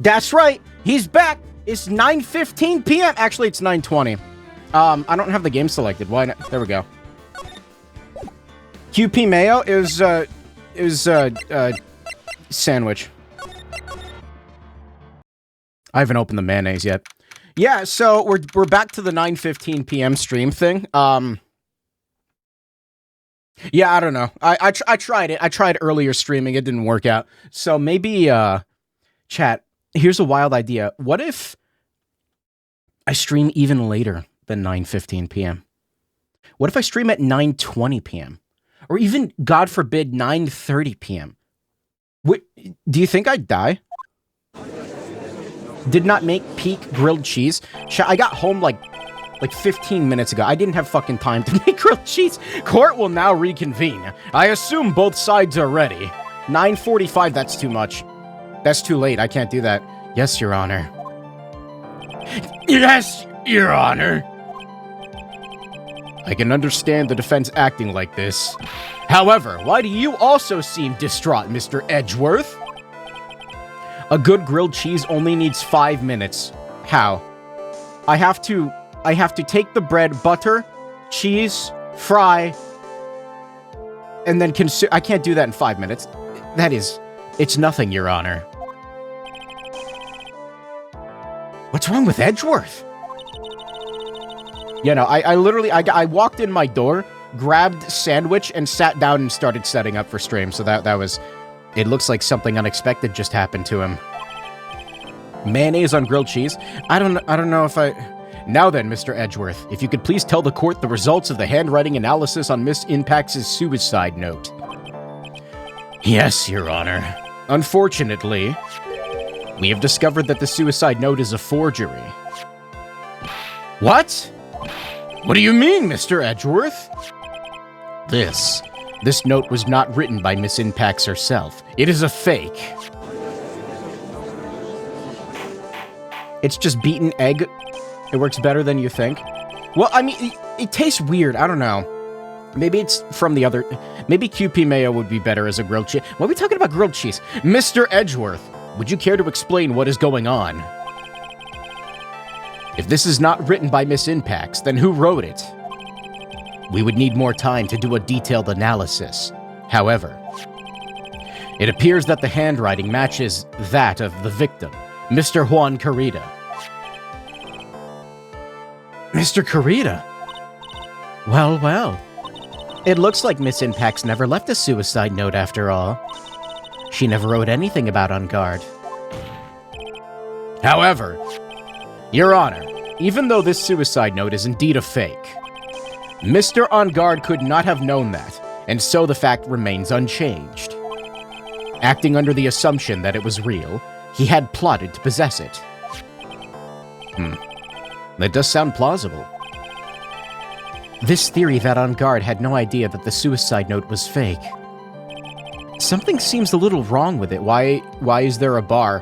That's right. He's back. It's 9:15 p.m. Actually, it's 9:20. I don't have the game selected. Why not? There we go. QP Mayo is sandwich. I haven't opened the mayonnaise yet. Yeah, so we're back to the 9:15 p.m. stream thing. Yeah, I don't know. I tried it. I tried earlier streaming. It didn't work out. So maybe, chat, here's a wild idea. What if I stream even later than 9:15 p.m.? What if I stream at 9:20 p.m.? Or even, God forbid, 9:30 p.m.? Do you think I'd die? Did not make peak grilled cheese. I got home like 15 minutes ago. I didn't have fucking time to make grilled cheese. Court will now reconvene. I assume both sides are ready. 9:45, that's too much. That's too late. I can't do that. Yes, Your Honor. Yes, Your Honor. I can understand the defense acting like this. However, why do you also seem distraught, Mr. Edgeworth? A good grilled cheese only needs 5 minutes. How? I have to take the bread, butter, cheese, fry, and then consume. I can't do that in 5 minutes. It's nothing, Your Honor. What's wrong with Edgeworth? You know, I literally walked in my door, grabbed sandwich, and sat down and started setting up for stream. So that was... It looks like something unexpected just happened to him. Mayonnaise on grilled cheese? I don't know if I... Now then, Mr. Edgeworth, if you could please tell the court the results of the handwriting analysis on Miss Impax's suicide note. Yes, Your Honor. Unfortunately, we have discovered that the suicide note is a forgery. What? What do you mean, Mr. Edgeworth? This note was not written by Miss Impax herself. It is a fake. It's just beaten egg. It works better than you think. Well, I mean, it tastes weird. I don't know. Maybe it's from the other... Maybe QP Mayo would be better as a grilled cheese. Why are we talking about grilled cheese? Mr. Edgeworth, would you care to explain what is going on? If this is not written by Miss Impax, then who wrote it? We would need more time to do a detailed analysis. However, it appears that the handwriting matches that of the victim, Mr. Juan Carita. Mr. Carita? Well, well. It looks like Miss Impax never left a suicide note after all. She never wrote anything about On Guard. However, Your Honor, even though this suicide note is indeed a fake, Mr. On Guard could not have known that, and so the fact remains unchanged. Acting under the assumption that it was real, he had plotted to possess it. That does sound plausible. This theory that On Guard had no idea that the suicide note was fake. Something seems a little wrong with it. Why is there a bar?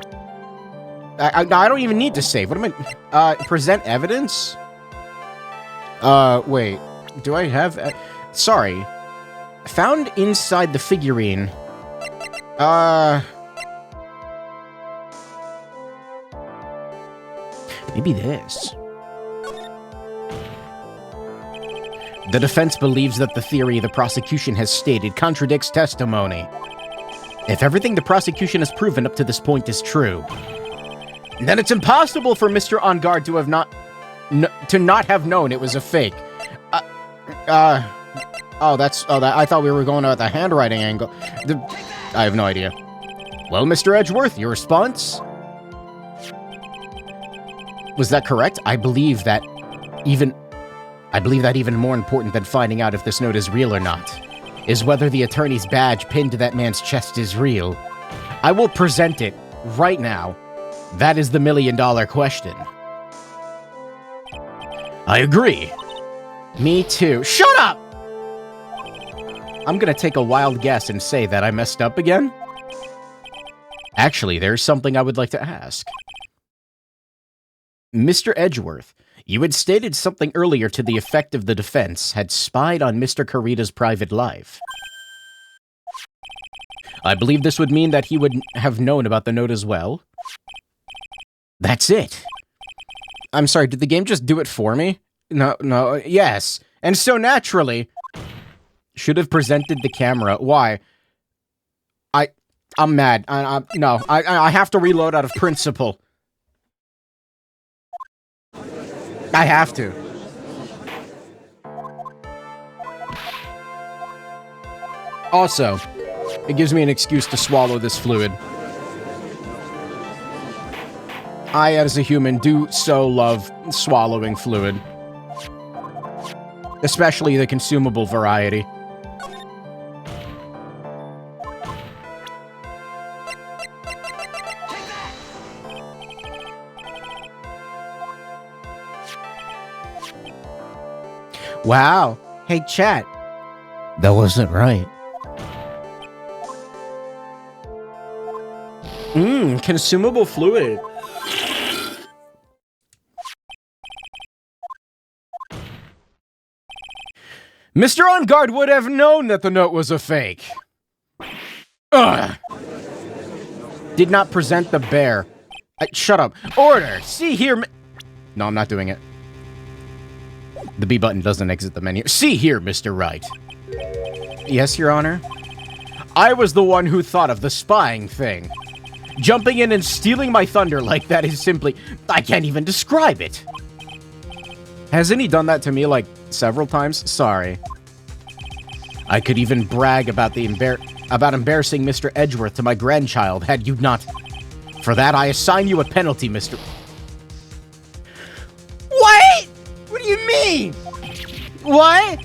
I don't even need to save. What am I... present evidence? Wait. Do I have... sorry. Found inside the figurine. Maybe this. The defense believes that the theory the prosecution has stated contradicts testimony. If everything the prosecution has proven up to this point is true, then it's impossible for Mr. On Guard to have not have known it was a fake. I thought we were going at the handwriting angle. I have no idea. Well, Mr. Edgeworth, your response? Was that correct? I believe that even more important than finding out if this note is real or not is whether the attorney's badge pinned to that man's chest is real. I will present it right now. That is the $1 million question. I agree. Me too. Shut up! I'm gonna take a wild guess and say that I messed up again. Actually, there's something I would like to ask. Mr. Edgeworth, you had stated something earlier to the effect of the defense had spied on Mr. Carita's private life. I believe this would mean that he would have known about the note as well. That's it. I'm sorry, did the game just do it for me? No, yes. And so naturally, should have presented the camera. Why? I'm mad. No, I have to reload out of principle. I have to. Also, it gives me an excuse to swallow this fluid. I, as a human, do so love swallowing fluid. Especially the consumable variety. Wow. Hey, chat. That wasn't right. Consumable fluid. Mr. On Guard would have known that the note was a fake. Ugh. Did not present the bear. Shut up. Order. See here. No, I'm not doing it. The B button doesn't exit the menu. See here, Mr. Wright. Yes, Your Honor? I was the one who thought of the spying thing. Jumping in and stealing my thunder like that is simply... I can't even describe it. Hasn't he done that to me, like, several times? Sorry. I could even brag about embarrassing Mr. Edgeworth to my grandchild, had you not. For that, I assign you a penalty, Mr... What? What do you mean? What?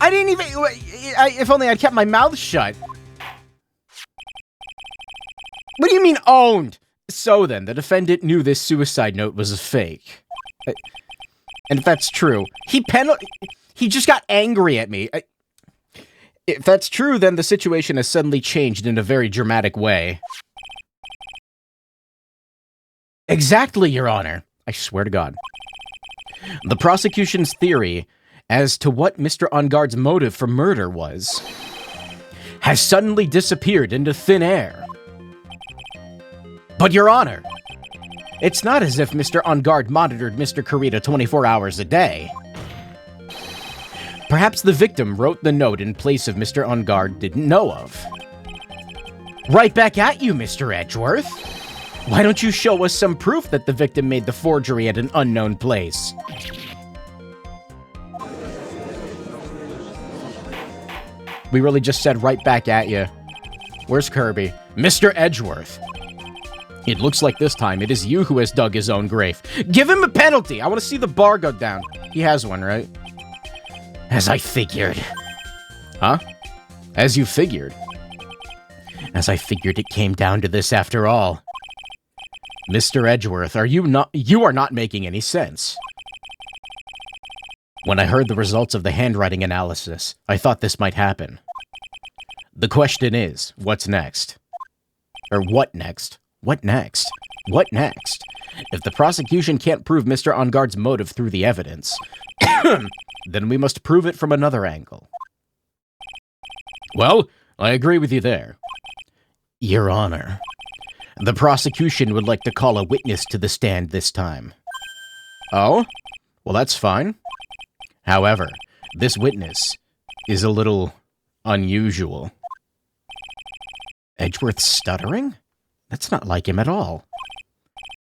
I didn't even... if only I'd kept my mouth shut. What do you mean, owned? So then, the defendant knew this suicide note was a fake. And if that's true, he just got angry at me. If that's true, then the situation has suddenly changed in a very dramatic way. Exactly, Your Honor. I swear to God. The prosecution's theory as to what Mr. On Guard's motive for murder was has suddenly disappeared into thin air. But, Your Honor, it's not as if Mr. On Guard monitored Mr. Kurita 24 hours a day. Perhaps the victim wrote the note in place of Mr. On Guard didn't know of. Right back at you, Mr. Edgeworth. Why don't you show us some proof that the victim made the forgery at an unknown place? We really just said right back at you. Where's Kirby? Mr. Edgeworth. It looks like this time it is you who has dug his own grave. Give him a penalty! I want to see the bar go down. He has one, right? As I figured. Huh? As you figured? As I figured it came down to this after all. Mr. Edgeworth, you are not making any sense. When I heard the results of the handwriting analysis, I thought this might happen. The question is, what's next? Or what next? What next? What next? If the prosecution can't prove Mr. On Guard's motive through the evidence, then we must prove it from another angle. Well, I agree with you there. Your Honor, the prosecution would like to call a witness to the stand this time. Oh? Well, that's fine. However, this witness is a little unusual. Edgeworth stuttering? That's not like him at all.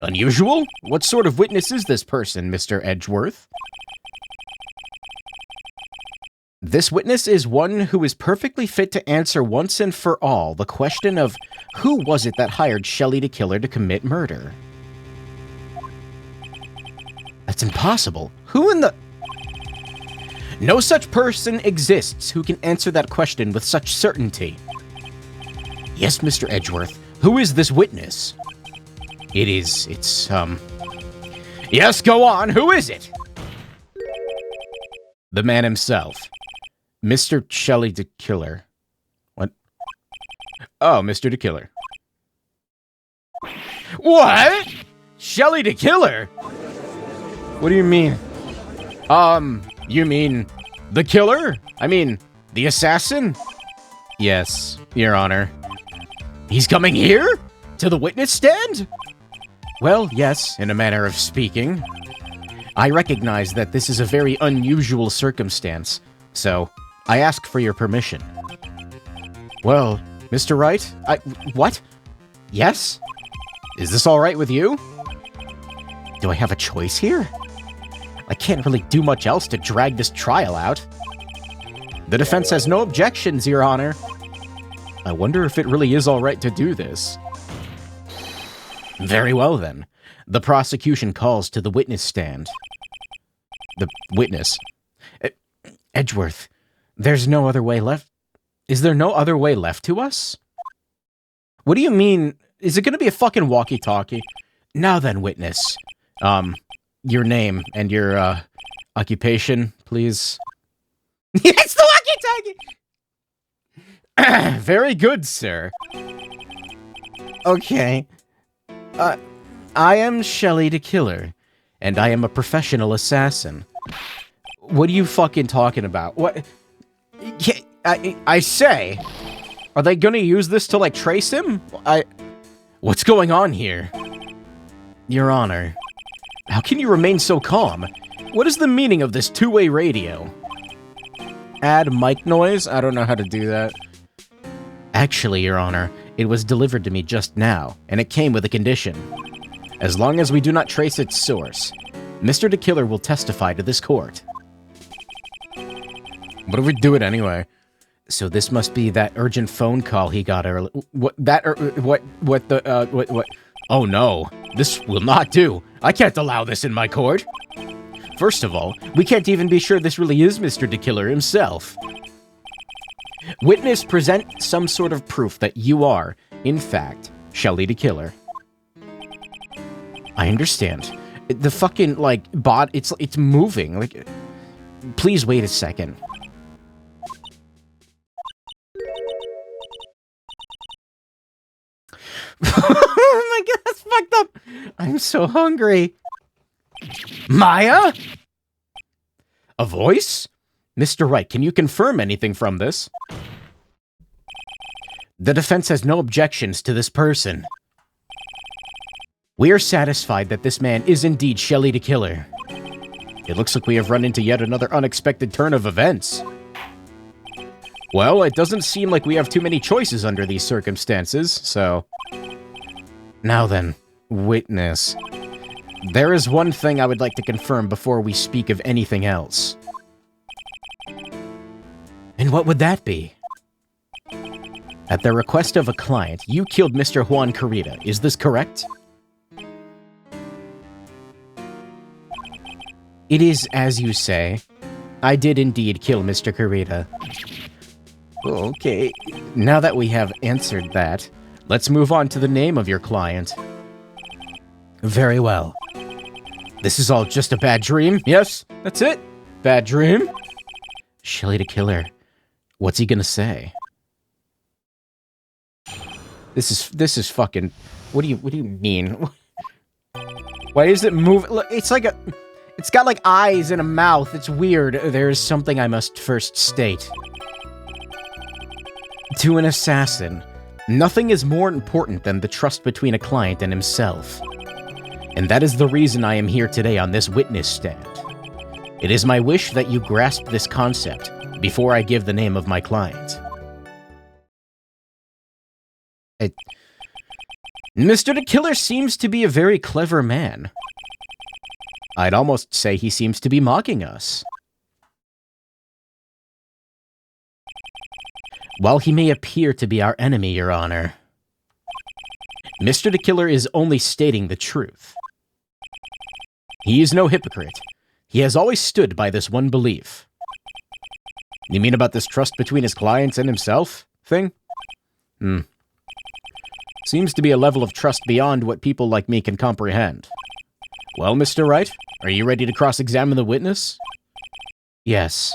Unusual? What sort of witness is this person, Mr. Edgeworth? This witness is one who is perfectly fit to answer once and for all the question of who was it that hired Shelley to kill her to commit murder? That's impossible. Who in the... No such person exists who can answer that question with such certainty. Yes, Mr. Edgeworth. Who is this witness? It's Yes, go on. Who is it? The man himself. Mr. Shelley the Killer. What? Oh, Mr. the Killer. What? Shelley the Killer? What do you mean? You mean the killer? I mean, the assassin? Yes, Your Honor. He's coming here? To the witness stand? Well, yes, in a manner of speaking. I recognize that this is a very unusual circumstance, so I ask for your permission. Well, Mr. Wright, what? Yes? Is this all right with you? Do I have a choice here? I can't really do much else to drag this trial out. The defense has no objections, Your Honor. I wonder if it really is all right to do this. Very well, then. The prosecution calls to the witness stand. The witness. Edgeworth, there's no other way left. Is there no other way left to us? What do you mean? Is it going to be a fucking walkie-talkie? Now then, witness. Your name and your, occupation, please. It's the walkie-talkie! Very good, sir. Okay. I am Shelley the Killer, and I am a professional assassin. What are you fucking talking about? What? I say, are they gonna use this to, like, trace him? What's going on here? Your Honor, how can you remain so calm? What is the meaning of this two-way radio? Add mic noise? I don't know how to do that. Actually, Your Honor, it was delivered to me just now, and it came with a condition. As long as we do not trace its source, Mr. the Killer will testify to this court. What if we do it anyway? So this must be that urgent phone call he got earlier. What? Oh no, this will not do. I can't allow this in my court. First of all, we can't even be sure this really is Mr. the Killer himself. Witness, present some sort of proof that you are, in fact, Shelley the Killer. I understand. The fucking, like, bot, it's moving. Like, please wait a second. Oh my god, that's fucked up! I'm so hungry. Maya? A voice? Mr. Wright, can you confirm anything from this? The defense has no objections to this person. We are satisfied that this man is indeed Shelley the Killer. It looks like we have run into yet another unexpected turn of events. Well, it doesn't seem like we have too many choices under these circumstances, so... Now then, witness. There is one thing I would like to confirm before we speak of anything else. And what would that be? At the request of a client, you killed Mr. Juan Carita. Is this correct? It is as you say. I did indeed kill Mr. Carita. Okay, now that we have answered that, let's move on to the name of your client. Very well. This is all just a bad dream? Yes, that's it. Bad dream? Shelley the Killer. What's he gonna say? This is fucking... What do you mean? Why is it move? Look, it's like a... It's got like eyes and a mouth. It's weird. There's something I must first state. To an assassin, nothing is more important than the trust between a client and himself. And that is the reason I am here today on this witness stand. It is my wish that you grasp this concept before I give the name of my client. Mr. the Killer seems to be a very clever man. I'd almost say he seems to be mocking us. While he may appear to be our enemy, Your Honor, Mr. the Killer is only stating the truth. He is no hypocrite. He has always stood by this one belief. You mean about this trust between his clients and himself thing? Seems to be a level of trust beyond what people like me can comprehend. Well, Mr. Wright, are you ready to cross-examine the witness? Yes.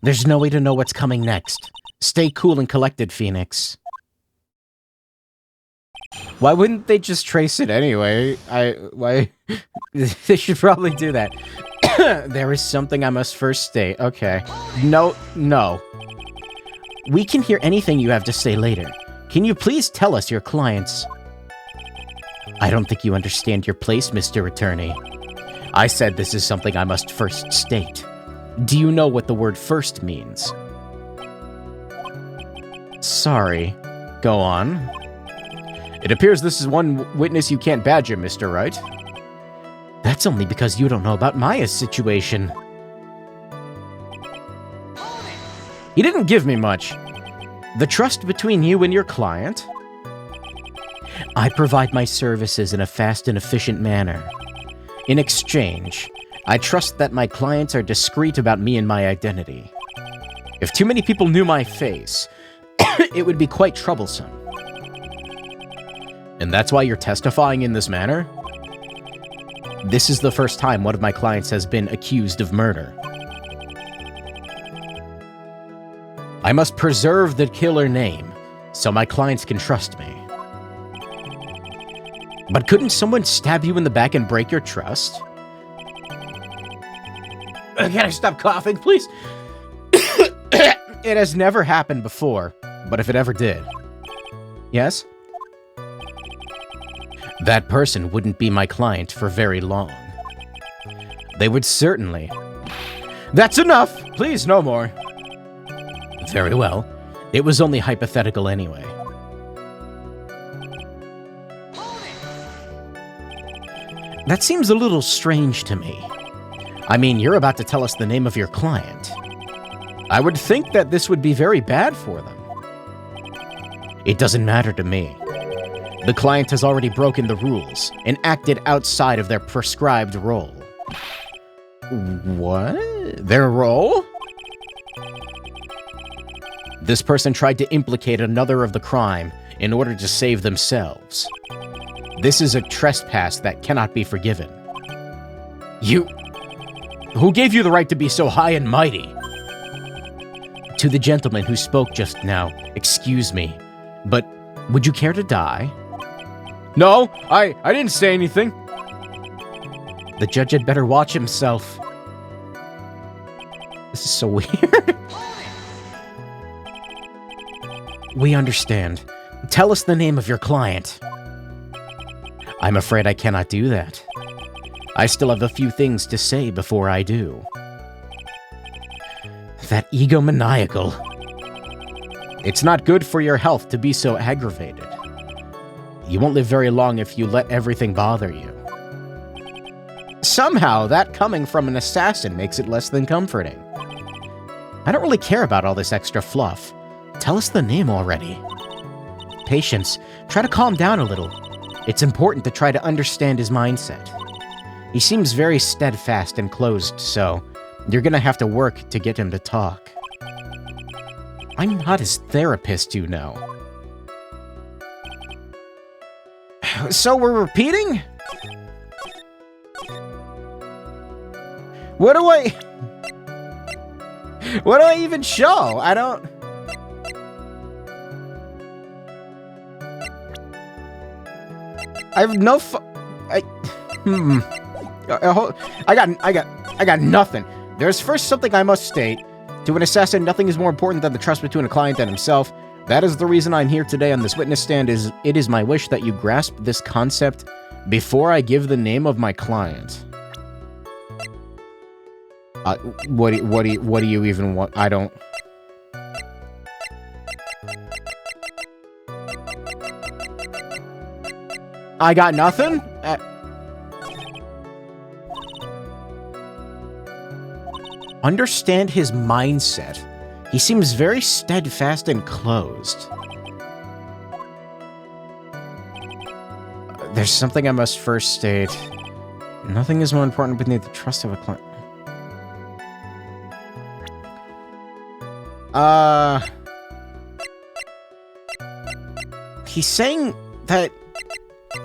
There's no way to know what's coming next. Stay cool and collected, Phoenix. Why wouldn't they just trace it anyway? Why? They should probably do that. There is something I must first state. Okay. No. We can hear anything you have to say later. Can you please tell us your clients? I don't think you understand your place, Mr. Attorney. I said this is something I must first state. Do you know what the word first means? Sorry. Go on. It appears this is one witness you can't badger, Mr. Wright. That's only because you don't know about Maya's situation. He didn't give me much. The trust between you and your client. I provide my services in a fast and efficient manner. In exchange, I trust that my clients are discreet about me and my identity. If too many people knew my face, it would be quite troublesome. And that's why you're testifying in this manner? This is the first time one of my clients has been accused of murder. I must preserve the killer name, so my clients can trust me. But couldn't someone stab you in the back and break your trust? Can I stop coughing, please? It has never happened before, but if it ever did. Yes? That person wouldn't be my client for very long. They would certainly... That's enough! Please, no more. Very well. It was only hypothetical anyway. That seems a little strange to me. I mean, you're about to tell us the name of your client. I would think that this would be very bad for them. It doesn't matter to me. The client has already broken the rules and acted outside of their prescribed role. What? Their role? This person tried to implicate another of the crime in order to save themselves. This is a trespass that cannot be forgiven. You... Who gave you the right to be so high and mighty? To the gentleman who spoke just now, excuse me, but would you care to die? No, I didn't say anything. The judge had better watch himself. This is so weird. We understand. Tell us the name of your client. I'm afraid I cannot do that. I still have a few things to say before I do. That egomaniacal. It's not good for your health to be so aggravated. You won't live very long if you let everything bother you. Somehow, that coming from an assassin makes it less than comforting. I don't really care about all this extra fluff. Tell us the name already. Patience, try to calm down a little. It's important to try to understand his mindset. He seems very steadfast and closed, so you're gonna have to work to get him to talk. I'm not his therapist, you know. So we're repeating? What do I even show? I don't... I have no I got nothing. There's first something I must state. To an assassin, nothing is more important than the trust between a client and himself. That is the reason I'm here today on this witness stand. It is my wish that you grasp this concept before I give the name of my client. What do you even want? I don't... I got nothing? Understand his mindset. He seems very steadfast and closed. There's something I must first state. Nothing is more important beneath the trust of a client. He's saying that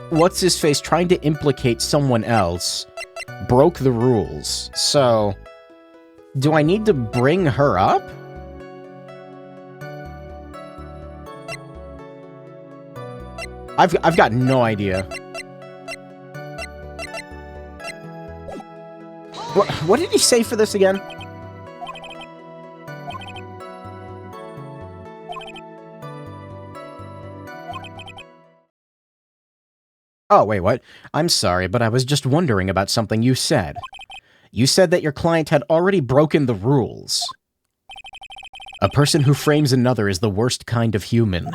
what's-his-face trying to implicate someone else broke the rules, so... Do I need to bring her up? I've got no idea. What did he say for this again? Oh, wait, what? I'm sorry, but I was just wondering about something you said. You said that your client had already broken the rules. A person who frames another is the worst kind of human.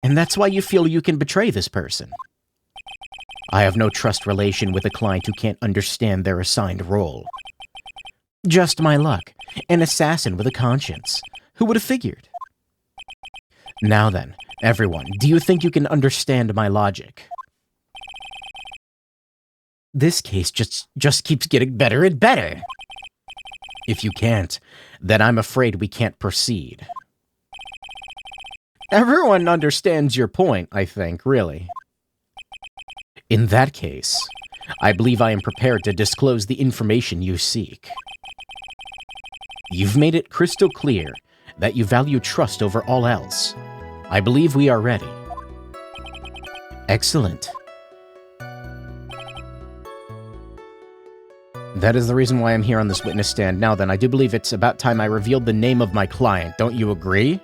And that's why you feel you can betray this person. I have no trust relation with a client who can't understand their assigned role. Just my luck. An assassin with a conscience. Who would have figured? Now then, everyone, do you think you can understand my logic? This case just keeps getting better and better. If you can't, then I'm afraid we can't proceed. Everyone understands your point, I think, really. In that case, I believe I am prepared to disclose the information you seek. You've made it crystal clear that you value trust over all else. I believe we are ready. Excellent. That is the reason why I'm here on this witness stand. Now then, I do believe it's about time I revealed the name of my client. Don't you agree?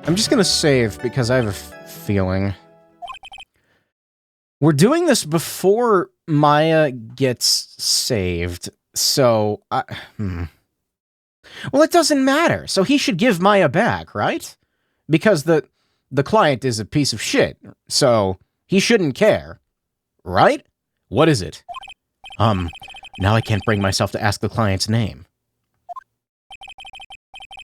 I'm just gonna save because I have a feeling. We're doing this before Maya gets saved, so Well, it doesn't matter, so he should give Maya back, right? Because the client is a piece of shit, so he shouldn't care, right? What is it? Now I can't bring myself to ask the client's name.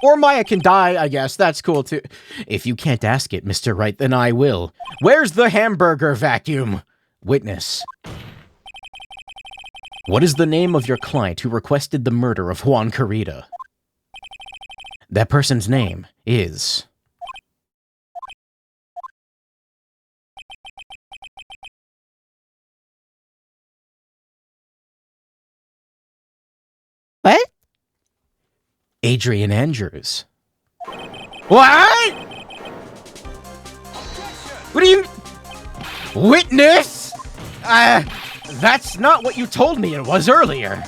Or Maya can die, I guess. That's cool, too. If you can't ask it, Mr. Wright, then I will. Where's the hamburger vacuum? Witness. What is the name of your client who requested the murder of Juan Carita? That person's name is... What? Adrian Andrews. What? What do you... Witness? That's not what you told me it was earlier.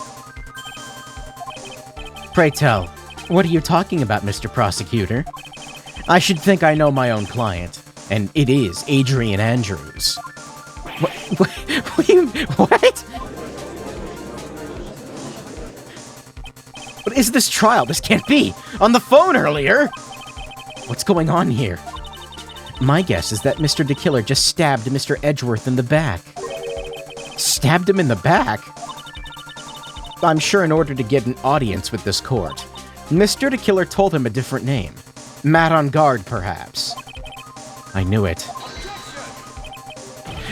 Pray tell, what are you talking about, Mr. Prosecutor? I should think I know my own client, and it is Adrian Andrews. What? What is this trial? This can't be! On the phone earlier! What's going on here? My guess is that Mr. DeKiller just stabbed Mr. Edgeworth in the back. Stabbed him in the back? I'm sure in order to get an audience with this court, Mr. DeKiller told him a different name. Matt on guard, perhaps. I knew it.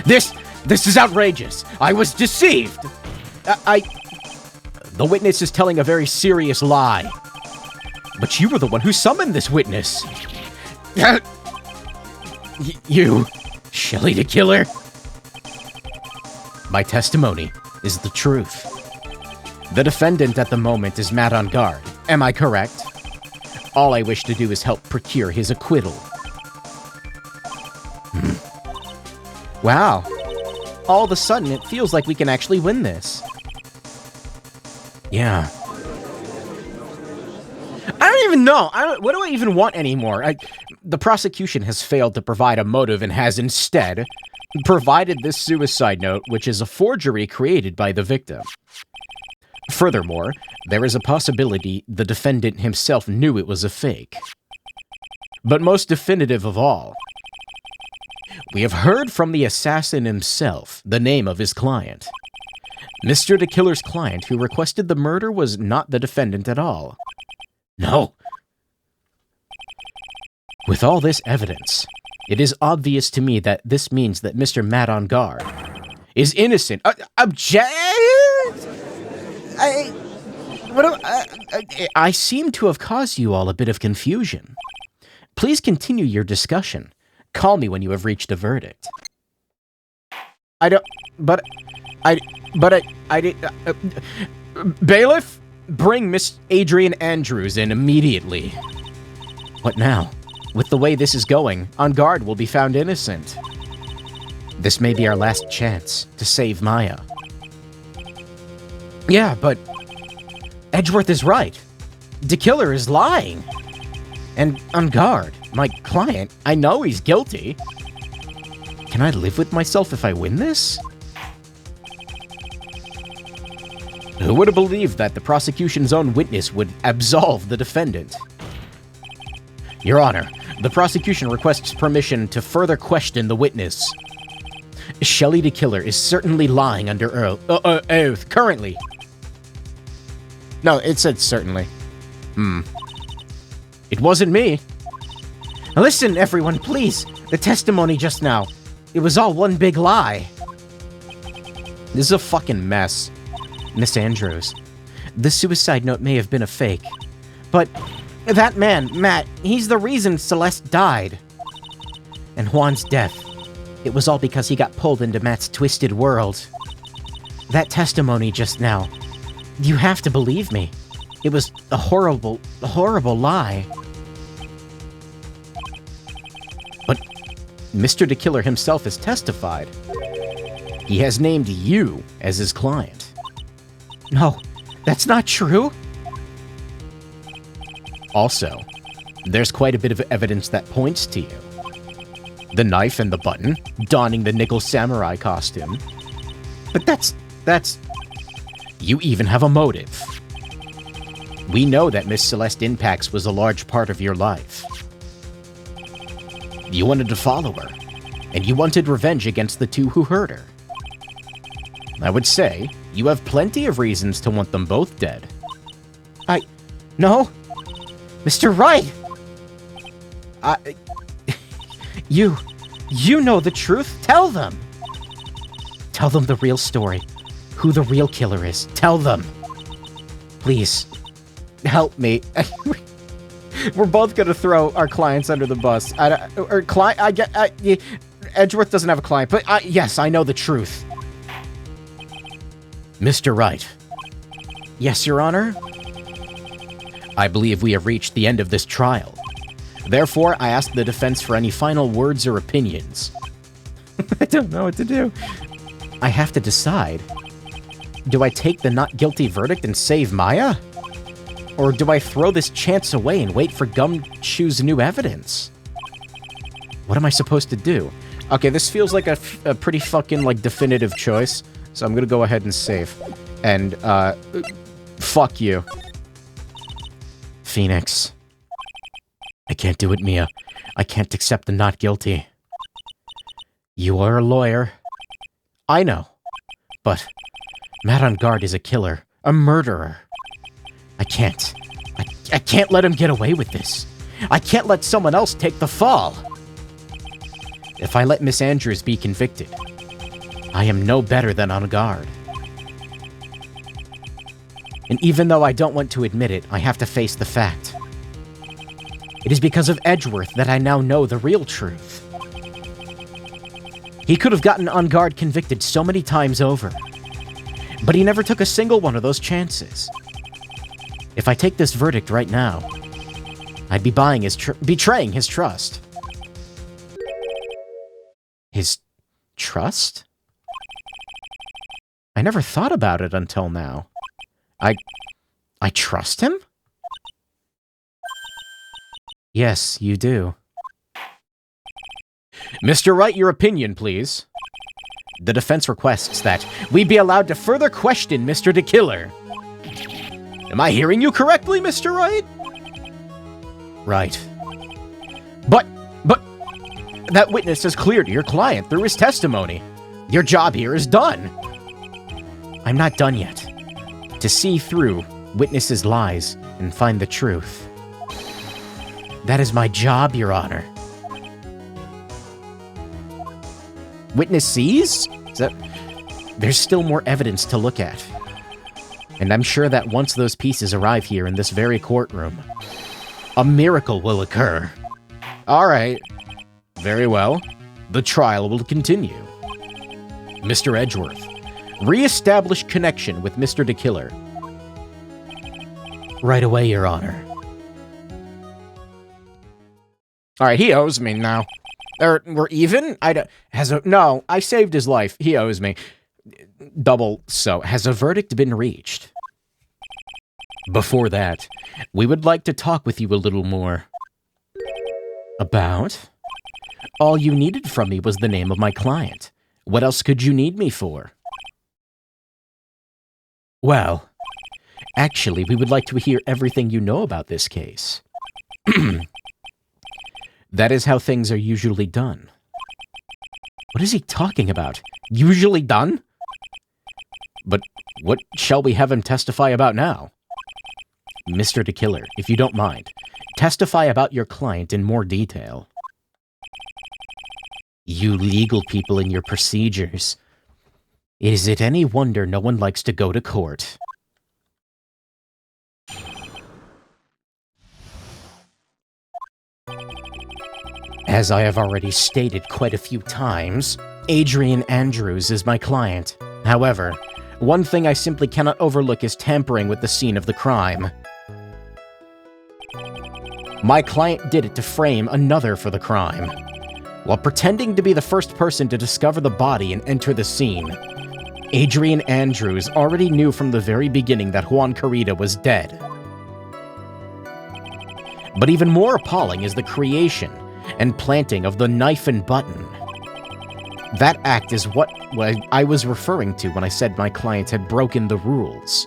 This is outrageous! I was deceived! The witness is telling a very serious lie. But you were the one who summoned this witness. You, Shelley DeKiller? My testimony is the truth. The defendant at the moment is Matt on guard. Am I correct? All I wish to do is help procure his acquittal. Wow. All of a sudden, it feels like we can actually win this. Yeah. I don't even know. What do I even want anymore? The prosecution has failed to provide a motive and has instead provided this suicide note, which is a forgery created by the victim. Furthermore, there is a possibility the defendant himself knew it was a fake. But most definitive of all, we have heard from the assassin himself the name of his client. Mr. DeKiller's client who requested the murder was not the defendant at all. No. With all this evidence, it is obvious to me that this means that Mr. Matt on guard is innocent. I seem to have caused you all a bit of confusion. Please continue your discussion. Call me when you have reached a verdict. Bailiff, bring Miss Adrian Andrews in immediately. What now? With the way this is going, On Guard will be found innocent. This may be our last chance to save Maya. Yeah, but Edgeworth is right. The killer is lying. And on guard, my client, I know he's guilty. Can I live with myself if I win this? Who would have believed that the prosecution's own witness would absolve the defendant? Your Honor, the prosecution requests permission to further question the witness. Shelley the killer is certainly lying under oath currently. No, it said certainly. It wasn't me. Listen, everyone, please. The testimony just now. It was all one big lie. This is a fucking mess. Miss Andrews, the suicide note may have been a fake, but that man, Matt, he's the reason Celeste died. And Juan's death, it was all because he got pulled into Matt's twisted world. That testimony just now, you have to believe me. It was a horrible lie. But Mr. the Killer himself has testified. He has named you as his client. No, that's not true. Also, there's quite a bit of evidence that points to you. The knife and the button, donning the nickel samurai costume. But that's... You even have a motive. We know that Miss Celeste Impax was a large part of your life. You wanted to follow her, and you wanted revenge against the two who hurt her. I would say, you have plenty of reasons to want them both dead. No. Mr. Wright! You know the truth. Tell them. Tell them the real story. Who the real killer is. Tell them. Please. Help me. We're both gonna throw our clients under the bus. Edgeworth doesn't have a client, but yes, I know the truth. Mr. Wright. Yes, Your Honor? I believe we have reached the end of this trial. Therefore, I ask the defense for any final words or opinions. I don't know what to do. I have to decide. Do I take the not guilty verdict and save Maya? Or do I throw this chance away and wait for Gumshoe's new evidence? What am I supposed to do? Okay, this feels like a pretty fucking, definitive choice. So I'm gonna go ahead and save. And, fuck you. Phoenix. I can't do it, Mia. I can't accept the not guilty. You are a lawyer. I know. But Matt on guard is a killer. A murderer. I can't. I can't let him get away with this. I can't let someone else take the fall. If I let Miss Andrews be convicted, I am no better than on guard. And even though I don't want to admit it, I have to face the fact. It is because of Edgeworth that I now know the real truth. He could have gotten on guard convicted so many times over, but he never took a single one of those chances. If I take this verdict right now, I'd be betraying his trust. His trust? I never thought about it until now. I trust him? Yes, you do. Mr. Wright, your opinion, please. The defense requests that we be allowed to further question Mr. the Killer. Am I hearing you correctly, Mr. Wright? Right. But, that witness has cleared your client through his testimony. Your job here is done. I'm not done yet. To see through witnesses' lies and find the truth. That is my job, Your Honor. Witness sees? There's still more evidence to look at. And I'm sure that once those pieces arrive here in this very courtroom, a miracle will occur. All right. Very well. The trial will continue. Mr. Edgeworth, re-establish connection with Mr. the Killer. Right away, Your Honor. All right, he owes me now. We're even? No, I saved his life. He owes me. Double so. Has a verdict been reached? Before that, we would like to talk with you a little more. About? All you needed from me was the name of my client. What else could you need me for? Well, actually, we would like to hear everything you know about this case. That is how things are usually done. What is he talking about? Usually done? But what shall we have him testify about now? Mr. the Killer, if you don't mind, testify about your client in more detail. You legal people and your procedures. Is it any wonder no one likes to go to court? As I have already stated quite a few times, Adrian Andrews is my client. However, one thing I simply cannot overlook is tampering with the scene of the crime. My client did it to frame another for the crime. While pretending to be the first person to discover the body and enter the scene, Adrian Andrews already knew from the very beginning that Juan Carita was dead. But even more appalling is the creation and planting of the knife and button. That act is what I was referring to when I said my client had broken the rules.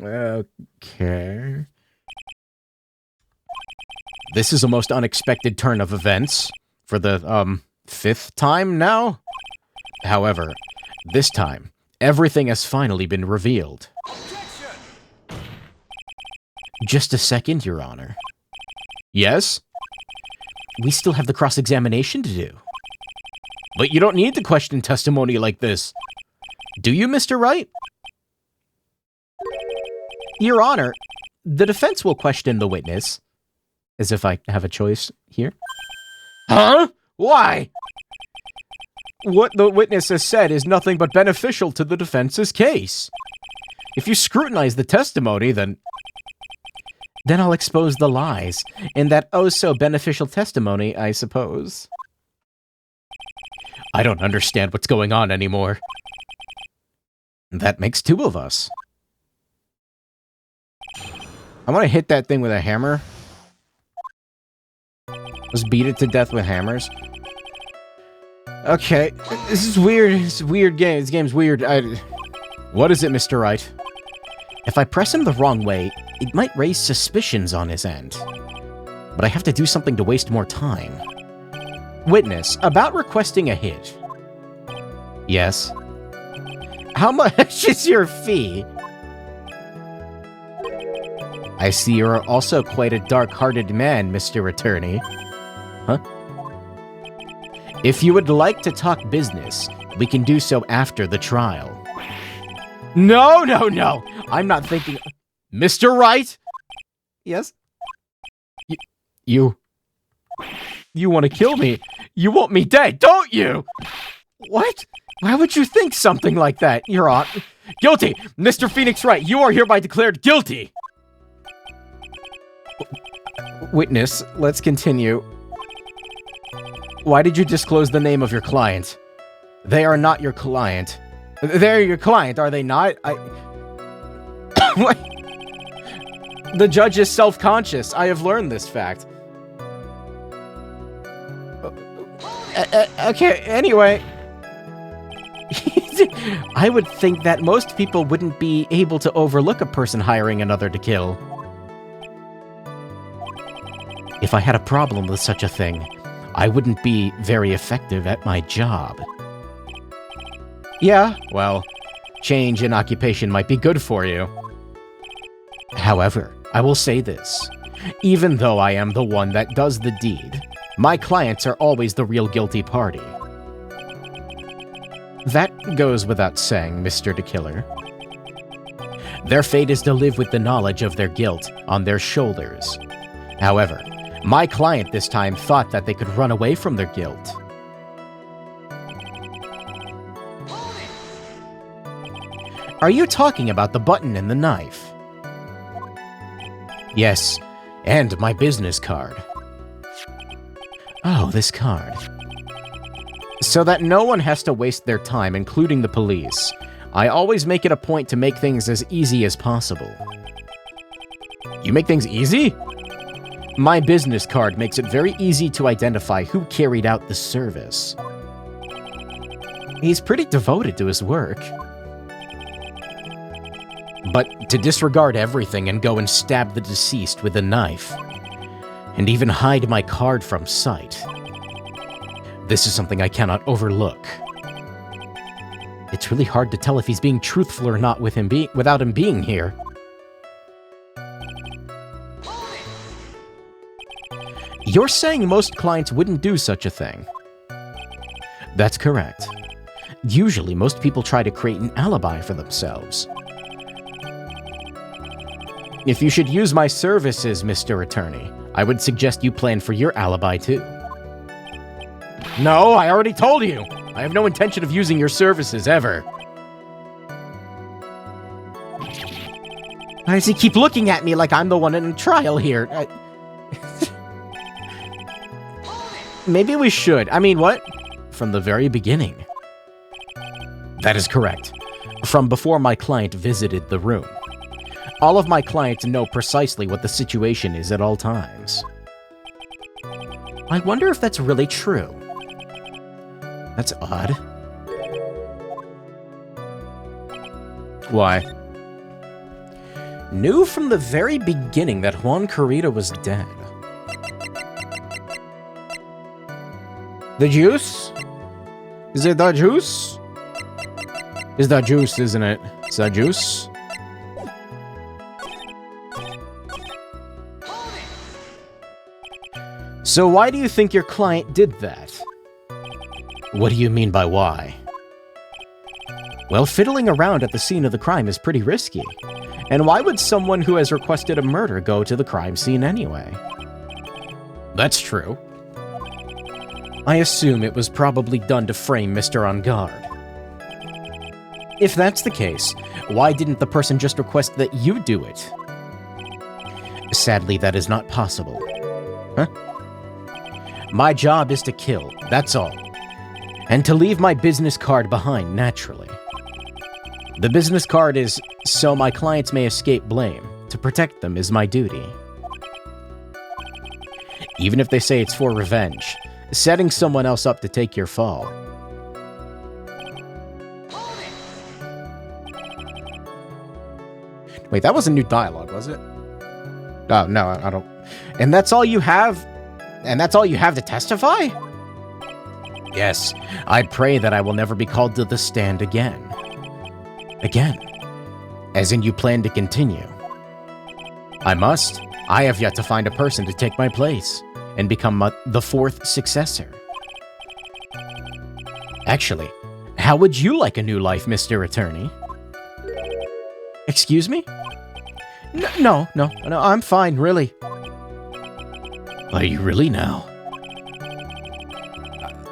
Okay. This is a most unexpected turn of events for the, 5th time now? However, this time, everything has finally been revealed. Just a second, Your Honor. Yes? We still have the cross-examination to do. But you don't need to question testimony like this. Do you, Mr. Wright? Your Honor, the defense will question the witness. As if I have a choice here. Huh? Why? What the witness has said is nothing but beneficial to the defense's case. If you scrutinize the testimony, then I'll expose the lies in that oh-so-beneficial testimony, I suppose. I don't understand what's going on anymore. That makes 2 of us. I want to hit that thing with a hammer. Just beat it to death with hammers. Okay, this is weird. It's a weird game. This game's weird. What is it, Mr. Wright? If I press him the wrong way, it might raise suspicions on his end. But I have to do something to waste more time. Witness, about requesting a hit. Yes. How much is your fee? I see you're also quite a dark-hearted man, Mr. Attorney. Huh? If you would like to talk business, we can do so after the trial. No! I'm not thinking... Mr. Wright? Yes? You want to kill me? You want me dead, don't you? What? Why would you think something like that? You're on... Guilty! Mr. Phoenix Wright, you are hereby declared guilty! Witness, let's continue. Why did you disclose the name of your client? They are not your client. They're your client, are they not? What? The judge is self-conscious. I have learned this fact. Okay, anyway. I would think that most people wouldn't be able to overlook a person hiring another to kill. If I had a problem with such a thing, I wouldn't be very effective at my job. Yeah, well, change in occupation might be good for you. However, I will say this. Even though I am the one that does the deed, my clients are always the real guilty party. That goes without saying, Mr. the Killer. Their fate is to live with the knowledge of their guilt on their shoulders. However, my client this time thought that they could run away from their guilt. Are you talking about the button and the knife? Yes, and my business card. Oh, this card. So that no one has to waste their time, including the police, I always make it a point to make things as easy as possible. You make things easy? My business card makes it very easy to identify who carried out the service. He's pretty devoted to his work. But to disregard everything and go and stab the deceased with a knife, and even hide my card from sight, this is something I cannot overlook. It's really hard to tell if he's being truthful or not without him being here. You're saying most clients wouldn't do such a thing? That's correct. Usually, most people try to create an alibi for themselves. If you should use my services, Mr. Attorney, I would suggest you plan for your alibi too. No, I already told you! I have no intention of using your services, ever. Why does he keep looking at me like I'm the one in trial here? Maybe we should. I mean, what? From the very beginning. That is correct. From before my client visited the room. All of my clients know precisely what the situation is at all times. I wonder if that's really true. That's odd. Why? Knew from the very beginning that Juan Corrida was dead. The juice? Is it the juice? It's the juice, isn't it? It's the juice? So why do you think your client did that? What do you mean by why? Well, fiddling around at the scene of the crime is pretty risky. And why would someone who has requested a murder go to the crime scene anyway? That's true. I assume it was probably done to frame Mr. On Guard. If that's the case, why didn't the person just request that you do it? Sadly, that is not possible. Huh? My job is to kill, that's all. And to leave my business card behind, naturally. The business card is so my clients may escape blame. To protect them is my duty. Even if they say it's for revenge, setting someone else up to take your fall. Wait, that wasn't new dialogue, was it? Oh, no, I don't... And that's all you have? And that's all you have to testify? Yes, I pray that I will never be called to the stand again. Again. As in you plan to continue. I must. I have yet to find a person to take my place and become the fourth successor. Actually, how would you like a new life, Mr. Attorney? Excuse me? No, I'm fine, really. Are you really now?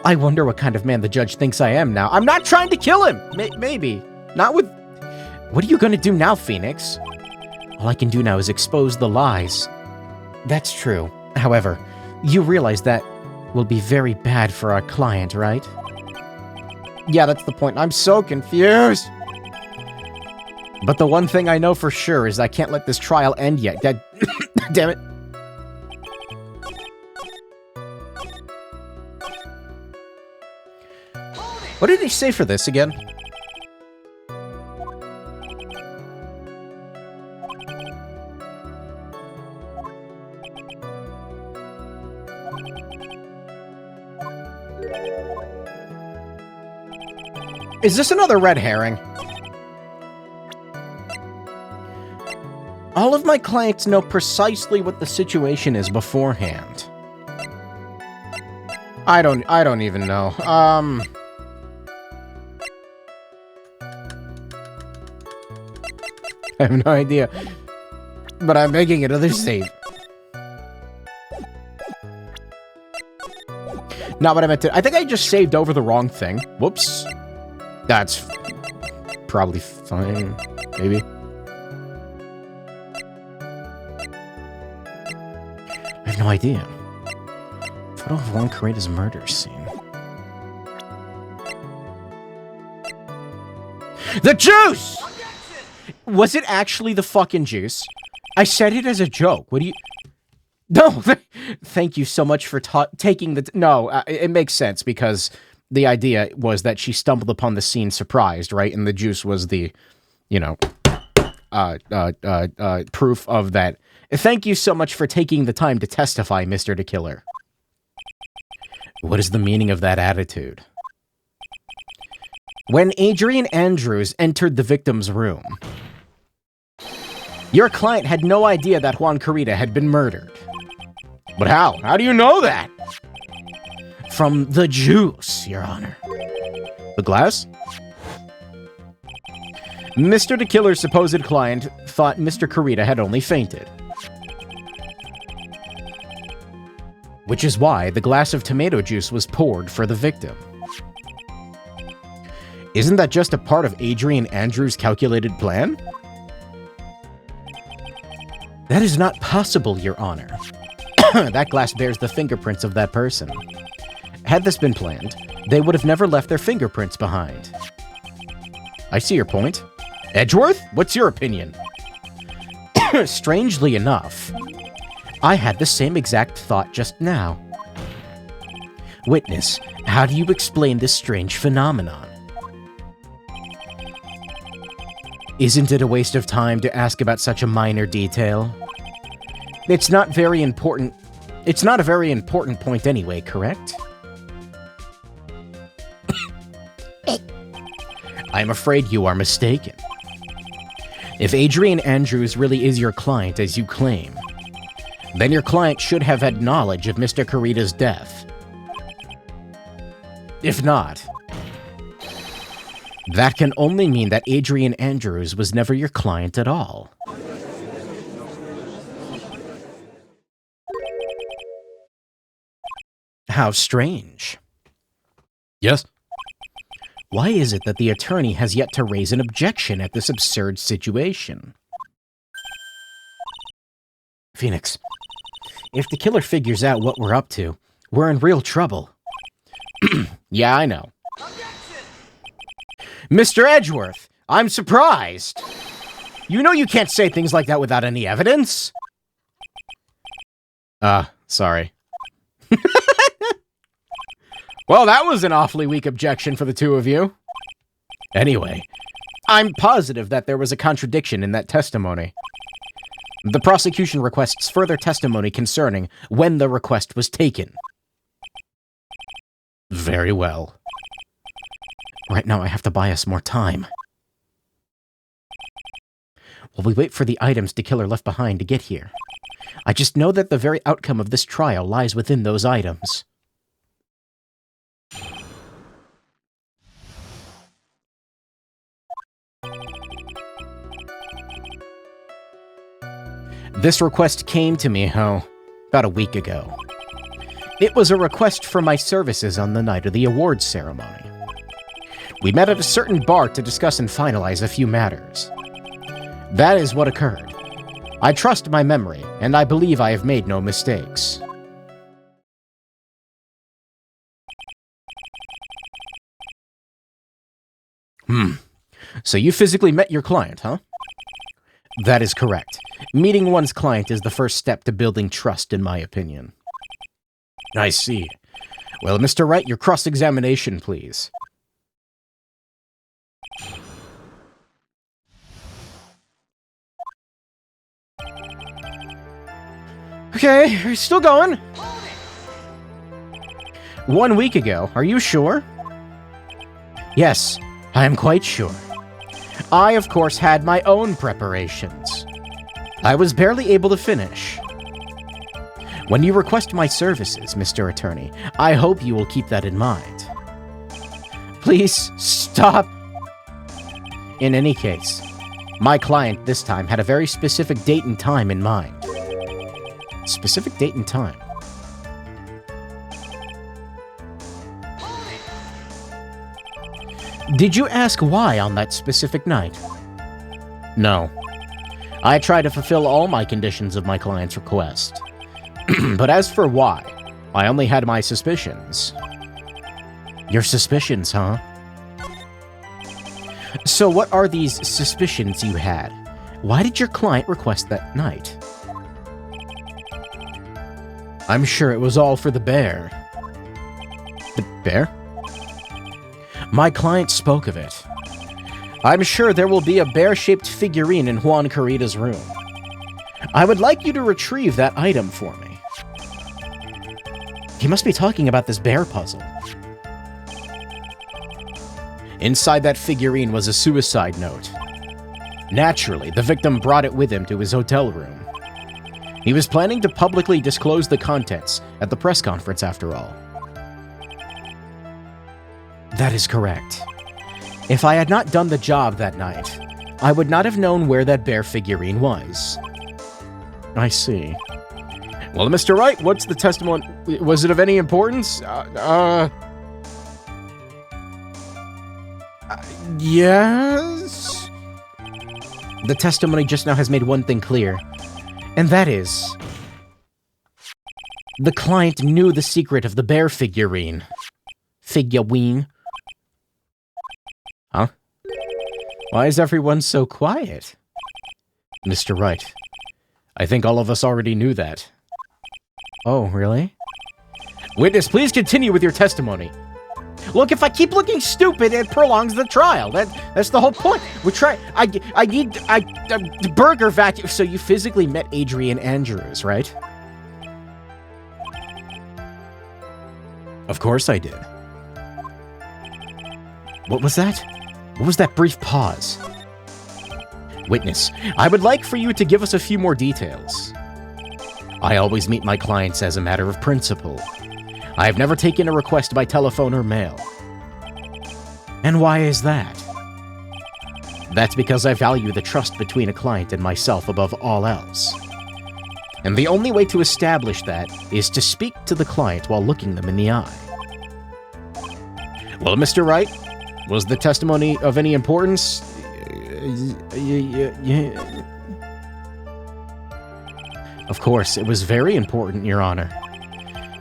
I wonder what kind of man the judge thinks I am now. I'm not trying to kill him! Maybe. Not with... What are you gonna do now, Phoenix? All I can do now is expose the lies. That's true. However, you realize that will be very bad for our client, right? Yeah, that's the point. I'm so confused! But the one thing I know for sure is I can't let this trial end yet. Damn it. What did he say for this again? Is this another red herring? All of my clients know precisely what the situation is beforehand. I don't even know. I have no idea. But I'm making another save. Not what I meant to... I think I just saved over the wrong thing. Whoops. That's probably fine. Maybe. I have no idea. Photo of Juan Corrida's murder scene. The juice! Was it actually the fucking juice? I said it as a joke. What do you... No, thank you so much for taking the... No, it makes sense because the idea was that she stumbled upon the scene surprised, right? And the juice was the, you know, proof of that. Thank you so much for taking the time to testify, Mr. the Killer. What is the meaning of that attitude? When Adrian Andrews entered the victim's room, your client had no idea that Juan Carita had been murdered. But how? How do you know that? From the juice, Your Honor. The glass? Mr. the Killer's supposed client thought Mr. Carita had only fainted. Which is why the glass of tomato juice was poured for the victim. Isn't that just a part of Adrian Andrews' calculated plan? That is not possible, Your Honor. That glass bears the fingerprints of that person. Had this been planned, they would have never left their fingerprints behind. I see your point. Edgeworth, what's your opinion? Strangely enough, I had the same exact thought just now. Witness, how do you explain this strange phenomenon? Isn't it a waste of time to ask about such a minor detail? It's not very important. It's not a very important point anyway, correct? I'm afraid you are mistaken. If Adrian Andrews really is your client as you claim, then your client should have had knowledge of Mr. Carita's death. If not, that can only mean that Adrian Andrews was never your client at all. How strange. Yes? Why is it that the attorney has yet to raise an objection at this absurd situation? Phoenix, if the killer figures out what we're up to, we're in real trouble. Yeah, I know. Mr. Edgeworth, I'm surprised. You know you can't say things like that without any evidence. Sorry. Well, that was an awfully weak objection for the two of you. Anyway, I'm positive that there was a contradiction in that testimony. The prosecution requests further testimony concerning when the request was taken. Very well. Right now I have to buy us more time. While we wait for the items the killer left behind to get here, I just know that the very outcome of this trial lies within those items. This request came to me, about a week ago. It was a request for my services on the night of the awards ceremony. We met at a certain bar to discuss and finalize a few matters. That is what occurred. I trust my memory, and I believe I have made no mistakes. So you physically met your client, huh? That is correct. Meeting one's client is the first step to building trust, in my opinion. I see. Well, Mr. Wright, your cross-examination, please. Okay, are you still going? 1 week ago, are you sure? Yes, I am quite sure. I, of course, had my own preparations. I was barely able to finish. When you request my services, Mr. Attorney, I hope you will keep that in mind. Please, stop. In any case, my client this time had a very specific date and time in mind. Specific date and time? Did you ask why on that specific night? No. I tried to fulfill all my conditions of my client's request. But as for why, I only had my suspicions. Your suspicions, huh? So what are these suspicions you had? Why did your client request that night? I'm sure it was all for the bear. The bear? My client spoke of it. I'm sure there will be a bear-shaped figurine in Juan Carita's room. I would like you to retrieve that item for me. He must be talking about this bear puzzle. Inside that figurine was a suicide note. Naturally, the victim brought it with him to his hotel room. He was planning to publicly disclose the contents at the press conference, after all. That is correct. If I had not done the job that night, I would not have known where that bear figurine was. I see. Well, Mr. Wright, what's the testimony? Was it of any importance? Yes? The testimony just now has made one thing clear, and that is... the client knew the secret of the bear figurine. Figurine? Huh? Why is everyone so quiet? Mr. Wright, I think all of us already knew that. Oh, really? Witness, please continue with your testimony. Look, if I keep looking stupid, it prolongs the trial. That's the whole point. We're trying... I need the burger vacuum. So you physically met Adrian Andrews, right? Of course I did. What was that? What was that brief pause? Witness, I would like for you to give us a few more details. I always meet my clients as a matter of principle. I have never taken a request by telephone or mail. And why is that? That's because I value the trust between a client and myself above all else. And the only way to establish that is to speak to the client while looking them in the eye. Well, Mr. Wright, was the testimony of any importance? Of course, it was very important, Your Honor.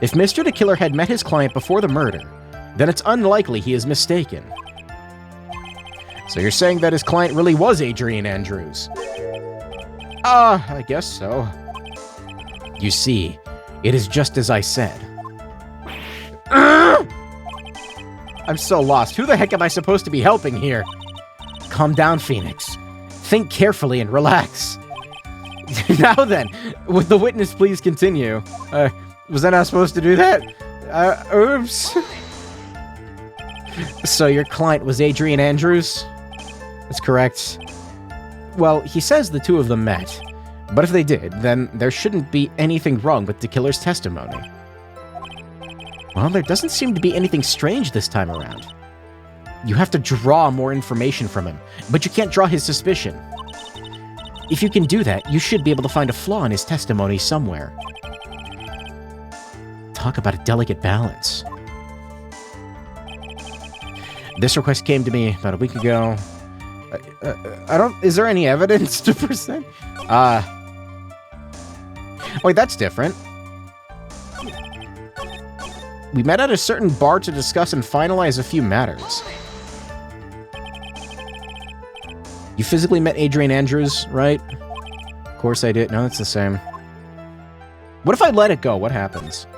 If Mr. the Killer had met his client before the murder, then it's unlikely he is mistaken. So you're saying that his client really was Adrian Andrews? I guess so. You see, it is just as I said. I'm so lost. Who the heck am I supposed to be helping here? Calm down, Phoenix. Think carefully and relax. Now then, would the witness please continue? Was I not supposed to do that? Oops. So your client was Adrian Andrews? That's correct. Well, he says the two of them met. But if they did, then there shouldn't be anything wrong with the killer's testimony. Well, there doesn't seem to be anything strange this time around. You have to draw more information from him, but you can't draw his suspicion. If you can do that, you should be able to find a flaw in his testimony somewhere. Talk about a delicate balance. This request came to me about a week ago. Is there any evidence to present? Wait, that's different. We met at a certain bar to discuss and finalize a few matters. You physically met Adrian Andrews, right? Of course I did. No, that's the same. What if I let it go? What happens?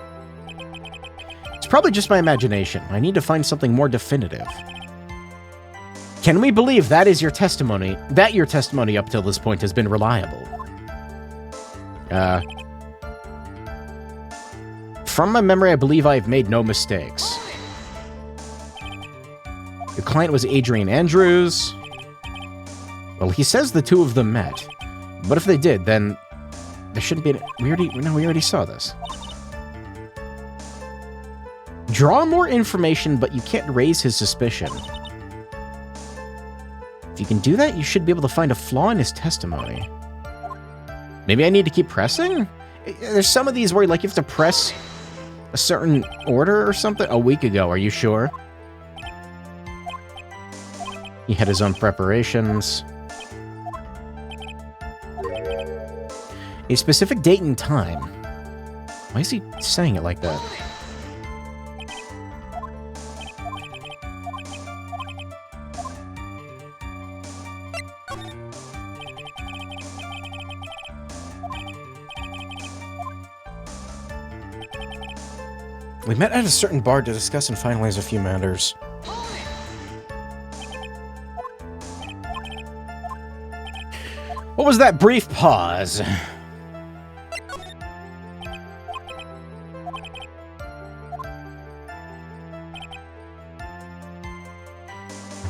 It's probably just my imagination. I need to find something more definitive. Can we believe that is your testimony, that your testimony up till this point has been reliable? From my memory, I believe I've made no mistakes. The client was Adrian Andrews. Well, he says the two of them met. But if they did, then there shouldn't be... We already saw this. Draw more information, but you can't raise his suspicion. If you can do that, you should be able to find a flaw in his testimony. Maybe I need to keep pressing? There's some of these where like you have to press a certain order or something. A week ago, are you sure? He had his own preparations. A specific date and time. Why is he saying it like that? We met at a certain bar to discuss and finalize a few matters. What was that brief pause? I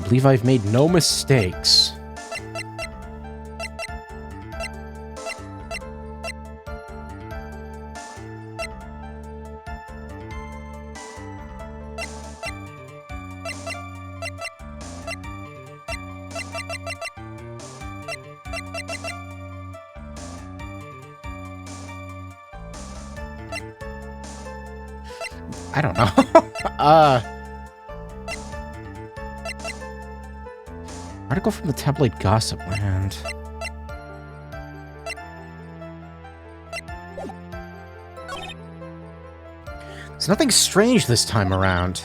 believe I've made no mistakes. I don't know. Article from the tabloid Gossip Land. There's nothing strange this time around.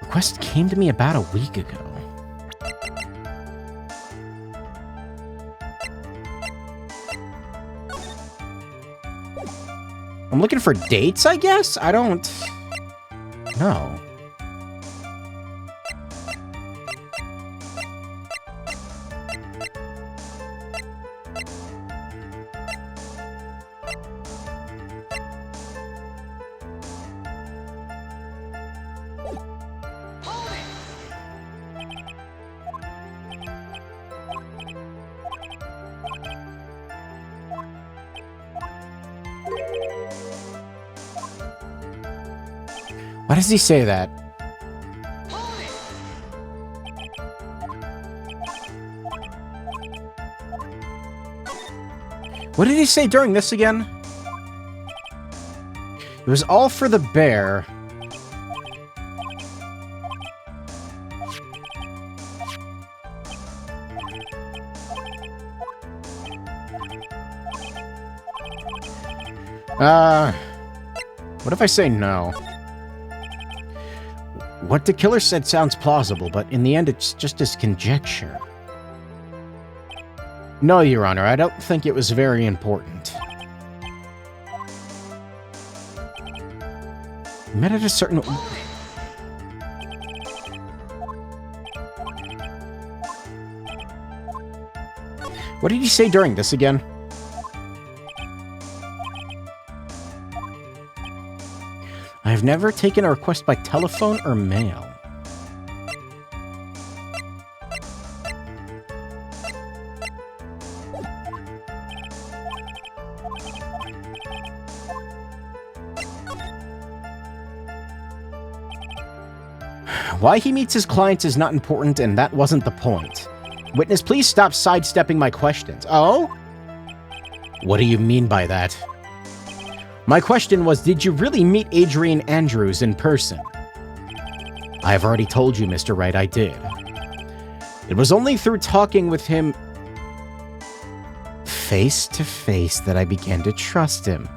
Request came to me about a week ago. I'm looking for dates, I guess? I don't know. Why does he say that? What did he say during this again? It was all for the bear. What if I say no? What the killer said sounds plausible, but in the end it's just his conjecture. No, Your Honor, I don't think it was very important. We met at a certain... What did he say during this again? I have never taken a request by telephone or mail. Why he meets his clients is not important, and that wasn't the point. Witness, please stop sidestepping my questions. Oh? What do you mean by that? My question was, did you really meet Adrian Andrews in person? I have already told you, Mr. Wright, I did. It was only through talking with him face to face that I began to trust him.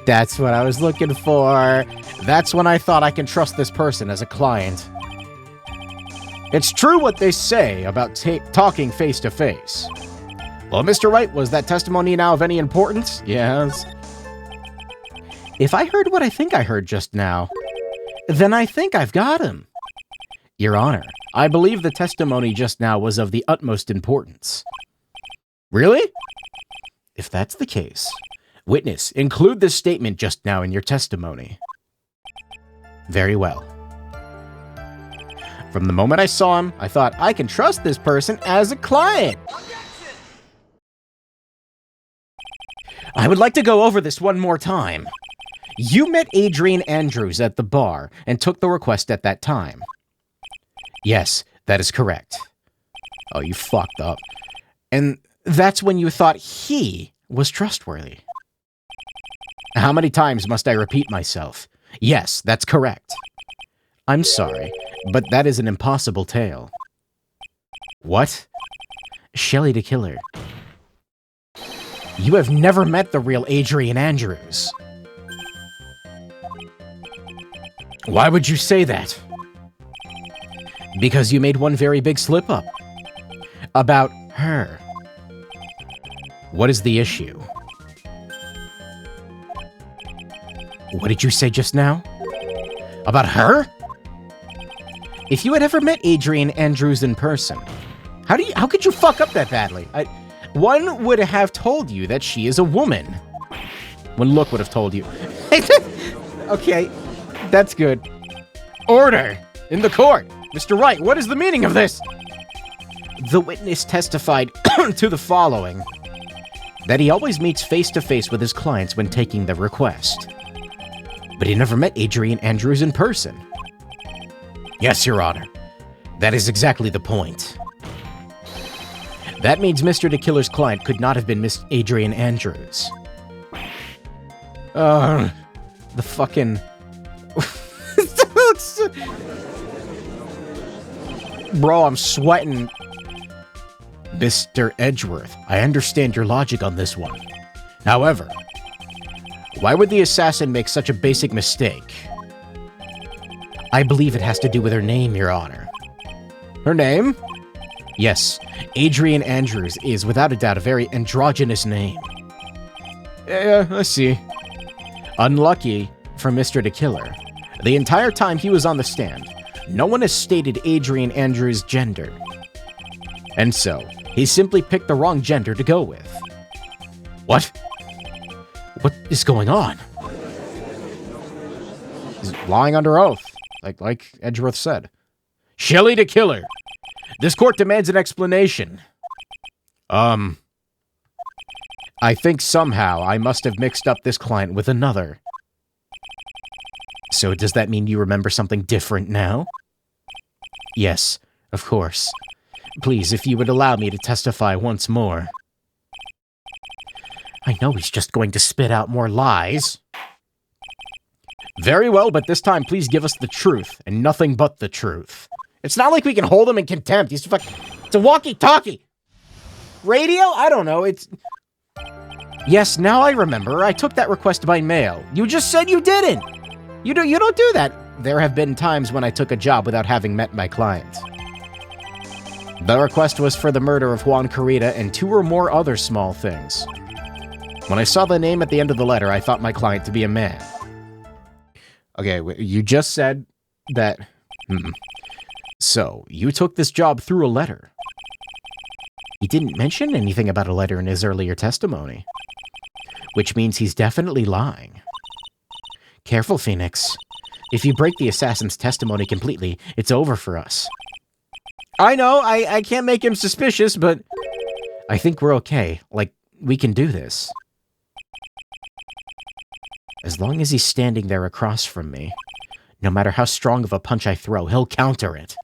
That's what I was looking for. That's when I thought I can trust this person as a client. It's true what they say about talking face to face. Well, Mr. Wright, was that testimony now of any importance? Yes. If I heard what I think I heard just now, then I think I've got him. Your Honor, I believe the testimony just now was of the utmost importance. Really? If that's the case, witness, include this statement just now in your testimony. Very well. From the moment I saw him, I thought I can trust this person as a client. I would like to go over this one more time. You met Adrian Andrews at the bar and took the request at that time. Yes, that is correct. Oh, you fucked up. And that's when you thought he was trustworthy. How many times must I repeat myself? Yes, that's correct. I'm sorry, but that is an impossible tale. What? Shelley the Killer. You have never met the real Adrian Andrews. Why would you say that? Because you made one very big slip-up. About her. What is the issue? What did you say just now? About her? If you had ever met Adrian Andrews in person, how could you fuck up that badly? One would have told you that she is a woman. When Look would have told you. Okay, that's good. Order! In the court! Mr. Wright, what is the meaning of this? The witness testified to the following. That he always meets face-to-face with his clients when taking the request. But he never met Adrian Andrews in person. Yes, Your Honor. That is exactly the point. That means Mr. the Killer's client could not have been Miss Adrian Andrews. The fucking... Bro, I'm sweating. Mr. Edgeworth, I understand your logic on this one. However, why would the assassin make such a basic mistake? I believe it has to do with her name, Your Honor. Her name? Yes, Adrian Andrews is without a doubt a very androgynous name. Yeah, I see. Unlucky for Mr. the Killer. The entire time he was on the stand, no one has stated Adrian Andrews' gender. And so, he simply picked the wrong gender to go with. What? What is going on? He's lying under oath, like Edgeworth said. Shelley the Killer! This court demands an explanation. I think somehow I must have mixed up this client with another. So does that mean you remember something different now? Yes, of course. Please, if you would allow me to testify once more. I know he's just going to spit out more lies. Very well, but this time please give us the truth, and nothing but the truth. It's not like we can hold him in contempt. It's a walkie-talkie. Radio? I don't know, it's... Yes, now I remember. I took that request by mail. You just said you didn't. You don't do that. There have been times when I took a job without having met my client. The request was for the murder of Juan Carita and 2 or more other small things. When I saw the name at the end of the letter, I thought my client to be a man. Okay, you just said that... So, you took this job through a letter. He didn't mention anything about a letter in his earlier testimony. Which means he's definitely lying. Careful, Phoenix. If you break the assassin's testimony completely, it's over for us. I know, I can't make him suspicious, but... I think we're okay. Like, we can do this. As long as he's standing there across from me, no matter how strong of a punch I throw, he'll counter it.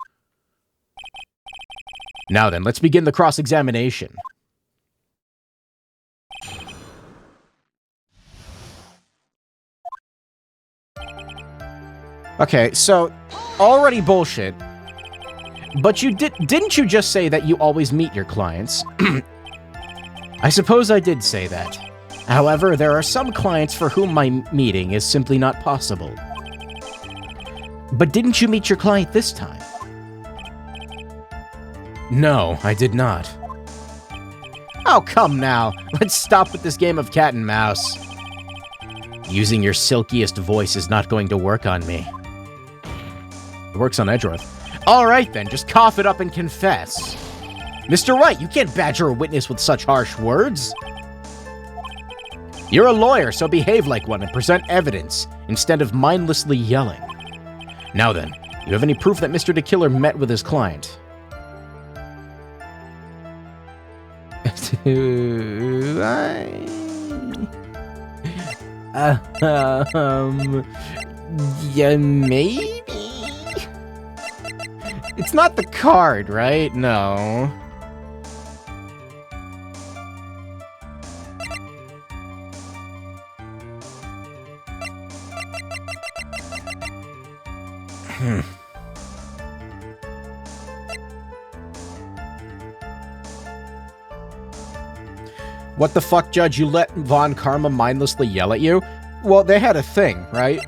Now then, let's begin the cross-examination. Okay, so, already bullshit. But didn't you just say that you always meet your clients? I suppose I did say that. However, there are some clients for whom my meeting is simply not possible. But didn't you meet your client this time? No, I did not. Oh, come now. Let's stop with this game of cat and mouse. Using your silkiest voice is not going to work on me. It works on Edgeworth. Alright then, just cough it up and confess. Mr. Wright, you can't badger a witness with such harsh words. You're a lawyer, so behave like one and present evidence, instead of mindlessly yelling. Now then, you have any proof that Mr. the Killer met with his client? Yeah, maybe? It's not the card, right? No. What the fuck, Judge? You let Von Karma mindlessly yell at you? Well, they had a thing, right?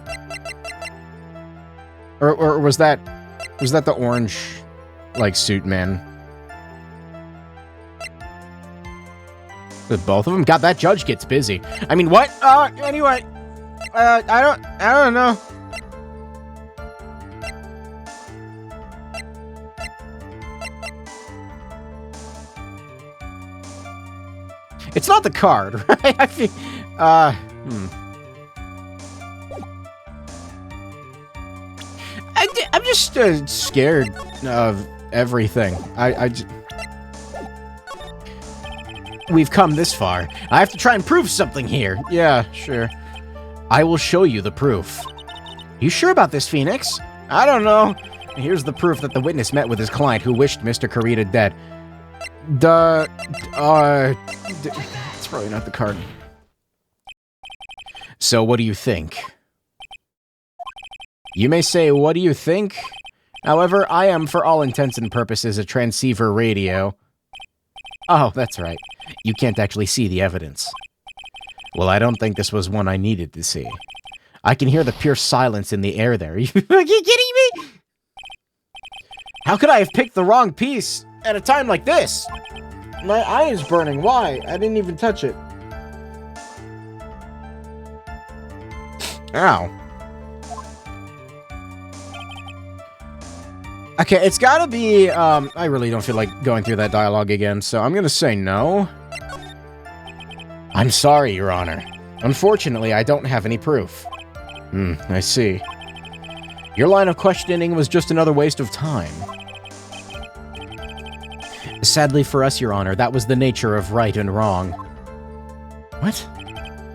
Or was that the orange, like, suit man? With both of them? God, that judge gets busy. I mean, what? Anyway. I don't know. It's not the card, right? I feel, I'm just scared of everything. We've come this far. I have to try and prove something here. Yeah, sure. I will show you the proof. You sure about this, Phoenix? I don't know. Here's the proof that the witness met with his client who wished Mr. Kurita dead. It's probably not the card. So what do you think? You may say, what do you think? However, I am, for all intents and purposes, a transceiver radio. Oh, that's right. You can't actually see the evidence. Well, I don't think this was one I needed to see. I can hear the pure silence in the air there. Are you kidding me? How could I have picked the wrong piece at a time like this? My eye is burning. Why? I didn't even touch it. Ow. Okay, it's gotta be, I really don't feel like going through that dialogue again, so I'm gonna say no. I'm sorry, Your Honor. Unfortunately, I don't have any proof. I see. Your line of questioning was just another waste of time. Sadly for us, Your Honor, that was the nature of right and wrong. What?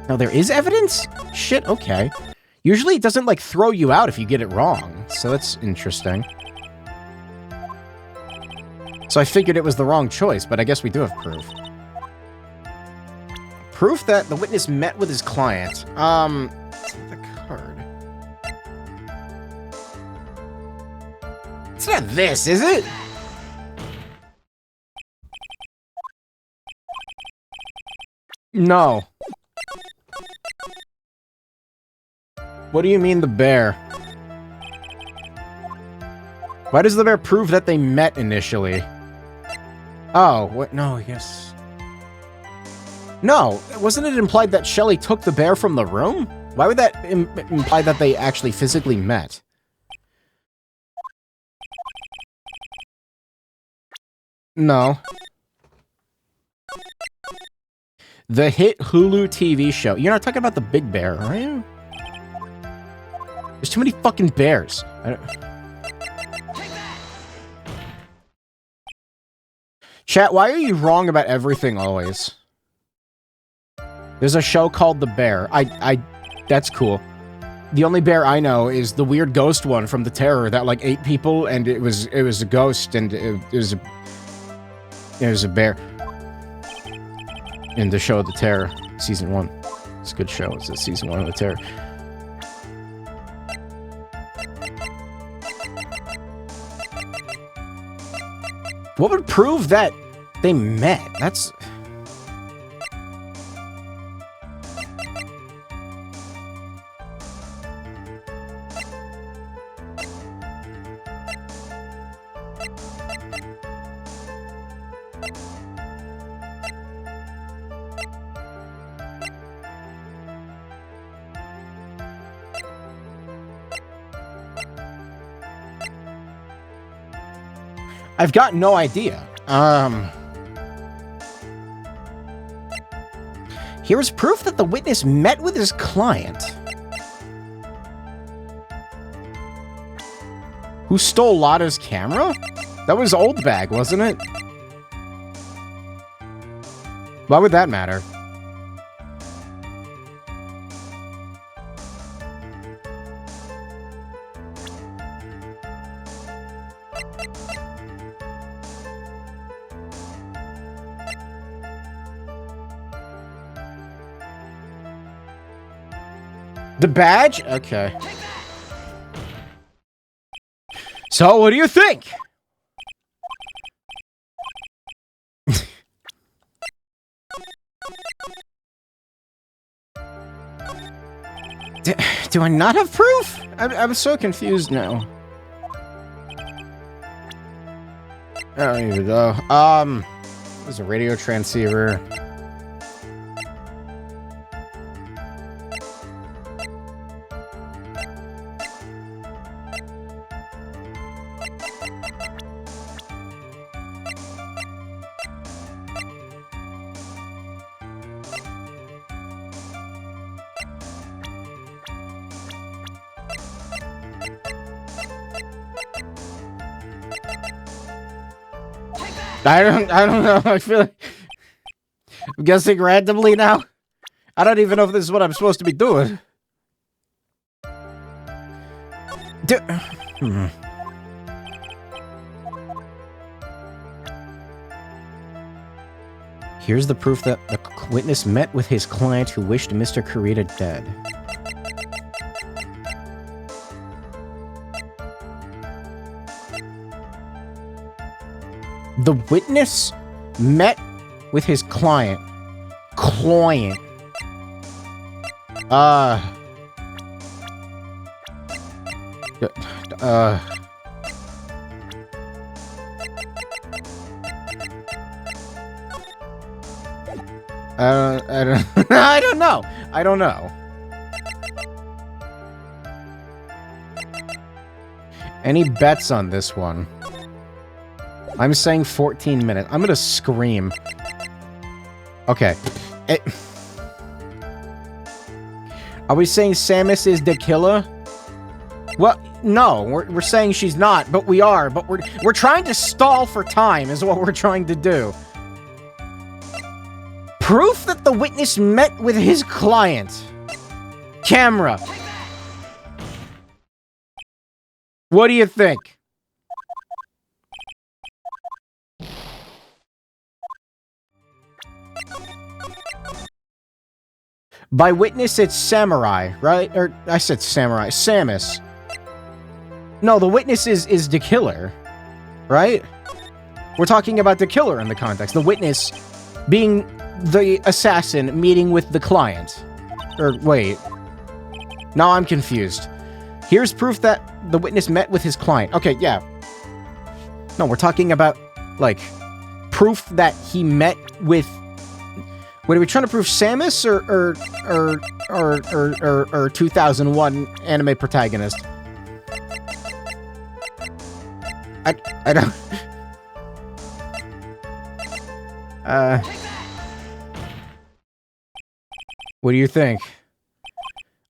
Now there is evidence? Shit, okay. Usually it doesn't, like, throw you out if you get it wrong, so that's interesting. So I figured it was the wrong choice, but I guess we do have proof. Proof that the witness met with his client. It's not the card. It's not this, is it? No. What do you mean the bear? Why does the bear prove that they met initially? Oh, what? No, I guess... No, wasn't it implied that Shelly took the bear from the room? Why would that imply that they actually physically met? No. The hit Hulu TV show. You're not talking about the Big Bear, are you? There's too many fucking bears. Chat, why are you wrong about everything always? There's a show called The Bear. That's cool. The only bear I know is the weird ghost one from The Terror that, like, ate people, and it was a ghost, and it was a bear. In the show The Terror, Season 1. It's a good show. It's Season 1 of The Terror. What would prove that they met? That's... I've got no idea. Here's proof that the witness met with his client. Who stole Lotta's camera? That was Old Bag, wasn't it? Why would that matter? The badge? Okay. So, what do you think? Do I not have proof? I'm so confused now. Oh, here we go. There's a radio transceiver. I don't know. I feel like I'm guessing randomly now. I don't even know if this is what I'm supposed to be doing. Here's the proof that the witness met with his client who wished Mr. Kurita dead. The witness met with his client. Client. I don't know. I don't know. Any bets on this one? I'm saying 14 minutes. I'm gonna scream. Okay. Are we saying Samus is the killer? Well, no, we're saying she's not, but we are. But we're trying to stall for time is what we're trying to do. Proof that the witness met with his client. Camera. What do you think? By witness, it's samurai, right? Or, I said samurai. Samus. No, the witness is the killer, right? We're talking about the killer in the context. The witness being the assassin meeting with the client. Or, wait. Now I'm confused. Here's proof that the witness met with his client. Okay, yeah. No, we're talking about, like, proof that he met with... Wait, are we trying to prove Samus or 2001 anime protagonist? I don't... What do you think?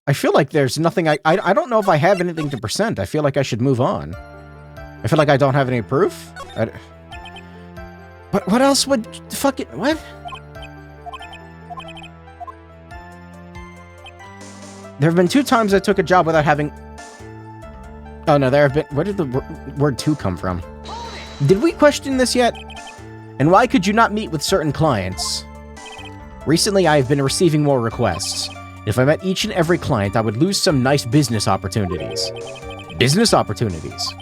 I feel like there's nothing I don't know if I have anything to present. I feel like I should move on. I feel like I don't have any proof. But what else would... fucking... what? There have been 2 times I took a job without having... Oh no, there have been... Where did the word 2 come from? Did we question this yet? And why could you not meet with certain clients? Recently, I have been receiving more requests. If I met each and every client, I would lose some nice business opportunities. Business opportunities.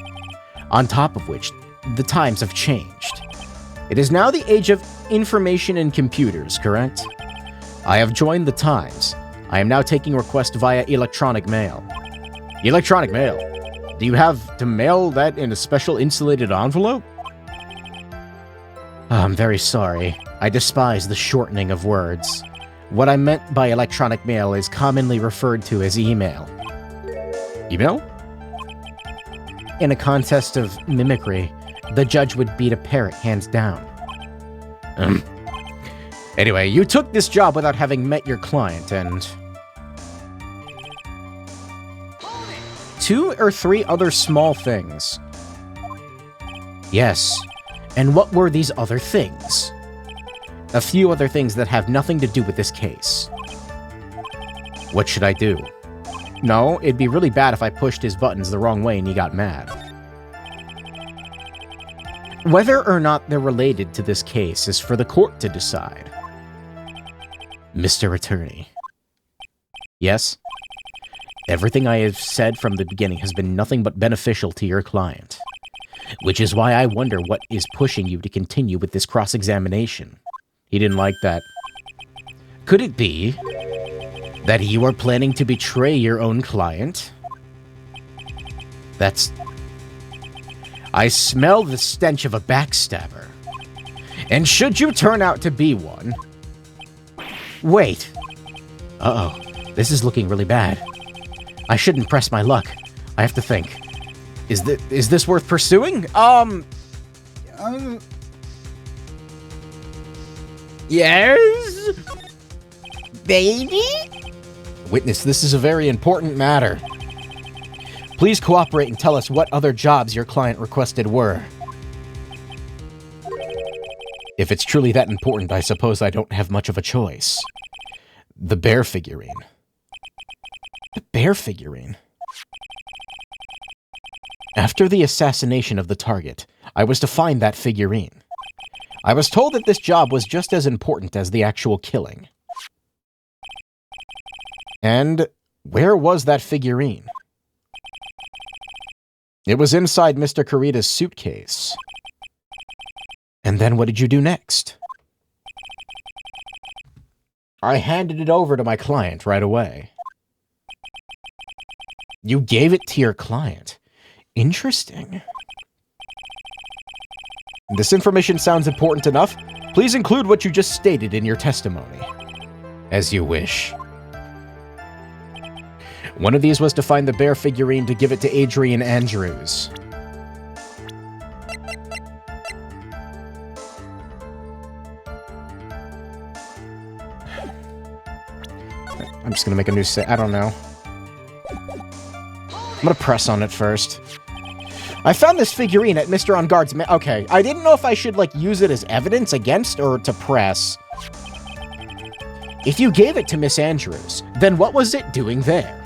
On top of which, the times have changed. It is now the age of information and computers, correct? I have joined the times. I am now taking requests via electronic mail. Electronic mail? Do you have to mail that in a special insulated envelope? Oh, I'm very sorry. I despise the shortening of words. What I meant by electronic mail is commonly referred to as email. Email? In a contest of mimicry, the judge would beat a parrot hands down. Anyway, you took this job without having met your client, and... 2 or 3 other small things. Yes. And what were these other things? A few other things that have nothing to do with this case. What should I do? No, it'd be really bad if I pushed his buttons the wrong way and he got mad. Whether or not they're related to this case is for the court to decide. Mr. Attorney. Yes? Everything I have said from the beginning has been nothing but beneficial to your client. Which is why I wonder what is pushing you to continue with this cross-examination. He didn't like that. Could it be that you are planning to betray your own client? That's... I smell the stench of a backstabber. And should you turn out to be one... Wait. Uh-oh. This is looking really bad. I shouldn't press my luck. I have to think. Is this worth pursuing? Yes? Baby? Witness, this is a very important matter. Please cooperate and tell us what other jobs your client requested were. If it's truly that important, I suppose I don't have much of a choice. The bear figurine. The bear figurine. After the assassination of the target, I was to find that figurine. I was told that this job was just as important as the actual killing. And where was that figurine? It was inside Mr. Kurita's suitcase. And then what did you do next? I handed it over to my client right away. You gave it to your client? Interesting. This information sounds important enough. Please include what you just stated in your testimony. As you wish. One of these was to find the bear figurine to give it to Adrian Andrews. I'm just gonna make a new I don't know. I'm gonna press on it first. I found this figurine at Mr. On Guard's okay, I didn't know if I should, like, use it as evidence against or to press. If you gave it to Miss Andrews, then what was it doing there?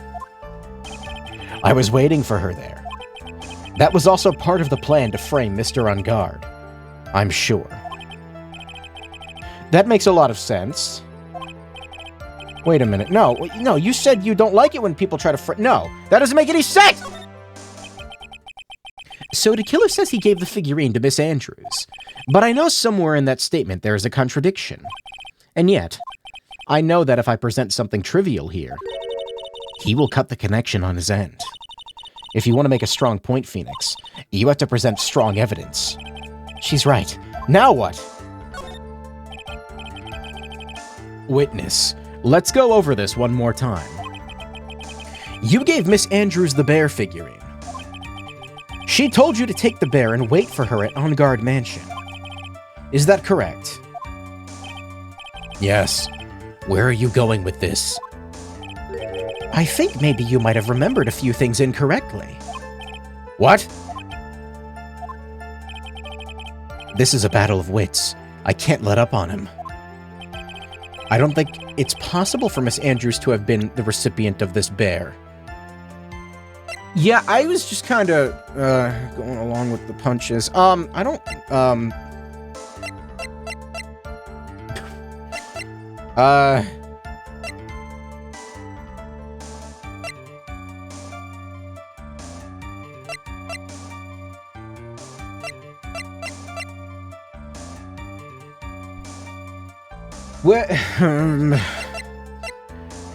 I was waiting for her there. That was also part of the plan to frame Mr. On Guard. I'm sure. That makes a lot of sense. Wait a minute. No, you said you don't like it when people try to no, that doesn't make any sense! So the killer says he gave the figurine to Miss Andrews. But I know somewhere in that statement there is a contradiction. And yet, I know that if I present something trivial here, he will cut the connection on his end. If you want to make a strong point, Phoenix, you have to present strong evidence. She's right. Now what? Witness. Let's go over this one more time. You gave Miss Andrews the bear figurine. She told you to take the bear and wait for her at On Guard Mansion. Is that correct? Yes. Where are you going with this? I think maybe you might have remembered a few things incorrectly. What? This is a battle of wits. I can't let up on him. I don't think it's possible for Miss Andrews to have been the recipient of this bear. Yeah, I was just kind of, going along with the punches. I don't,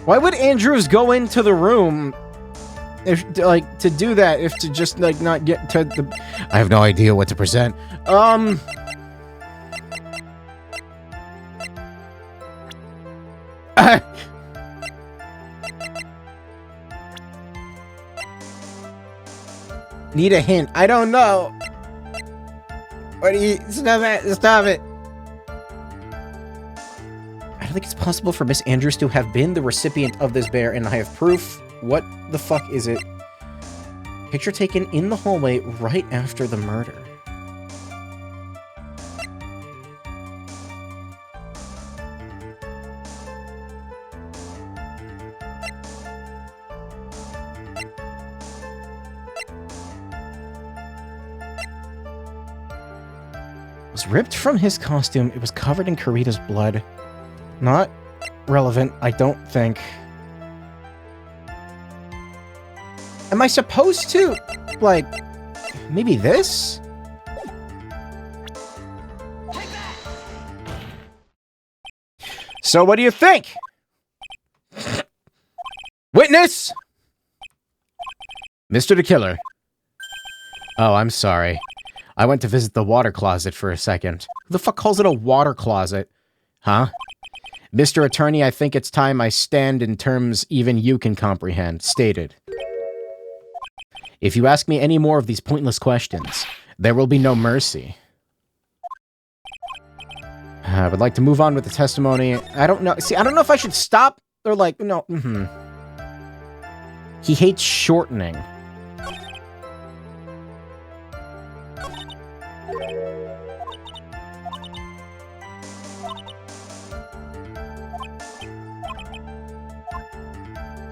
why would Andrews go into the room if, like, to do that, if to just, like, not get to the... I have no idea what to present. Need a hint. I don't know. What do you... Stop it. Stop it. I don't think it's possible for Miss Andrews to have been the recipient of this bear, and I have proof. What the fuck is it? Picture taken in the hallway right after the murder. It was ripped from his costume. It was covered in Kurita's blood. Not relevant, I don't think. Am I supposed to, like, maybe this? So what do you think? Witness! Mr. the Killer. Oh, I'm sorry. I went to visit the water closet for a second. Who the fuck calls it a water closet? Huh? Mr. Attorney, I think it's time I stand in terms even you can comprehend. Stated. If you ask me any more of these pointless questions, there will be no mercy. I would like to move on with the testimony. I don't know. See, I don't know if I should stop or, like, no. He hates shortening.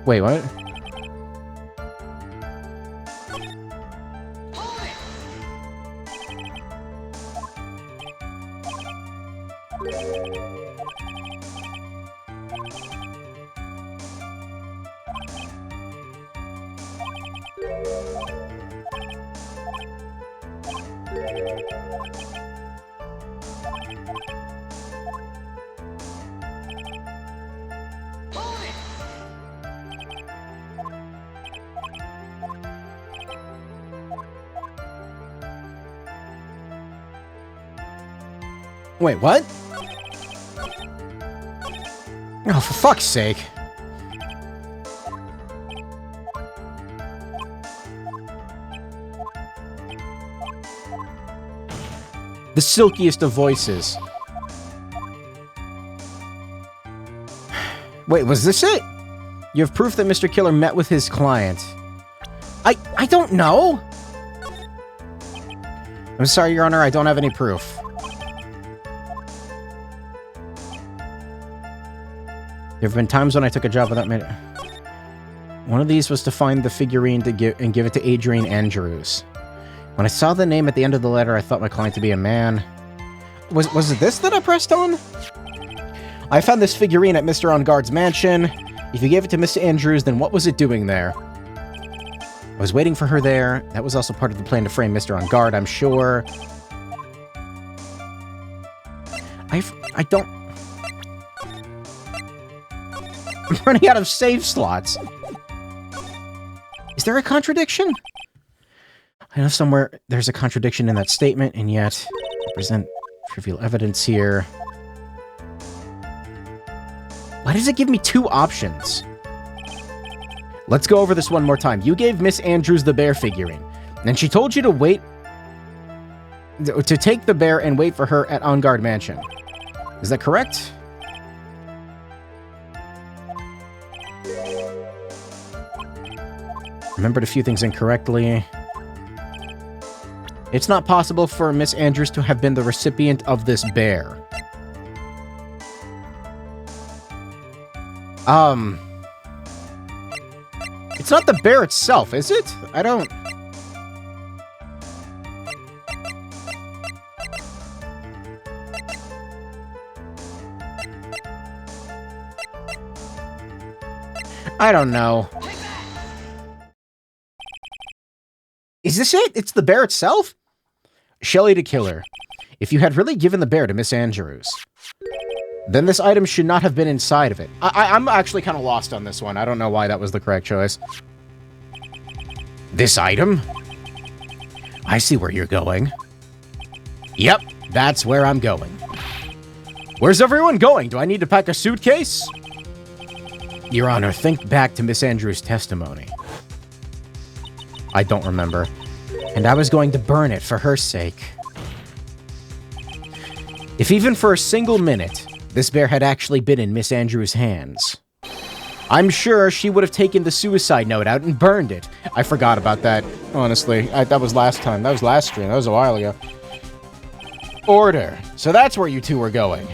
Wait, what? Wait, what? Oh, for fuck's sake. The silkiest of voices. Wait, was this it? You have proof that Mr. Killer met with his client. I don't know. I'm sorry, Your Honor, I don't have any proof. There have been times when I took a job without minute. One of these was to find the figurine to give it to Adrian Andrews. When I saw the name at the end of the letter, I thought my client to be a man. Was it this that I pressed on? I found this figurine at Mr. On Guard's mansion. If you gave it to Mr. Andrews, then what was it doing there? I was waiting for her there. That was also part of the plan to frame Mr. On Guard, I'm sure. I don't... I'm running out of save slots. Is there a contradiction? I know somewhere there's a contradiction in that statement, and yet I present trivial evidence here. Why does it give me two options? Let's go over this one more time. You gave Miss Andrews the bear figurine, and she told you to wait... to take the bear and wait for her at On Guard Mansion. Is that correct? Remembered a few things incorrectly. It's not possible for Miss Andrews to have been the recipient of this bear. It's not the bear itself, is it? I don't... I don't know. Is this it? It's the bear itself? Shelley to Killer. If you had really given the bear to Miss Andrews, then this item should not have been inside of it. I'm actually kind of lost on this one. I don't know why that was the correct choice. This item? I see where you're going. Yep, that's where I'm going. Where's everyone going? Do I need to pack a suitcase? Your Honor, think back to Miss Andrews' testimony. I don't remember. And I was going to burn it for her sake. If even for a single minute, this bear had actually been in Miss Andrews' hands, I'm sure she would have taken the suicide note out and burned it. I forgot about that, honestly. That was last time. That was last stream. That was a while ago. Order. So that's where you two were going.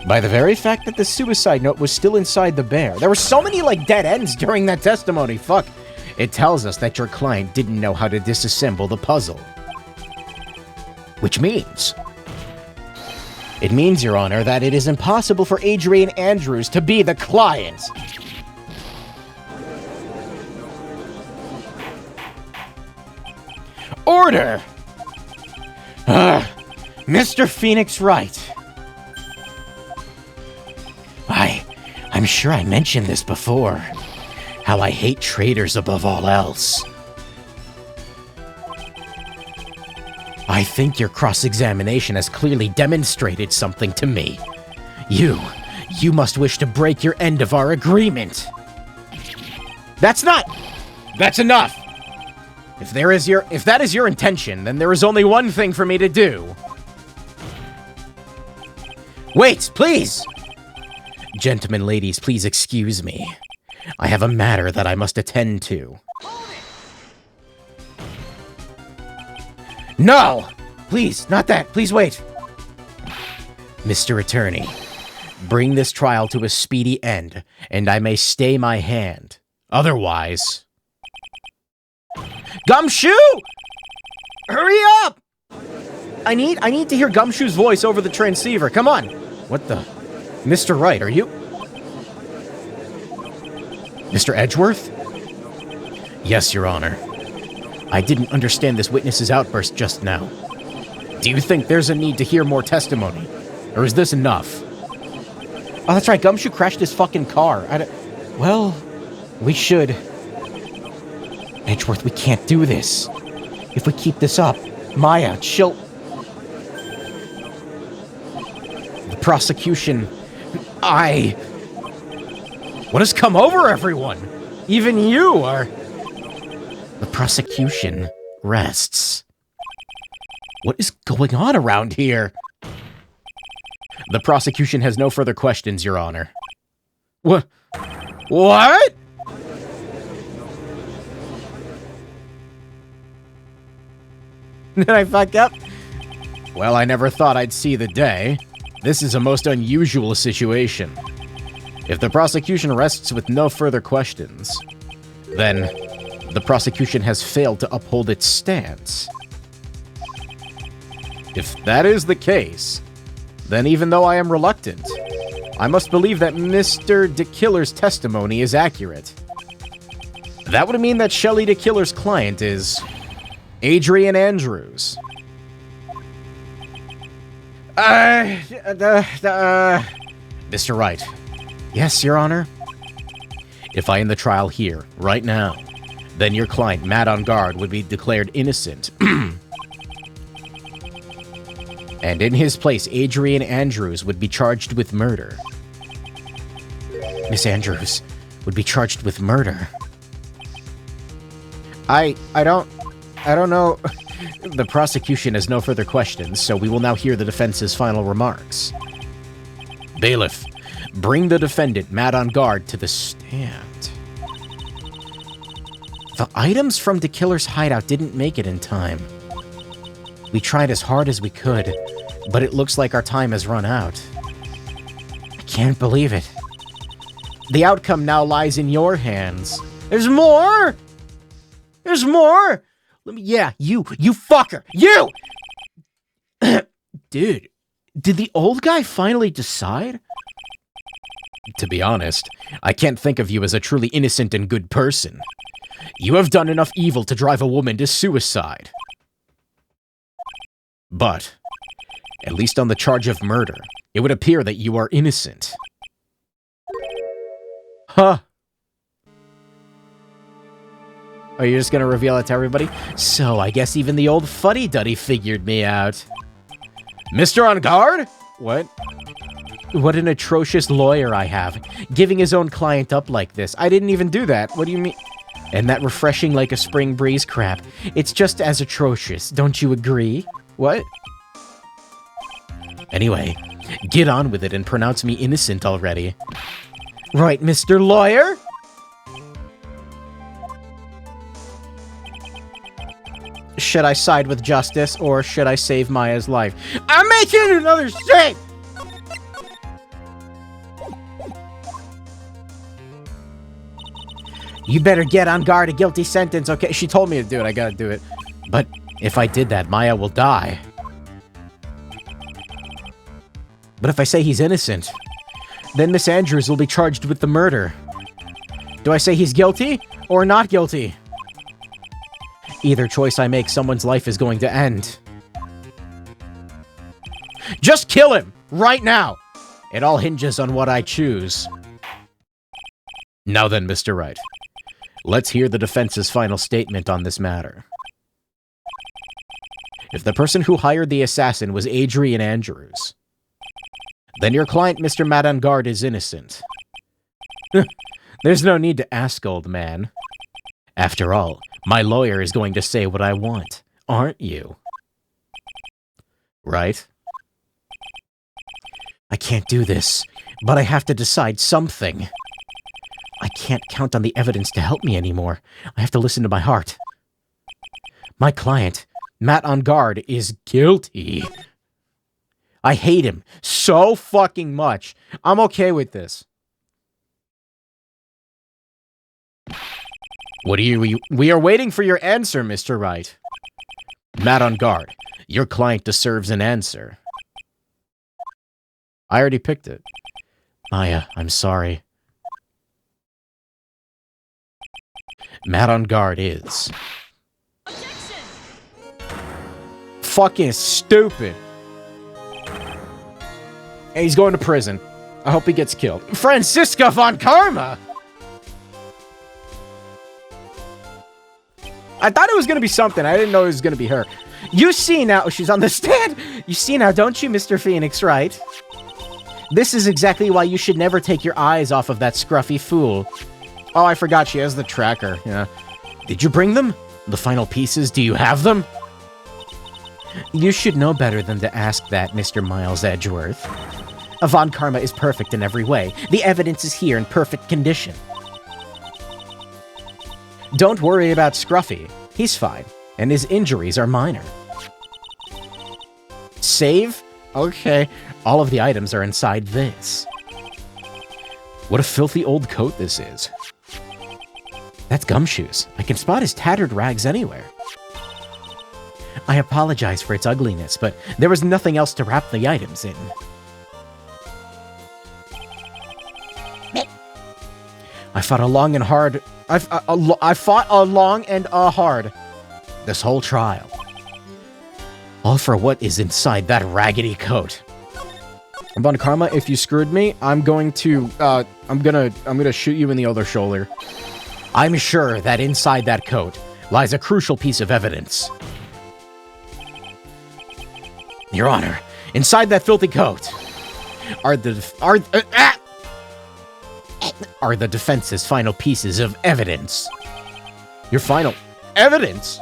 By the very fact that the suicide note was still inside the bear. There were so many, like, dead ends during that testimony. Fuck. It tells us that your client didn't know how to disassemble the puzzle. Which means... It means, Your Honor, that it is impossible for Adrian Andrews to be the client. Order! Mr. Phoenix Wright. I'm sure I mentioned this before. How I hate traitors above all else. I think your cross-examination has clearly demonstrated something to me. You must wish to break your end of our agreement. That's enough! If that is your intention, then there is only one thing for me to do. Wait, please! Gentlemen, ladies, please excuse me. I have a matter that I must attend to. No! Please, not that. Please wait. Mr. Attorney, Bring this trial to a speedy end, and I may stay my hand. Otherwise... Gumshoe! Hurry up! I need to hear Gumshoe's voice over the transceiver. Come on. What the... Mr. Wright, are you... Mr. Edgeworth? Yes, Your Honor. I didn't understand this witness's outburst just now. Do you think there's a need to hear more testimony? Or is this enough? Oh, that's right. Gumshoe crashed his fucking car. Well, we should. Edgeworth, we can't do this. If we keep this up, Maya, she'll... The prosecution... What has come over everyone? Even you are... The prosecution rests. What is going on around here? The prosecution has no further questions, Your Honor. What? What? Did I fuck up? Well, I never thought I'd see the day. This is a most unusual situation. If the prosecution rests with no further questions, then the prosecution has failed to uphold its stance. If that is the case, then even though I am reluctant, I must believe that Mr. DeKiller's testimony is accurate. That would mean that Shelley DeKiller's client is Adrian Andrews. Mr. Wright. Yes, Your Honor. If I end the trial here, right now, then your client, Matt on Guard, would be declared innocent. And in his place, Adrian Andrews would be charged with murder. Miss Andrews would be charged with murder. I don't know. The prosecution has no further questions, so we will now hear the defense's final remarks. Bailiff, bring the defendant, Matt on Guard, to the stand. The items from DeKiller's hideout didn't make it in time. We tried as hard as we could, but it looks like our time has run out. I can't believe it. The outcome now lies in your hands. There's more! There's more! Yeah, you fucker! You! Dude, did the old guy finally decide? To be honest, I can't think of you as a truly innocent and good person. You have done enough evil to drive a woman to suicide. But, at least on the charge of murder, it would appear that you are innocent. Huh. Are you just gonna reveal it to everybody? So, I guess even the old fuddy-duddy figured me out. Mr. On Guard? What? What an atrocious lawyer I have, giving his own client up like this. I didn't even do that. What do you mean? And that refreshing like a spring breeze crap. It's just as atrocious, don't you agree? What? Anyway, get on with it and pronounce me innocent already. Right, Mr. Lawyer? Should I side with justice, or should I save Maya's life? I'm making another shake! You better get on guard, a guilty sentence, okay? She told me to do it, I gotta do it. But if I did that, Maya will die. But if I say he's innocent, then Miss Andrews will be charged with the murder. Do I say he's guilty, or not guilty? Either choice I make, someone's life is going to end. Just kill him! Right now! It all hinges on what I choose. Now then, Mr. Wright. Let's hear the defense's final statement on this matter. If the person who hired the assassin was Adrian Andrews, then your client, Mr. Matt on Guard, is innocent. There's no need to ask, old man. After all, my lawyer is going to say what I want, aren't you? Right? I can't do this, but I have to decide something. I can't count on the evidence to help me anymore. I have to listen to my heart. My client, Matt on Guard, is guilty. I hate him so fucking much. I'm okay with this. What are you? We are waiting for your answer, Mr. Wright. Matt on guard. Your client deserves an answer. I already picked it. Maya, I'm sorry. Matt on guard is... Objection! Fucking stupid. And he's going to prison. I hope he gets killed. Franziska von Karma! I thought it was going to be something. I didn't know it was going to be her. You see now... She's on the stand. You see now, don't you, Mr. Phoenix, right? This is exactly why you should never take your eyes off of that scruffy fool. Oh, I forgot she has the tracker. Yeah. Did you bring them? The final pieces, do you have them? You should know better than to ask that, Mr. Miles Edgeworth. Von Karma is perfect in every way. The evidence is here in perfect condition. Don't worry about Scruffy. He's fine, and his injuries are minor. Save? Okay. All of the items are inside this. What a filthy old coat this is. That's Gumshoes. I can spot his tattered rags anywhere. I apologize for its ugliness, but there was nothing else to wrap the items in. I fought a long and hard... I fought a long and hard this whole trial. All for what is inside that raggedy coat. Von Karma, if you screwed me, I'm gonna shoot you in the other shoulder. I'm sure that inside that coat lies a crucial piece of evidence. Your Honor, inside that filthy coat are the defense's final pieces of evidence. Your final evidence?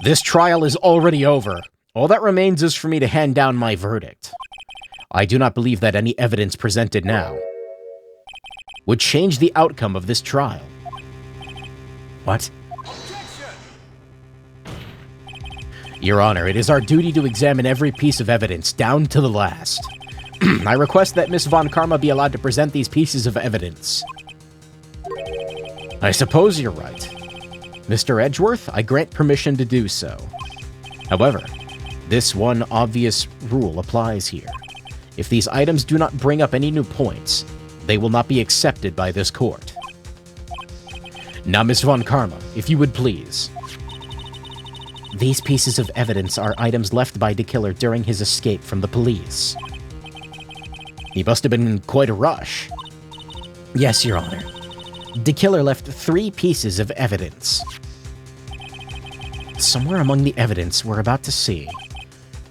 This trial is already over. All that remains is for me to hand down my verdict. I do not believe that any evidence presented now would change the outcome of this trial. What? Your Honor, it is our duty to examine every piece of evidence, down to the last. I request that Miss Von Karma be allowed to present these pieces of evidence. I suppose you're right. Mr. Edgeworth, I grant permission to do so. However, this one obvious rule applies here. If these items do not bring up any new points, they will not be accepted by this court. Now, Miss Von Karma, if you would please. These pieces of evidence are items left by the killer during his escape from the police. He must have been in quite a rush. Yes, Your Honor. The killer left 3 pieces of evidence. Somewhere among the evidence we're about to see,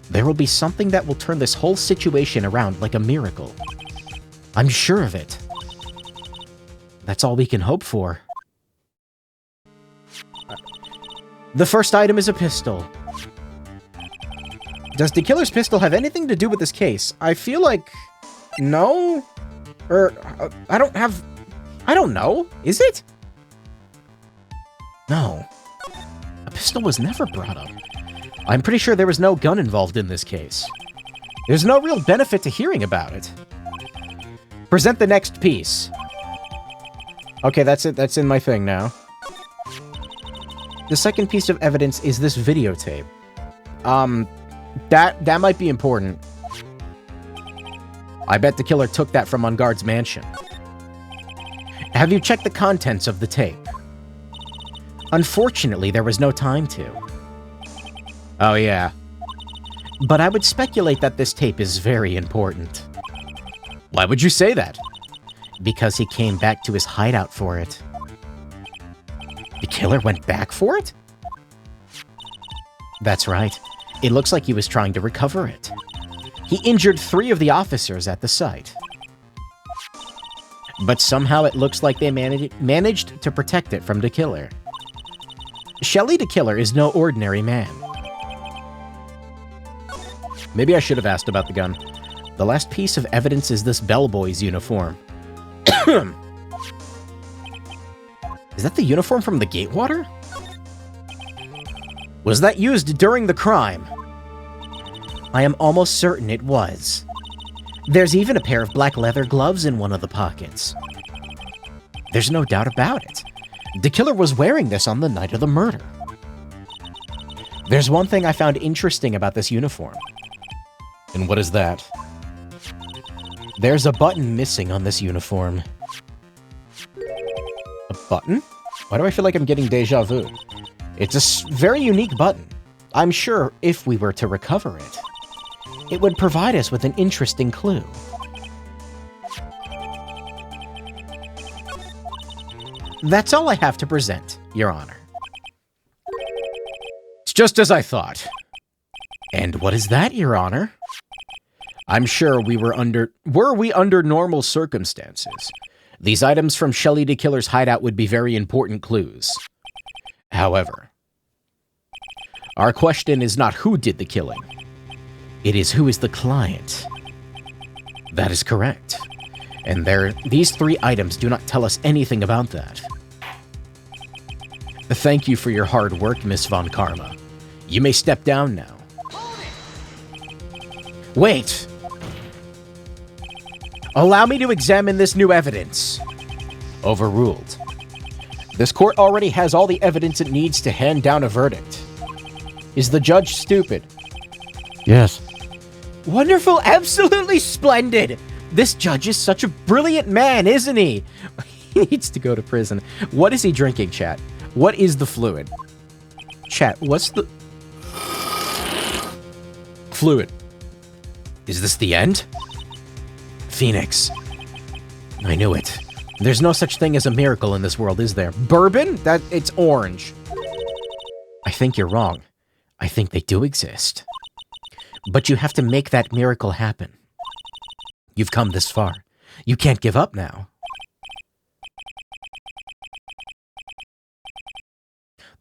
there will be something that will turn this whole situation around like a miracle. I'm sure of it. That's all we can hope for. The first item is a pistol. Does the killer's pistol have anything to do with this case? I feel like... no? Or... I don't know. Is it? No. A pistol was never brought up. I'm pretty sure there was no gun involved in this case. There's no real benefit to hearing about it. Present the next piece. Okay, that's it. That's in my thing now. The second piece of evidence is this videotape. That might be important. I bet the killer took that from On Guard's mansion. Have you checked the contents of the tape? Unfortunately, there was no time to. Oh, yeah. But I would speculate that this tape is very important. Why would you say that? Because he came back to his hideout for it. The killer went back for it? That's right. It looks like he was trying to recover it. He injured 3 of the officers at the site. But somehow it looks like they managed to protect it from the killer. Shelley the killer is no ordinary man. Maybe I should have asked about the gun. The last piece of evidence is this bellboy's uniform. Is that the uniform from the Gatewater? Was that used during the crime? I am almost certain it was. There's even a pair of black leather gloves in one of the pockets. There's no doubt about it. The killer was wearing this on the night of the murder. There's one thing I found interesting about this uniform. And what is that? There's a button missing on this uniform. A button? Why do I feel like I'm getting deja vu? It's a very unique button. I'm sure if we were to recover it, it would provide us with an interesting clue. That's all I have to present, Your Honor. It's just as I thought. And what is that, Your Honor? I'm sure were we under normal circumstances, these items from Shelly the Killer's hideout would be very important clues. However, our question is not who did the killing. It is who is the client. That is correct. And these 3 items do not tell us anything about that. Thank you for your hard work, Miss Von Karma. You may step down now. Wait! Allow me to examine this new evidence. Overruled. This court already has all the evidence it needs to hand down a verdict. Is the judge stupid? Yes. Wonderful, absolutely splendid! This judge is such a brilliant man, isn't he? He needs to go to prison. What is he drinking, chat? What is the fluid? Chat, what's the... fluid? Is this the end? Phoenix. I knew it. There's no such thing as a miracle in this world, is there? Bourbon? It's orange. I think you're wrong. I think they do exist. But you have to make that miracle happen. You've come this far. You can't give up now.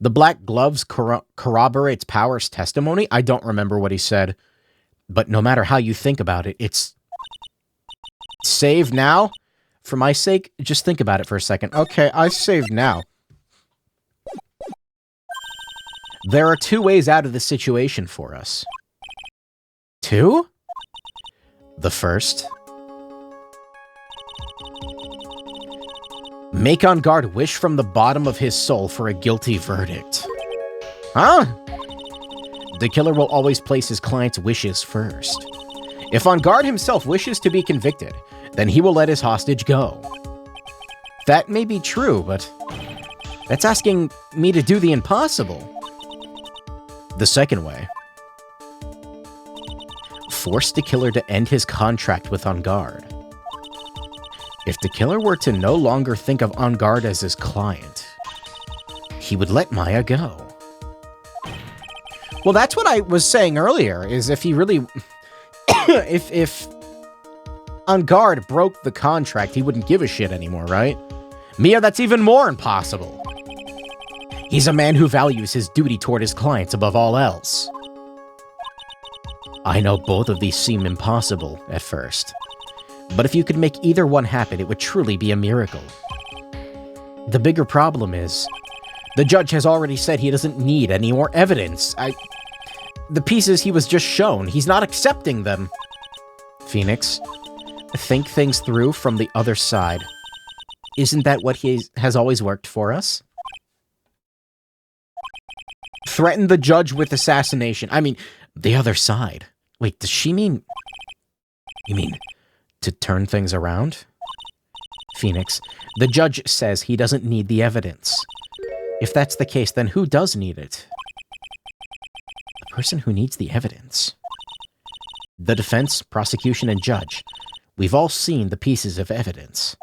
The black gloves corroborates Power's testimony? I don't remember what he said. But no matter how you think about it, it's... Save now? For my sake, just think about it for a second. Okay, I saved now. There are 2 ways out of the situation for us. 2? The first... Make On Guard wish from the bottom of his soul for a guilty verdict. Huh? The killer will always place his client's wishes first. If On Guard himself wishes to be convicted, then he will let his hostage go. That may be true, but that's asking me to do the impossible. The second way. Force the killer to end his contract with On Guard. If the killer were to no longer think of On Guard as his client, he would let Maya go. Well, that's what I was saying earlier, is if he really... if On Guard broke the contract, he wouldn't give a shit anymore, right? Mia, that's even more impossible. He's a man who values his duty toward his clients above all else. I know both of these seem impossible at first. But if you could make either one happen, it would truly be a miracle. The bigger problem is, the judge has already said he doesn't need any more evidence. The pieces he was just shown, he's not accepting them. Phoenix, think things through from the other side. Isn't that what he has always worked for us? Threaten the judge with assassination. I mean, the other side. Wait, does she mean... You mean... to turn things around? Phoenix, the judge says he doesn't need the evidence. If that's the case, then who does need it? The person who needs the evidence. The defense, prosecution, and judge. We've all seen the pieces of evidence.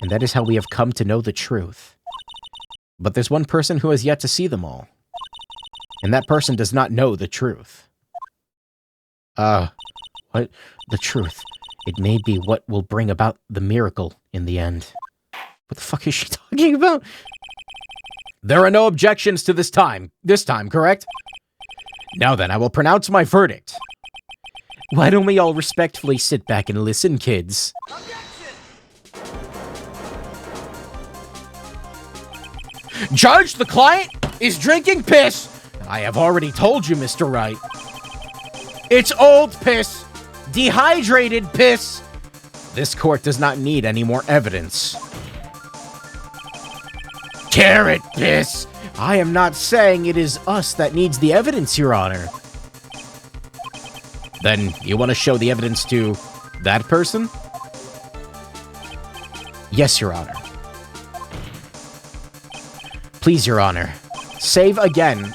And that is how we have come to know the truth. But there's one person who has yet to see them all. And that person does not know the truth. What? The truth. It may be what will bring about the miracle in the end. What the fuck is she talking about? There are no objections to this time, correct? Now then, I will pronounce my verdict. Why don't we all respectfully sit back and listen, kids? Judge, the client is drinking piss. I have already told you, Mr. Wright. It's old piss. Dehydrated piss. This court does not need any more evidence. Carrot piss. I am not saying it is us that needs the evidence, Your Honor. Then you want to show the evidence to that person? Yes, Your Honor. Please, Your Honor. Save again.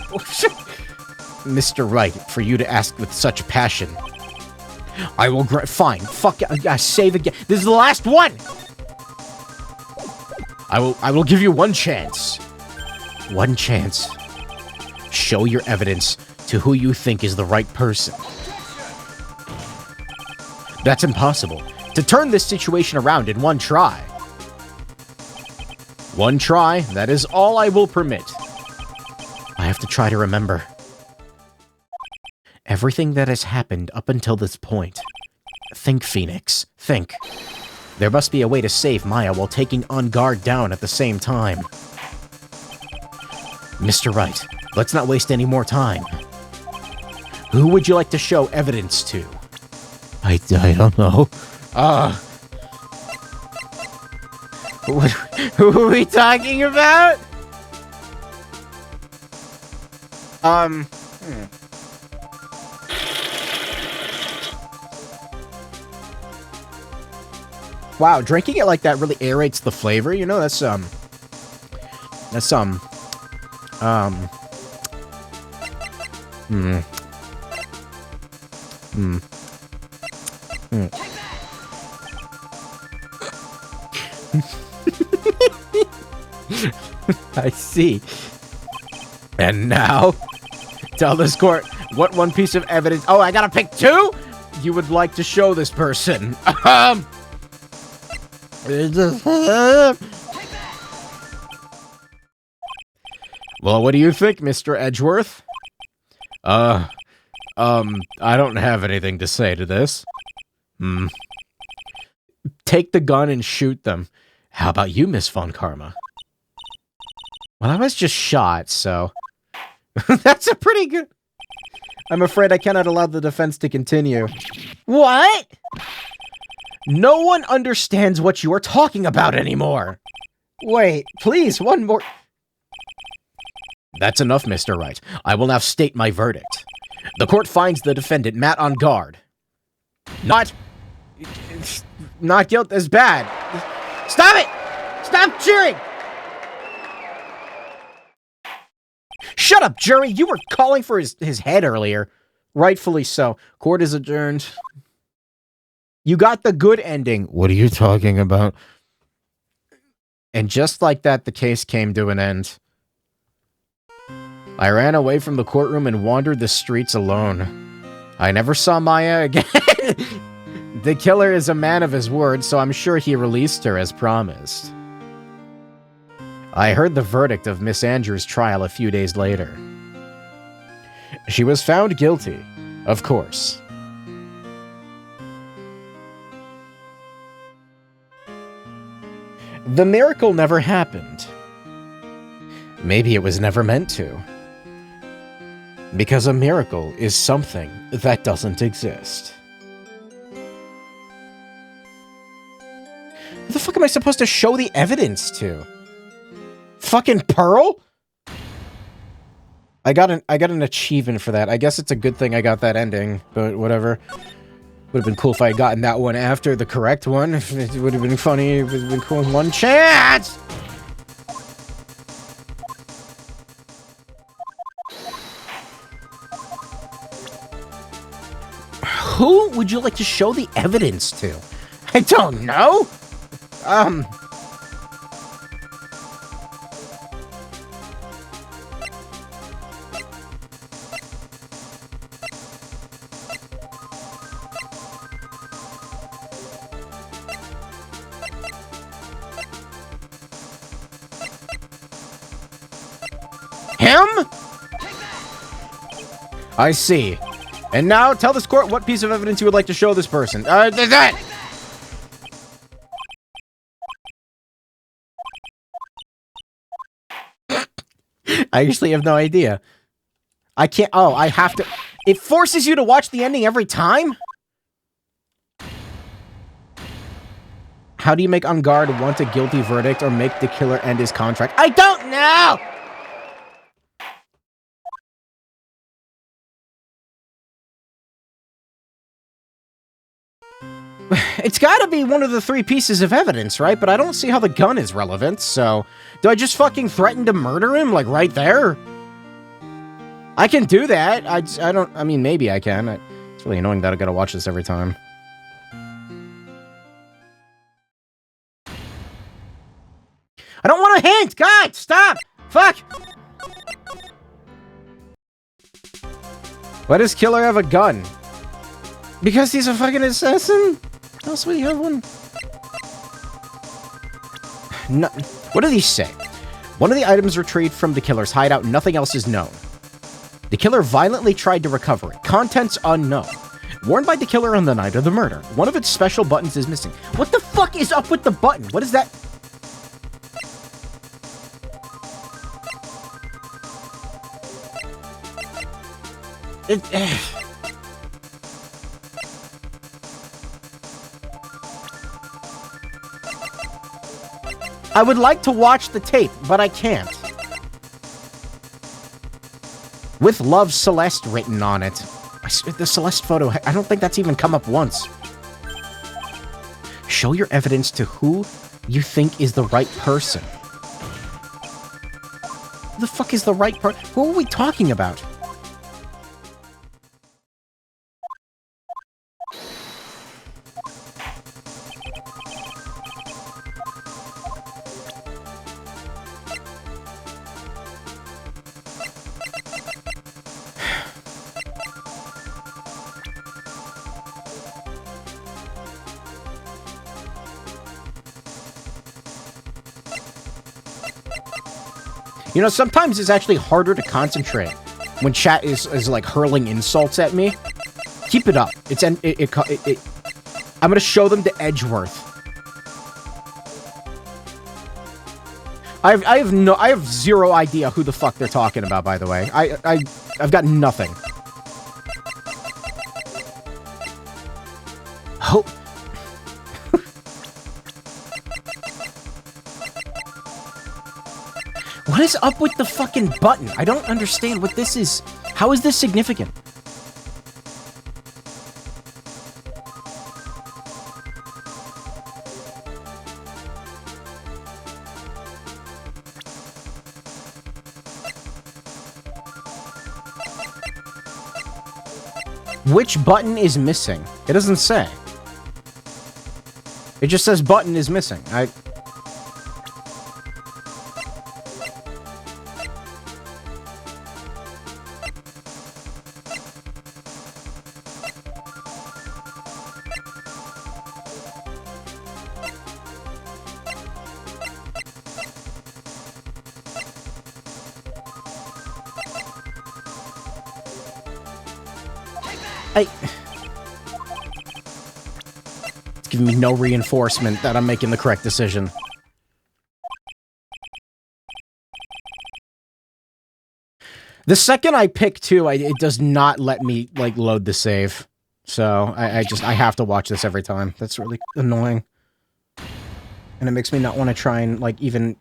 Mr. Wright, for you to ask with such passion. I will fine. Fuck save again. This is the last one! I will give you one chance. One chance. Show your evidence to who you think is the right person. That's impossible. To turn this situation around in one try. One try, that is all I will permit. I have to try to remember everything that has happened up until this point. Think, Phoenix. Think. There must be a way to save Maya while taking On Guard down at the same time. Mr. Wright, let's not waste any more time. Who would you like to show evidence to? I don't know. Who are we talking about? Wow, drinking it like that really aerates the flavor, you know, that's I see. And now, tell this court what one piece of evidence... Oh, I gotta pick two? You would like to show this person. Well, what do you think, Mr. Edgeworth? I don't have anything to say to this. Take the gun and shoot them. How about you, Miss Von Karma? Well, I was just shot, so... That's a pretty good... I'm afraid I cannot allow the defense to continue. What? No one understands what you are talking about anymore. Wait, please, one more... That's enough, Mr. Wright. I will now state my verdict. The court finds the defendant, Matt, on guard. Not guilty is bad. Stop it! Stop cheering! Shut up, jury! You were calling for his head earlier. Rightfully so. Court is adjourned. You got the good ending. What are you talking about? And just like that, the case came to an end. I ran away from the courtroom and wandered the streets alone. I never saw Maya again. The killer is a man of his word, so I'm sure he released her as promised. I heard the verdict of Miss Andrews' trial a few days later. She was found guilty, of course. The miracle never happened. Maybe it was never meant to. Because a miracle is something that doesn't exist. Who the fuck am I supposed to show the evidence to? Fucking Pearl? I got an achievement for that. I guess it's a good thing I got that ending, but whatever. Would have been cool if I had gotten that one after the correct one. It would have been funny. It would have been cool with one chance! Who would you like to show the evidence to? I don't know. Him? I see. And now, tell this court what piece of evidence you would like to show this person. That! I actually have no idea. I can't... Oh, I have to... It forces you to watch the ending every time? How do you make On Guard want a guilty verdict or make the killer end his contract? I don't know! It's gotta be one of the 3 pieces of evidence, right? But I don't see how the gun is relevant, so... Do I just fucking threaten to murder him, like, right there? I can do that. I don't... I mean, maybe I can. It's really annoying that I gotta watch this every time. I don't want a hint! God, stop! Fuck! Why does Killer have a gun? Because he's a fucking assassin? How else would he have one? No. What did he say? One of the items retrieved from the killer's hideout, nothing else is known. The killer violently tried to recover it. Contents unknown. Worn by the killer on the night of the murder. One of its special buttons is missing. What the fuck is up with the button? What is that? I would like to watch the tape, but I can't. With love, Celeste written on it. The Celeste photo, I don't think that's even come up once. Show your evidence to who you think is the right person. Who the fuck is the right person? Who are we talking about? You know, sometimes it's actually harder to concentrate when chat is like hurling insults at me. Keep it up. I'm gonna show them the Edgeworth. I have zero idea who the fuck they're talking about, by the way. I've got nothing. Hope. What is up with the fucking button? I don't understand what this is. How is this significant? Which button is missing? It doesn't say. It just says button is missing. It's giving me no reinforcement that I'm making the correct decision. The second I pick 2, it does not let me, like, load the save. So, I have to watch this every time. That's really annoying. And it makes me not want to try and, like, even...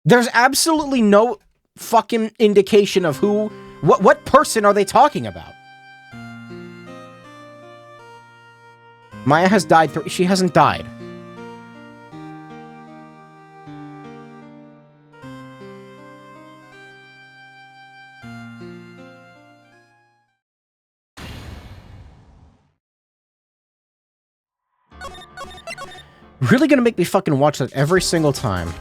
There's absolutely no fucking indication of who... What person are they talking about? Maya has died. She hasn't died. Really gonna make me fucking watch that every single time.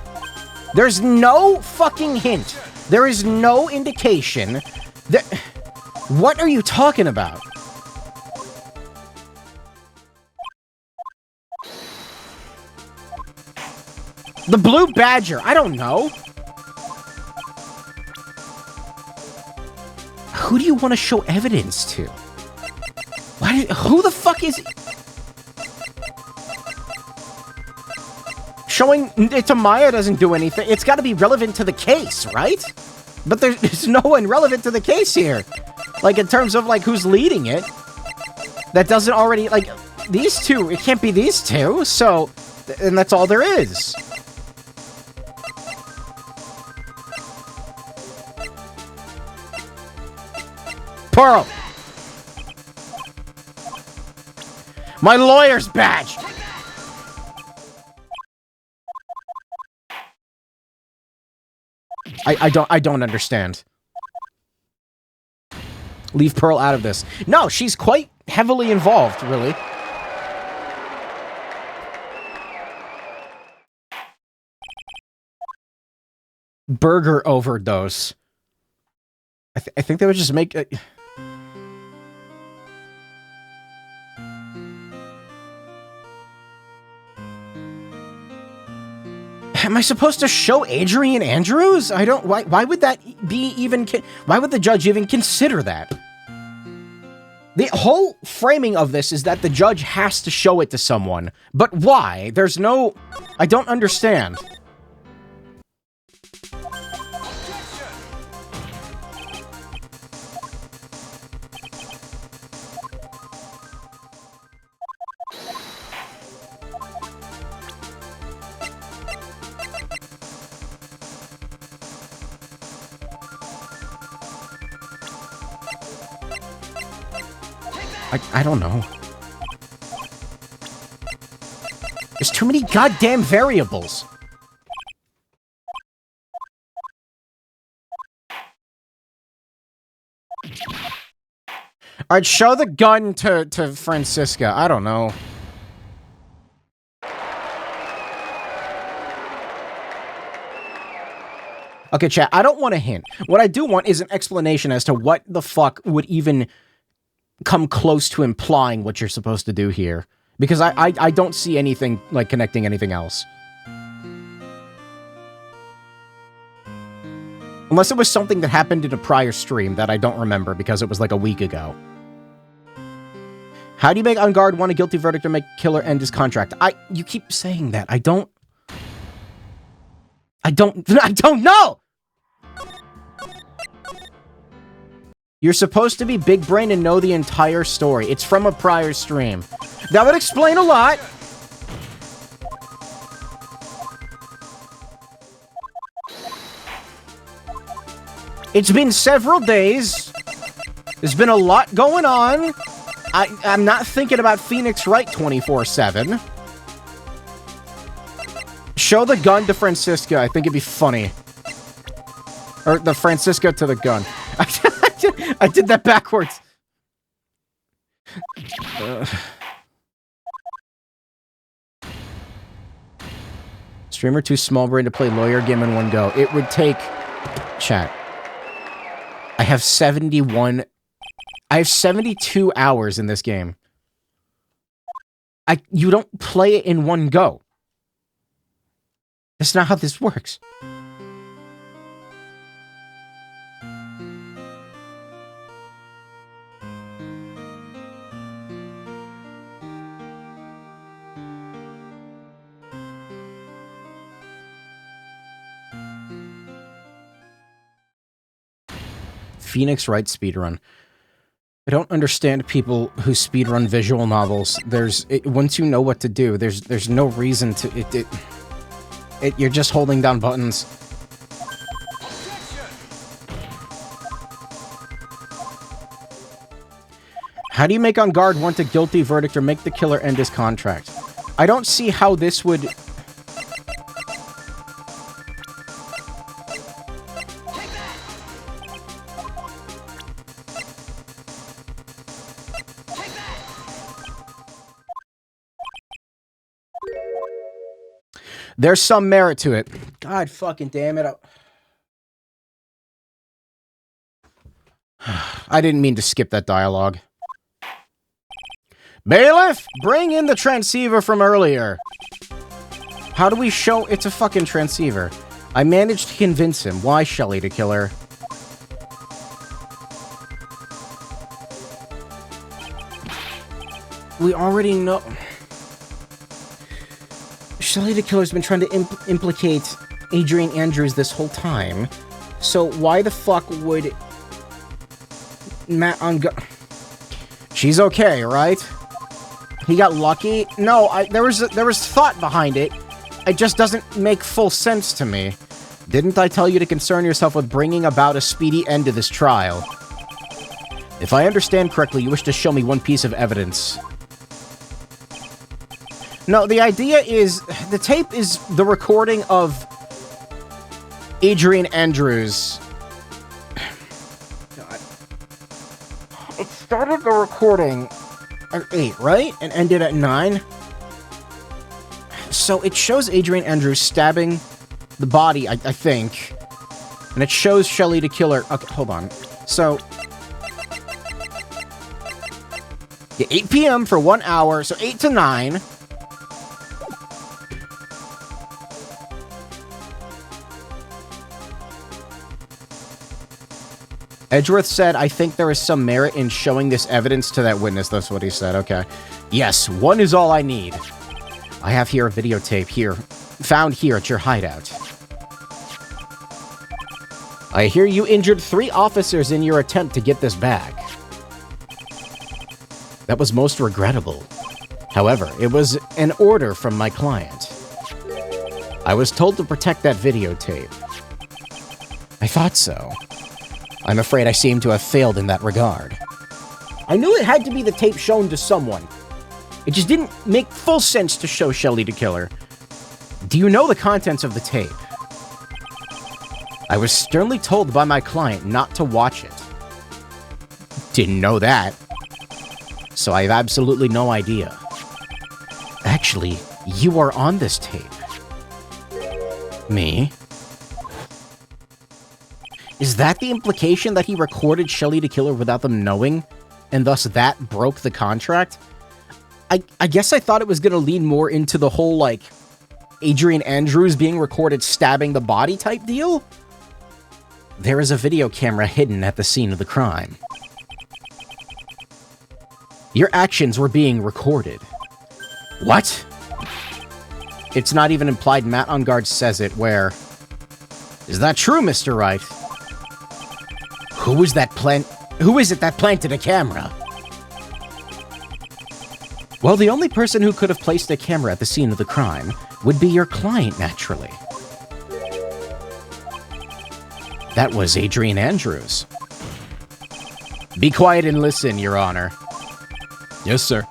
There's no fucking hint. There is no indication that... What are you talking about? The Blue Badger. I don't know. Who do you want to show evidence to? Who the fuck is... Showing it to Maya doesn't do anything. It's got to be relevant to the case, right? But there's no one relevant to the case here. Like, in terms of, like, who's leading it. That doesn't already, like, these two. It can't be these two, so... And that's all there is. Pearl! My lawyer's badge! I don't understand. Leave Pearl out of this. No, she's quite heavily involved, really. Burger overdose. I think they would just make... Am I supposed to show Adrian Andrews? I don't... Why would that be even... Why would the judge even consider that? The whole framing of this is that the judge has to show it to someone. But why? There's no... I don't understand. I don't know. There's too many goddamn variables. Alright, show the gun to Francisca. I don't know. Okay, chat, I don't want a hint. What I do want is an explanation as to what the fuck would even come close to implying what you're supposed to do here. Because I don't see anything, like, connecting anything else. Unless it was something that happened in a prior stream that I don't remember because it was like a week ago. How do you make On Guard want a guilty verdict or make Killer end his contract? You keep saying that. I don't know! You're supposed to be big brain and know the entire story. It's from a prior stream. That would explain a lot. It's been several days. There's been a lot going on. I'm not thinking about Phoenix Wright 24/7. Show the gun to Francisca. I think it'd be funny. Or the Francisca to the gun. I did that backwards. Streamer too small brain to play lawyer game in one go. It would take... Chat. I have 72 hours in this game. You don't play it in one go. That's not how this works. Phoenix Wright speedrun. I don't understand people who speedrun visual novels. Once you know what to do, there's no reason to... You're just holding down buttons. How do you make On Guard want a guilty verdict or make the killer end his contract? I don't see how this would... There's some merit to it. God fucking damn it. I didn't mean to skip that dialogue. Bailiff, bring in the transceiver from earlier. How do we show it's a fucking transceiver? I managed to convince him. Why Shelly to kill her? We already know... Shelly the Killer's been trying to implicate Adrian Andrews this whole time. So why the fuck would Matt on She's okay, right? He got lucky? No, there was thought behind it. It just doesn't make full sense to me. Didn't I tell you to concern yourself with bringing about a speedy end to this trial? If I understand correctly, you wish to show me one piece of evidence. No, the idea is, the tape is the recording of Adrian Andrews. God. It started the recording at 8, right? And ended at 9? So it shows Adrian Andrews stabbing the body, I think. And it shows Shelly the Killer. Okay, hold on. So, yeah, 8 p.m. for 1 hour, so 8 to 9. Edgeworth said, I think there is some merit in showing this evidence to that witness. That's what he said. Okay. Yes, one is all I need. I have here a videotape here, found here at your hideout. I hear you injured 3 officers in your attempt to get this back. That was most regrettable. However, it was an order from my client. I was told to protect that videotape. I thought so. I'm afraid I seem to have failed in that regard. I knew it had to be the tape shown to someone. It just didn't make full sense to show Shelly the Killer. Do you know the contents of the tape? I was sternly told by my client not to watch it. Didn't know that. So I have absolutely no idea. Actually, you are on this tape. Me? Is that the implication that he recorded Shelly the Killer without them knowing, and thus that broke the contract? I guess I thought it was going to lead more into the whole, like, Adrian Andrews being recorded stabbing the body type deal? There is a video camera hidden at the scene of the crime. Your actions were being recorded. What? It's not even implied. Matt on guard says it, where... Is that true, Mr. Wright? Who is it that planted a camera? Well, the only person who could have placed a camera at the scene of the crime would be your client, naturally. That was Adrian Andrews. Be quiet and listen, Your Honor. Yes, sir.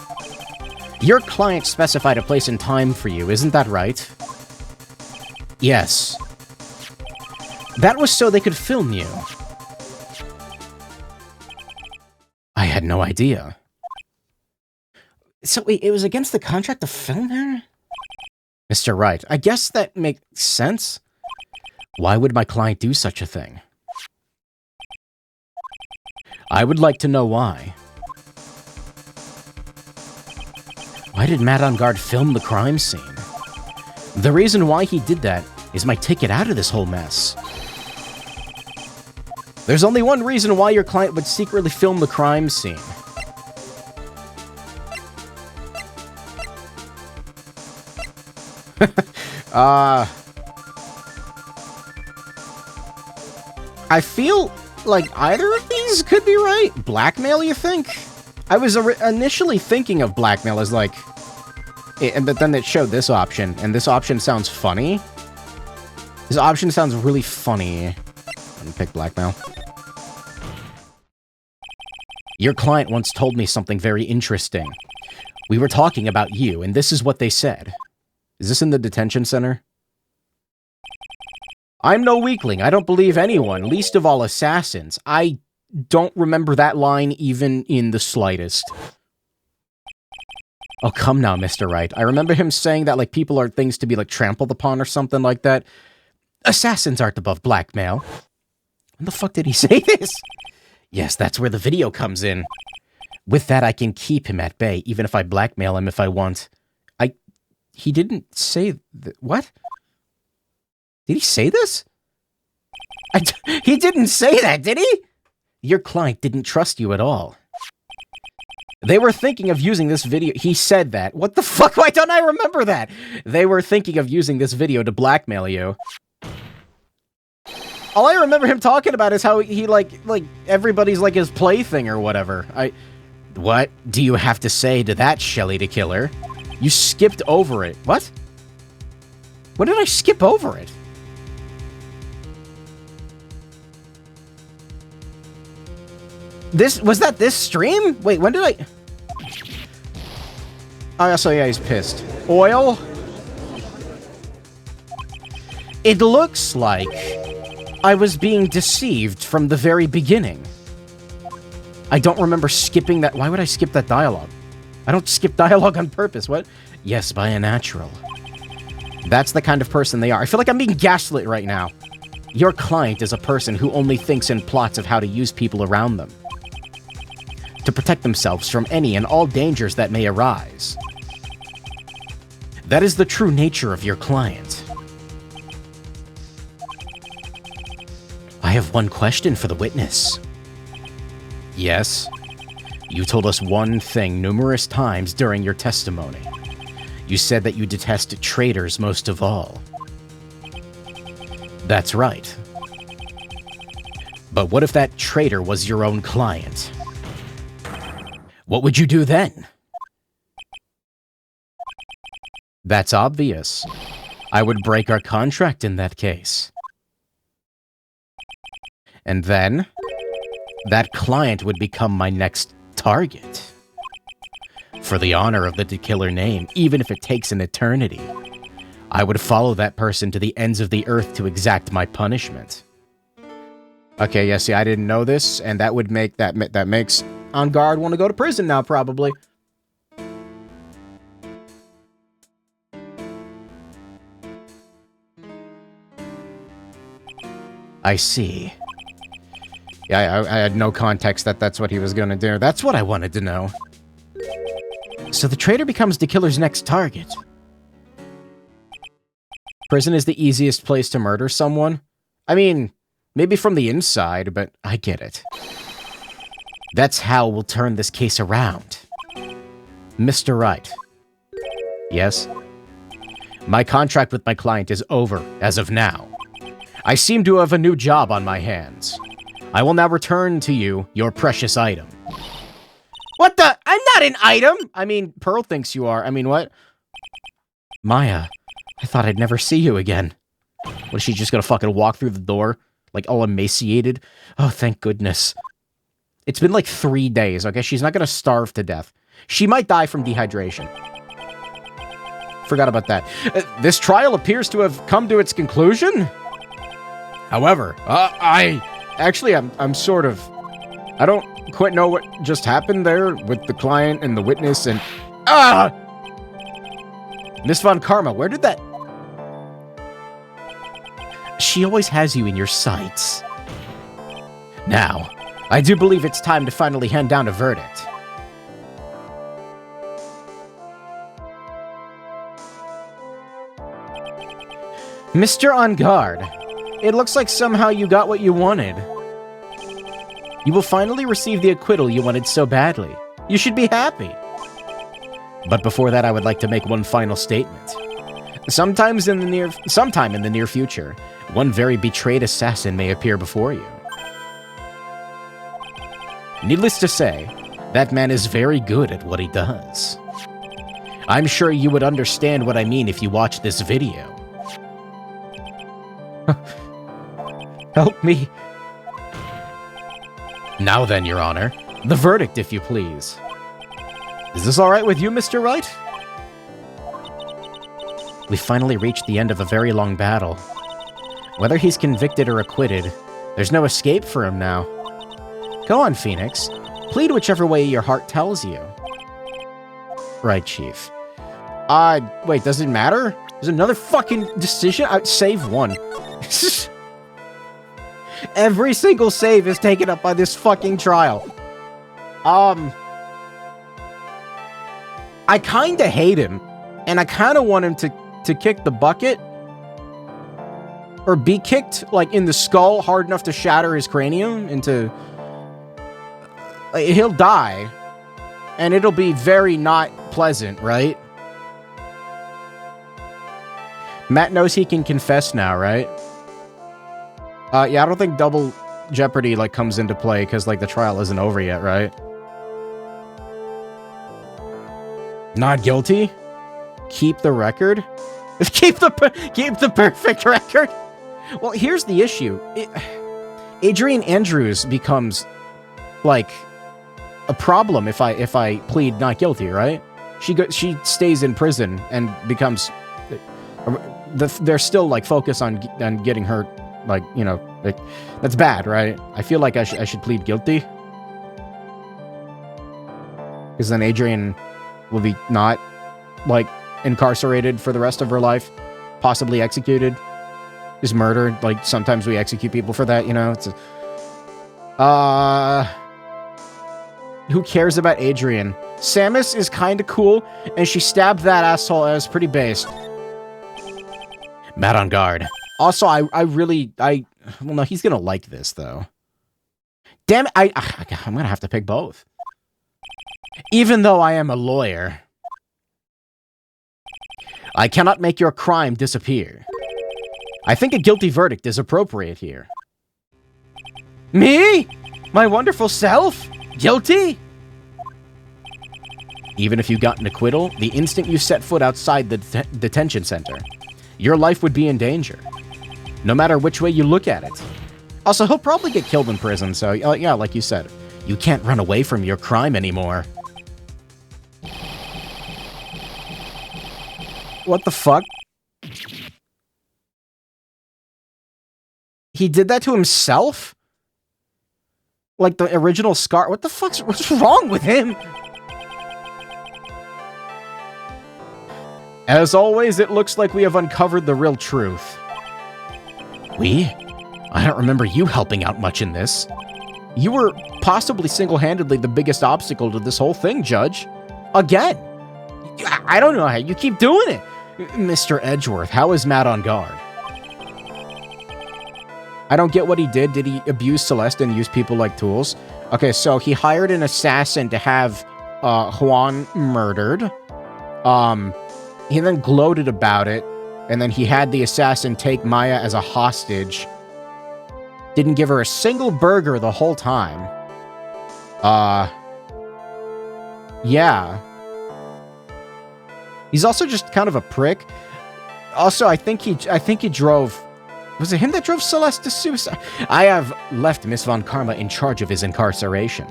Your client specified a place and time for you, isn't that right? Yes. That was so they could film you. I had no idea. So wait, it was against the contract to film her? Mr. Wright, I guess that makes sense. Why would my client do such a thing? I would like to know why. Why did Matt on guard film the crime scene? The reason why he did that is my ticket out of this whole mess. There's only one reason why your client would secretly film the crime scene. I feel like either of these could be right. Blackmail, you think? I was initially thinking of blackmail as like... but then it showed this option, and this option sounds funny. This option sounds really funny. I'm gonna pick blackmail. Your client once told me something very interesting. We were talking about you, and this is what they said. Is this in the detention center? I'm no weakling. I don't believe anyone, least of all assassins. I don't remember that line even in the slightest. Oh, come now, Mr. Wright. I remember him saying that, like, people are things to be, like, trampled upon or something like that. Assassins aren't above blackmail. When the fuck did he say this? Yes, that's where the video comes in. With that, I can keep him at bay, even if I blackmail him if I want. He didn't say... What? Did he say this? He didn't say that, did he? Your client didn't trust you at all. They were thinking of using this video. He said that. What the fuck? Why don't I remember that? They were thinking of using this video to blackmail you. All I remember him talking about is how he, like, everybody's, like, his plaything or whatever. What do you have to say to that, Shelly the Killer? You skipped over it. What? What did I skip over it? Was that this stream? Wait, when did I... Oh, so yeah, he's pissed. Oil? It looks like I was being deceived from the very beginning. I don't remember skipping that. Why would I skip that dialogue? I don't skip dialogue on purpose. What? Yes, by a natural. That's the kind of person they are. I feel like I'm being gaslit right now. Your client is a person who only thinks in plots of how to use people around them to protect themselves from any and all dangers that may arise. That is the true nature of your client. I have one question for the witness. Yes? You told us one thing numerous times during your testimony. You said that you detest traitors most of all. That's right. But what if that traitor was your own client? What would you do then? That's obvious. I would break our contract in that case. And then, that client would become my next target. For the honor of the killer name, even if it takes an eternity, I would follow that person to the ends of the earth to exact my punishment. Okay, yeah, see, I didn't know this, and that would make that makes On Guard want to go to prison now, probably. I see. Yeah, I had no context that that's what he was going to do. That's what I wanted to know. So the traitor becomes the killer's next target. Prison is the easiest place to murder someone. I mean, maybe from the inside, but I get it. That's how we'll turn this case around. Mr. Wright. Yes? My contract with my client is over as of now. I seem to have a new job on my hands. I will now return to you your precious item. What the? I'm not an item! I mean, Pearl thinks you are. I mean, what? Maya, I thought I'd never see you again. Was she just gonna fucking walk through the door? Like, all emaciated? Oh, thank goodness. It's been like 3 days, okay? She's not gonna starve to death. She might die from dehydration. Forgot about that. This trial appears to have come to its conclusion? However, I'm sort of... I don't quite know what just happened there with the client and the witness and... Miss Von Karma, where did that... She always has you in your sights. Now, I do believe it's time to finally hand down a verdict. Mr. On Guard, it looks like somehow you got what you wanted. You will finally receive the acquittal you wanted so badly. You should be happy. But before that, I would like to make one final statement. Sometime in the near future, one very betrayed assassin may appear before you. Needless to say, that man is very good at what he does. I'm sure you would understand what I mean if you watch this video. Help me. Now then, Your Honor, the verdict, if you please. Is this all right with you, Mr. Wright? We finally reached the end of a very long battle. Whether he's convicted or acquitted, there's no escape for him now. Go on, Phoenix. Plead whichever way your heart tells you. Right, Chief. Wait, does it matter? There's another fucking decision? Save one. Every single save is taken up by this fucking trial. I kinda hate him, and I kinda want him to kick the bucket. Or be kicked, like, in the skull hard enough to shatter his cranium into... Like, he'll die. And it'll be very not pleasant, right? Matt knows he can confess now, right? Yeah, I don't think double jeopardy, like, comes into play, because, like, the trial isn't over yet, right? Not guilty? Keep the record? keep the perfect record? Well, here's the issue. Adrian Andrews becomes, like, a problem if I plead not guilty, right? She stays in prison and becomes... they're still, like, focused on getting her, like, you know, like, that's bad, right? I feel like I should plead guilty. Because then Adrian will be not, like, incarcerated for the rest of her life. Possibly executed. Just murdered. Like, sometimes we execute people for that, you know? It's who cares about Adrian? Samus is kinda cool, and she stabbed that asshole. It was pretty based. Matt on guard. Also, well, no, he's gonna like this, though. Damn it, I'm gonna have to pick both. Even though I am a lawyer, I cannot make your crime disappear. I think a guilty verdict is appropriate here. Me? My wonderful self? Guilty? Even if you got an acquittal, the instant you set foot outside the detention center, your life would be in danger. No matter which way you look at it. Also, he'll probably get killed in prison, so yeah, like you said, you can't run away from your crime anymore. What the fuck? He did that to himself? Like the original Scar? What's wrong with him? As always, it looks like we have uncovered the real truth. We? I don't remember you helping out much in this. You were possibly single-handedly the biggest obstacle to this whole thing, Judge. Again. I don't know how you keep doing it. Mr. Edgeworth, how is Matt on guard? I don't get what he did. Did he abuse Celeste and use people like tools? Okay, so he hired an assassin to have Juan murdered. He then gloated about it, and then he had the assassin take Maya as a hostage. Didn't give her a single burger the whole time. Yeah. He's also just kind of a prick. Also, I think he drove... Was it him that drove Celeste to suicide? I have left Miss Von Karma in charge of his incarceration.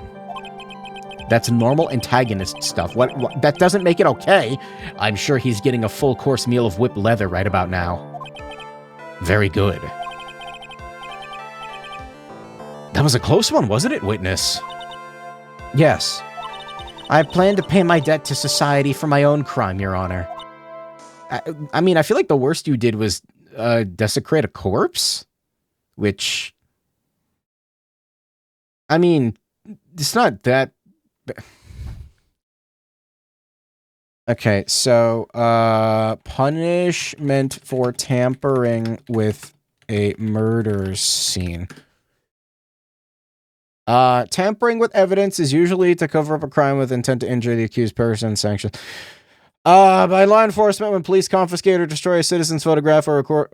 That's normal antagonist stuff. What? That doesn't make it okay. I'm sure he's getting a full-course meal of whipped leather right about now. Very good. That was a close one, wasn't it, Witness? Yes. I plan to pay my debt to society for my own crime, Your Honor. I mean, I feel like the worst you did was desecrate a corpse? Which... I mean, it's not that... Okay, so, punishment for tampering with a murder scene. Tampering with evidence is usually to cover up a crime with intent to injure the accused person. Sanctioned by law enforcement when police confiscate or destroy a citizen's photograph or record.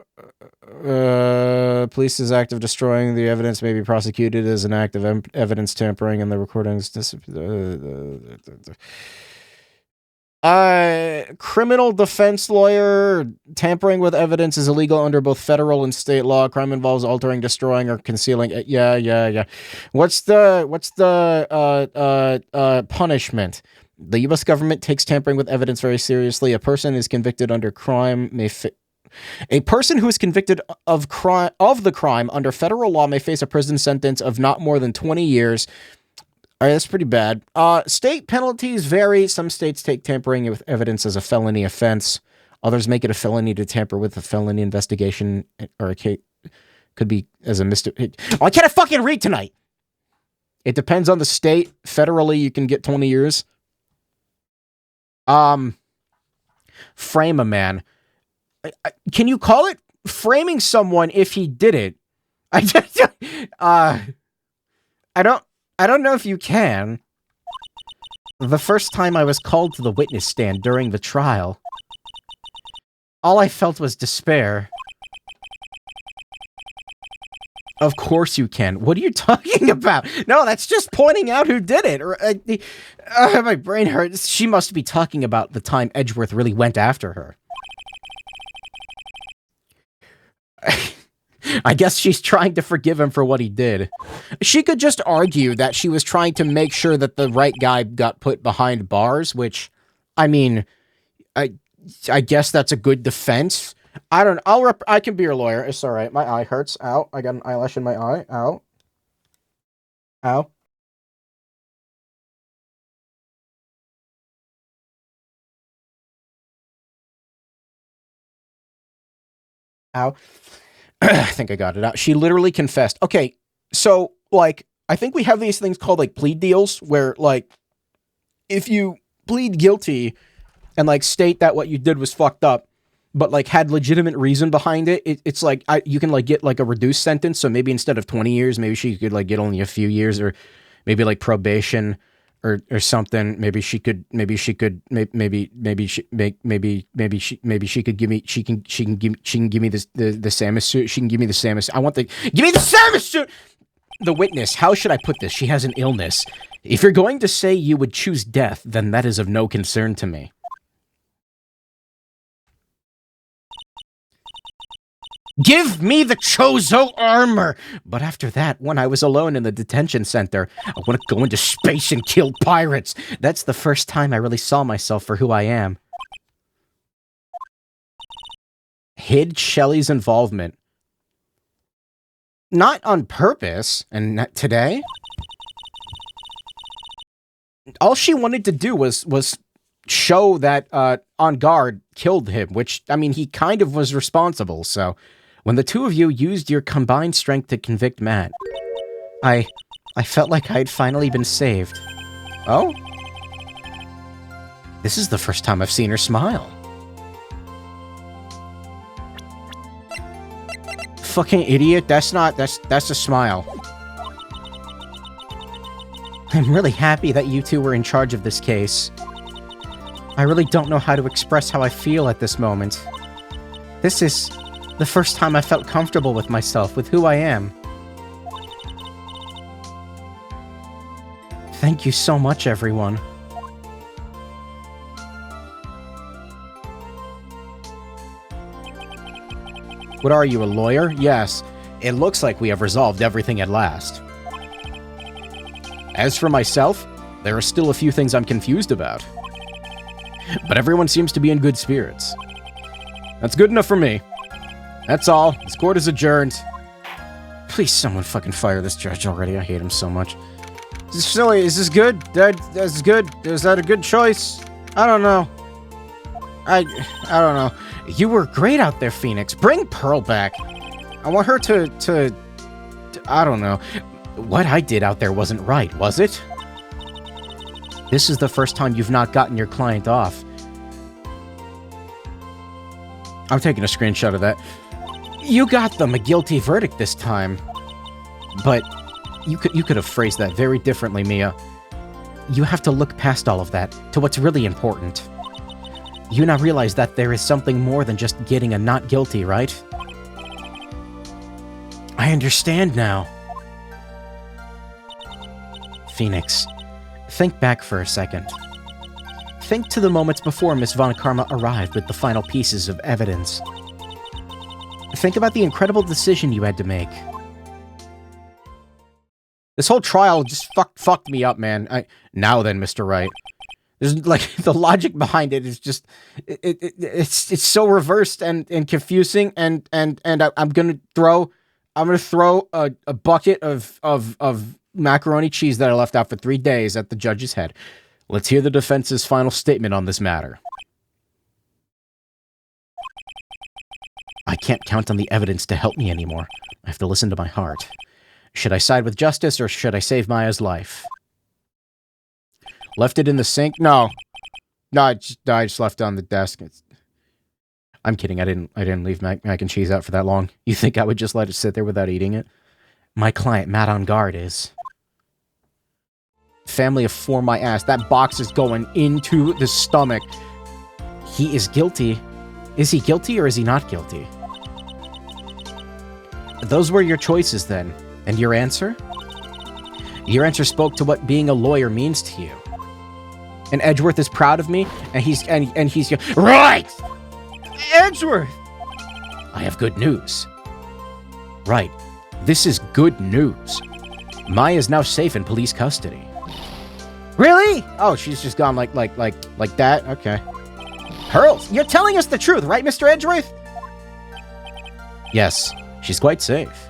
Police's act of destroying the evidence may be prosecuted as an act of evidence tampering, and the recordings. Criminal defense lawyer. Tampering with evidence is illegal under both federal and state law. Crime involves altering, destroying, or concealing. Yeah. What's the punishment? The U.S. government takes tampering with evidence very seriously. A person is convicted under crime a person who is convicted of the crime under federal law may face a prison sentence of not more than 20 years. All right, that's pretty bad. State penalties vary. Some states take tampering with evidence as a felony offense. Others make it a felony to tamper with a felony investigation, or a case could be as a misdemeanor. Why can't I fucking read tonight? It depends on the state. Federally, you can get 20 years. Frame a man. Can you call it framing someone if he did it? I don't know if you can. The first time I was called to the witness stand during the trial, all I felt was despair. Of course you can. What are you talking about? No, that's just pointing out who did it. My brain hurts. She must be talking about the time Edgeworth really went after her. I guess she's trying to forgive him for what he did. She could just argue that she was trying to make sure that the right guy got put behind bars, which, I mean, I guess that's a good defense. I don't know. I can be your lawyer. It's all right. My eye hurts. Ow. I got an eyelash in my eye. Ow. Ow. Ow. I think I got it out. She literally confessed. Okay, so, like, I think we have these things called, like, plea deals, where, like, if you plead guilty and, like, state that what you did was fucked up, but, like, had legitimate reason behind it, it's like, you can, like, get, like, a reduced sentence, so maybe instead of 20 years, maybe she could, like, get only a few years, or maybe, like, probation, or something. Maybe she could give me she can give me the Samus suit. She can give me the Samus. Give me the Samus suit. The witness, how should I put this? She has an illness. If you're going to say you would choose death, then that is of no concern to me. Give me the Chozo armor! But after that, when I was alone in the detention center, I want to go into space and kill pirates. That's the first time I really saw myself for who I am. Hid Shelley's involvement. Not on purpose, and not today. All she wanted to do was show that On Guard killed him, which, I mean, he kind of was responsible, so... When the two of you used your combined strength to convict Matt, I felt like I had finally been saved. Oh? This is the first time I've seen her smile. Fucking idiot, that's a smile. I'm really happy that you two were in charge of this case. I really don't know how to express how I feel at this moment. This is... the first time I felt comfortable with myself, with who I am. Thank you so much, everyone. What are you, a lawyer? Yes. It looks like we have resolved everything at last. As for myself, there are still a few things I'm confused about. But everyone seems to be in good spirits. That's good enough for me. That's all. This court is adjourned. Please, someone fucking fire this judge already. I hate him so much. Is this silly? Is this good? That's good. Is that a good choice? I don't know. I don't know. You were great out there, Phoenix. Bring Pearl back. I want her to I don't know. What I did out there wasn't right, was it? This is the first time you've not gotten your client off. I'm taking a screenshot of that. You got them a guilty verdict this time. But you could have phrased that very differently, Mia. You have to look past all of that to what's really important. You now realize that there is something more than just getting a not guilty, right? I understand now. Phoenix, think back for a second. Think to the moments before Miss Von Karma arrived with the final pieces of evidence. Think about the incredible decision you had to make. This whole trial just fucked me up, man. Now then, Mr. Wright. There's, like, the logic behind it is just... It's so reversed and confusing, and I'm gonna throw a bucket of macaroni cheese that I left out for 3 days at the judge's head. Let's hear the defense's final statement on this matter. I can't count on the evidence to help me anymore. I have to listen to my heart. Should I side with justice, or should I save Maya's life? Left it in the sink? No. No, I just left it on the desk. I'm kidding, I didn't leave mac and cheese out for that long. You think I would just let it sit there without eating it? My client, Matt On Guard, is... Family of 4 my ass. That box is going into the stomach. He is guilty. Is he guilty or is he not guilty? Those were your choices then. And your answer? Your answer spoke to what being a lawyer means to you. And Edgeworth is proud of me, and he's right! Edgeworth! I have good news. Right. This is good news. Maya is now safe in police custody. Really? Oh, she's just gone like that? Okay. Hurls, you're telling us the truth, right, Mr. Edgeworth? Yes, she's quite safe.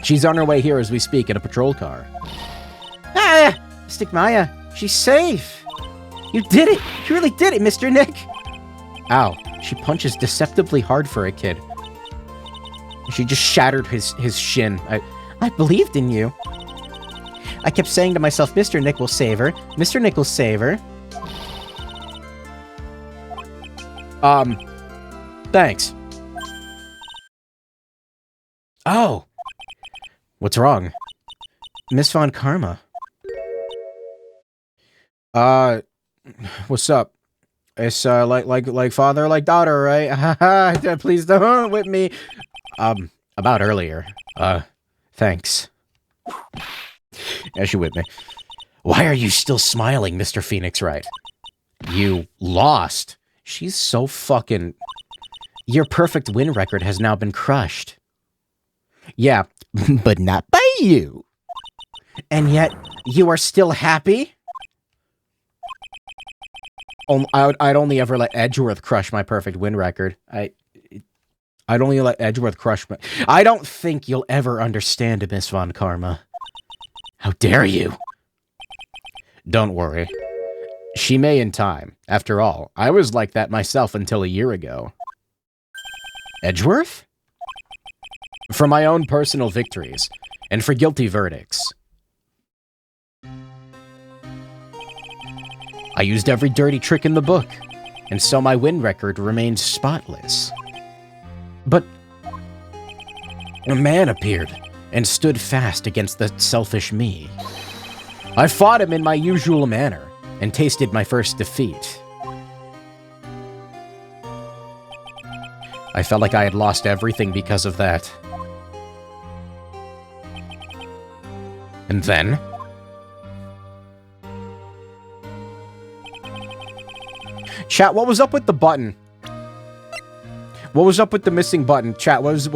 She's on her way here as we speak in a patrol car. Ah! Mystic Maya, she's safe. You did it. You really did it, Mr. Nick. Ow. She punches deceptively hard for a kid. She just shattered his shin. I believed in you. I kept saying to myself, Mr. Nick will save her. Mr. Nick will save her. Thanks. Oh. What's wrong? Miss Von Karma. What's up? It's, like father, like daughter, right? Haha, please don't whip me. About earlier. Thanks. Yeah, she whipped me. Why are you still smiling, Mr. Phoenix Wright? You lost. She's so fucking... Your perfect win record has now been crushed. Yeah, but not by you. And yet, you are still happy? I'd only ever let Edgeworth crush my perfect win record. I'd only let Edgeworth crush my... I don't think you'll ever understand, Miss Von Karma. How dare you? Don't worry. She may in time. After all, I was like that myself until a year ago. Edgeworth? For my own personal victories, and for guilty verdicts. I used every dirty trick in the book, and so my win record remained spotless. But a man appeared and stood fast against the selfish me. I fought him in my usual manner and tasted my first defeat. I felt like I had lost everything because of that. And then... Chat, what was up with the button? What was up with the missing button? Chat, what's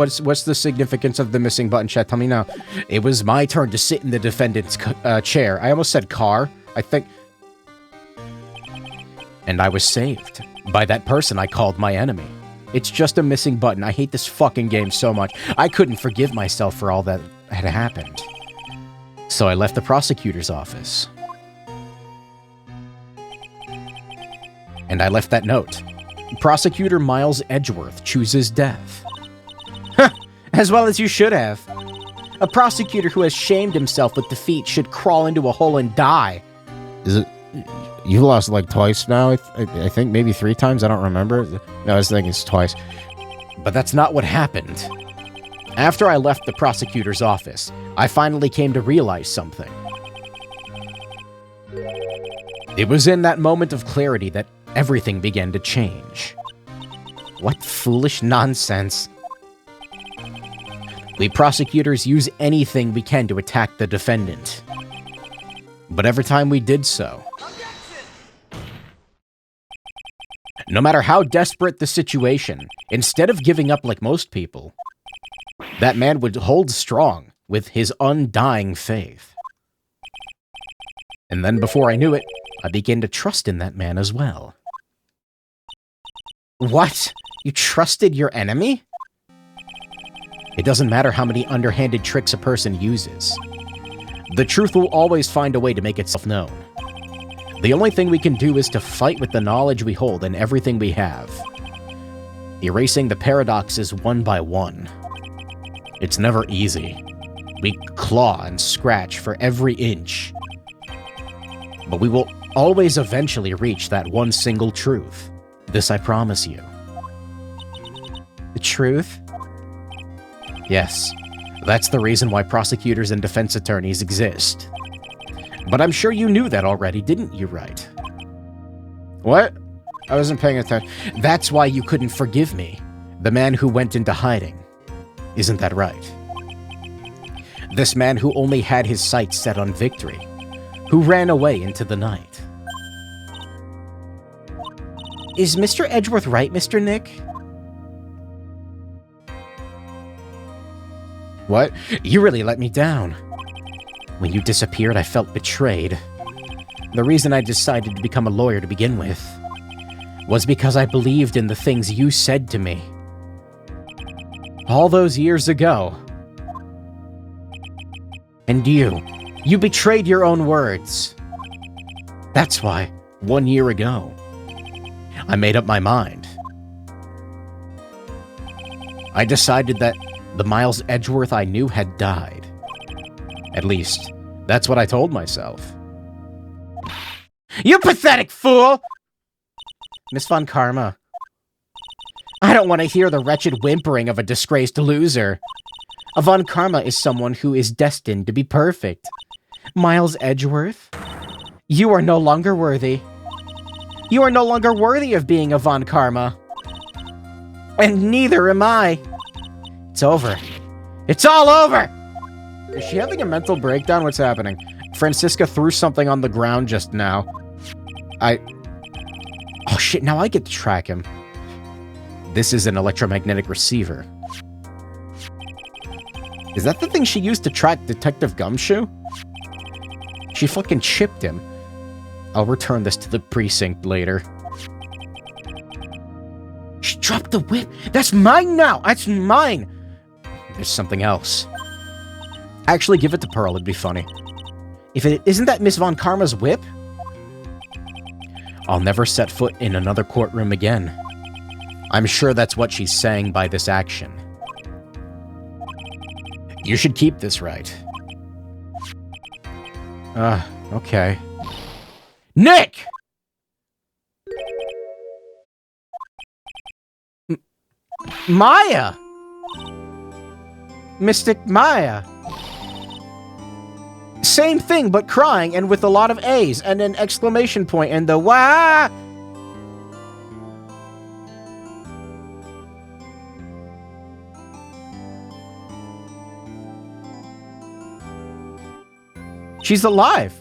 the significance of the missing button? Chat, tell me now. It was my turn to sit in the defendant's chair. I almost said car. I think... And I was saved by that person I called my enemy. It's just a missing button. I hate this fucking game so much. I couldn't forgive myself for all that had happened. So I left the prosecutor's office. And I left that note. Prosecutor Miles Edgeworth chooses death. Huh, as well as you should have. A prosecutor who has shamed himself with defeat should crawl into a hole and die. Is it... You lost like twice now? I think maybe 3 times? I don't remember. No, I was thinking it's twice. But that's not what happened. After I left the prosecutor's office, I finally came to realize something. It was in that moment of clarity that everything began to change. What foolish nonsense. We prosecutors use anything we can to attack the defendant. But every time we did so, no matter how desperate the situation, instead of giving up like most people, that man would hold strong with his undying faith. And then before I knew it, I began to trust in that man as well. What? You trusted your enemy? It doesn't matter how many underhanded tricks a person uses. The truth will always find a way to make itself known. The only thing we can do is to fight with the knowledge we hold and everything we have. Erasing the paradoxes one by one. It's never easy. We claw and scratch for every inch. But we will always eventually reach that one single truth. This I promise you. The truth? Yes. That's the reason why prosecutors and defense attorneys exist. But I'm sure you knew that already, didn't you, Wright? What? I wasn't paying attention. That's why you couldn't forgive me. The man who went into hiding. Isn't that right? This man who only had his sights set on victory. Who ran away into the night. Is Mr. Edgeworth right, Mr. Nick? What? You really let me down. When you disappeared, I felt betrayed. The reason I decided to become a lawyer to begin with was because I believed in the things you said to me. All those years ago. And you betrayed your own words. That's why, 1 year ago, I made up my mind. I decided that the Miles Edgeworth I knew had died. At least, that's what I told myself. You pathetic fool! Miss Von Karma. I don't want to hear the wretched whimpering of a disgraced loser. A Von Karma is someone who is destined to be perfect. Miles Edgeworth? You are no longer worthy. You are no longer worthy of being a Von Karma. And neither am I. It's over. It's all over! Is she having a mental breakdown? What's happening? Francisca threw something on the ground just now. Oh shit, now I get to track him. This is an electromagnetic receiver. Is that the thing she used to track Detective Gumshoe? She fucking chipped him. I'll return this to the precinct later. She dropped the whip! That's mine now! That's mine! There's something else. Actually, give it to Pearl, it'd be funny. If it isn't that Miss Von Karma's whip? I'll never set foot in another courtroom again. I'm sure that's what she's saying by this action. You should keep this right. Okay. Nick! Maya! Mystic Maya. Same thing, but crying and with a lot of A's and an exclamation point and the wah! She's alive!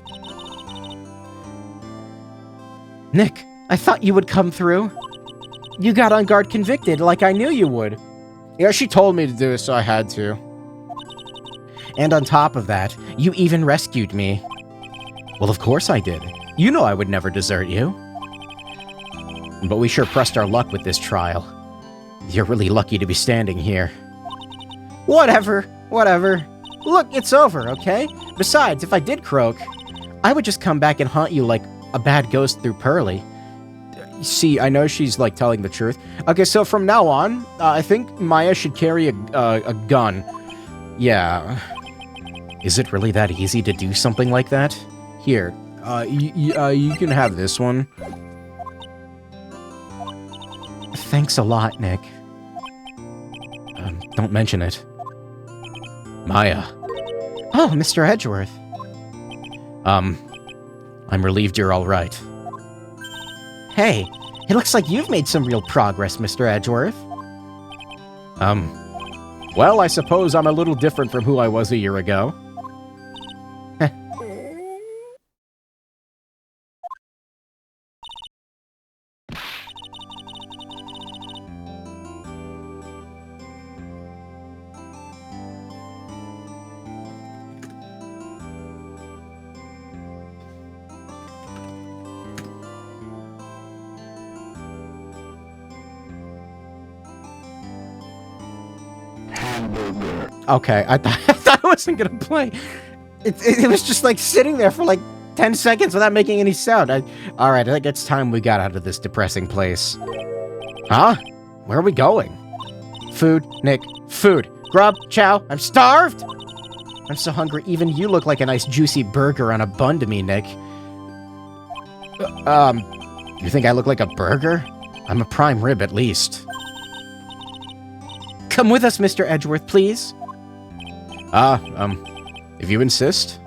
Nick, I thought you would come through. You got on guard convicted like I knew you would. Yeah, she told me to do it, so I had to. And on top of that, you even rescued me. Well, of course I did. You know I would never desert you. But we sure pressed our luck with this trial. You're really lucky to be standing here. Whatever. Look, it's over, okay? Besides, if I did croak, I would just come back and haunt you like a bad ghost through Pearly. See, I know she's, like, telling the truth. Okay, so from now on, I think Maya should carry a gun. Yeah. Is it really that easy to do something like that? Here, you can have this one. Thanks a lot, Nick. Don't mention it. Maya. Oh, Mr. Edgeworth. I'm relieved you're all right. Hey, it looks like you've made some real progress, Mr. Edgeworth. Well, I suppose I'm a little different from who I was a year ago. Okay, I thought I wasn't gonna play. It was just like sitting there for like 10 seconds without making any sound. Alright, I think it's time we got out of this depressing place. Huh? Where are we going? Food, Nick, food. Grub, chow, I'm starved! I'm so hungry, even you look like a nice juicy burger on a bun to me, Nick. You think I look like a burger? I'm a prime rib at least. Come with us, Mr. Edgeworth, please. If you insist.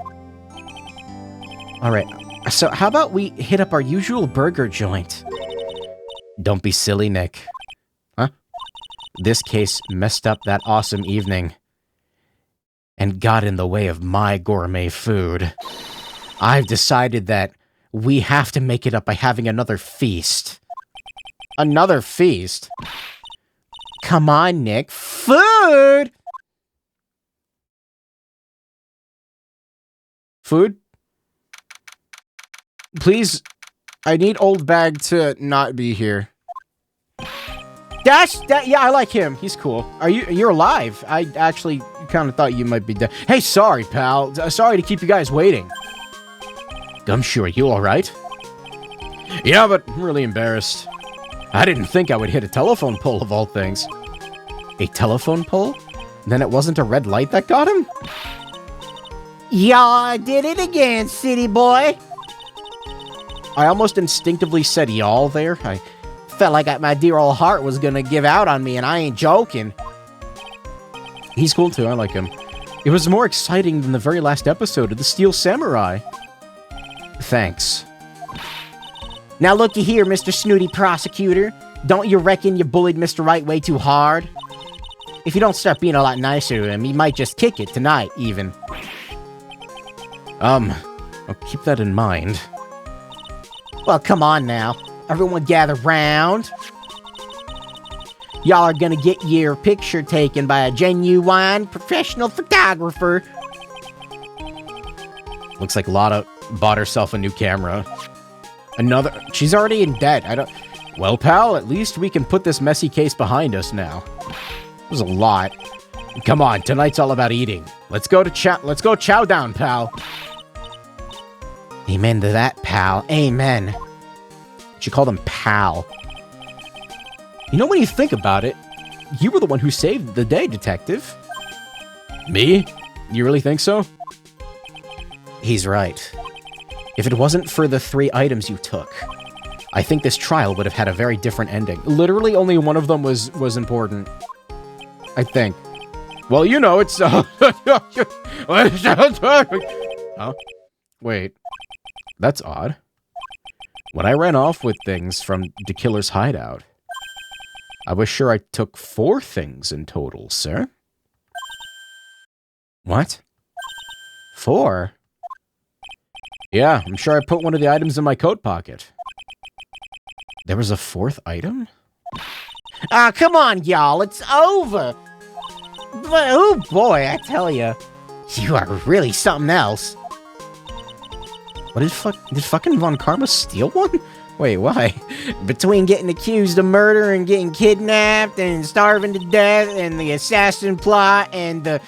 Alright, so how about we hit up our usual burger joint? Don't be silly, Nick. Huh? This case messed up that awesome evening and got in the way of my gourmet food. I've decided that we have to make it up by having another feast. Another feast? Come on, Nick. Food! Food? Please, I need Old Bag to not be here. Yeah, I like him. He's cool. You're alive. I actually kind of thought you might be dead. Hey, sorry, pal. Sorry to keep you guys waiting. Gumshoe, are you alright? Yeah, but I'm really embarrassed. I didn't think I would hit a telephone pole of all things. A telephone pole? Then it wasn't a red light that got him? Y'all did it again, city boy. I almost instinctively said y'all there. I felt like my dear old heart was gonna give out on me, and I ain't joking. He's cool too, I like him. It was more exciting than the very last episode of The Steel Samurai. Thanks. Now looky here, Mr. Snooty Prosecutor. Don't you reckon you bullied Mr. Wright way too hard? If you don't start being a lot nicer to him, he might just kick it tonight, even. I'll keep that in mind. Well, come on now. Everyone gather round. Y'all are gonna get your picture taken by a genuine professional photographer. Looks like Lotta bought herself a new camera. She's already in debt. Well, pal, at least we can put this messy case behind us now. There's a lot. Come on, tonight's all about eating. Let's go chow down, pal. Amen to that, pal. Amen. She called him pal. You know, when you think about it, you were the one who saved the day, detective. Me? You really think so? He's right. If it wasn't for the 3 items you took, I think this trial would have had a very different ending. Literally only one of them was important. I think. Well, you know, it's... Huh? Wait. That's odd. When I ran off with things from the killer's hideout, I was sure I took 4 things in total, sir. What? 4? Yeah, I'm sure I put one of the items in my coat pocket. There was a 4th item? Ah, come on, y'all. It's over. But, oh, boy, I tell you. You are really something else. What did fucking Von Karma steal one? Wait, why? Between getting accused of murder and getting kidnapped and starving to death and the assassin plot and the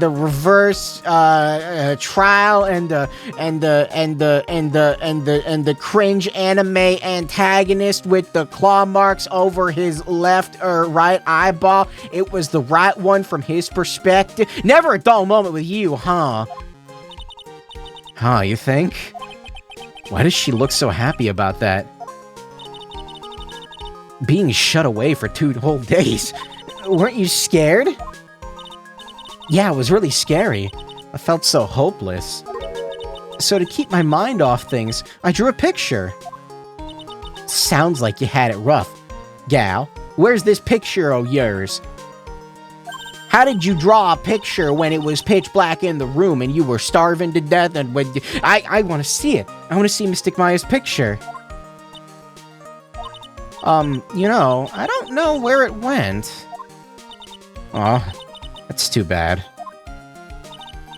reverse trial and the cringe anime antagonist with the claw marks over his left or right eyeball, it was the right one from his perspective. Never a dull moment with you, huh? Huh, you think? Why does she look so happy about that? Being shut away for 2 whole days. Weren't you scared? Yeah, it was really scary. I felt so hopeless. So to keep my mind off things, I drew a picture. Sounds like you had it rough. Gal, where's this picture of yours? How did you draw a picture when it was pitch black in the room and you were starving to death and when I want to see it. I want to see Mystic Maya's picture. You know, I don't know where it went. Aw, that's too bad.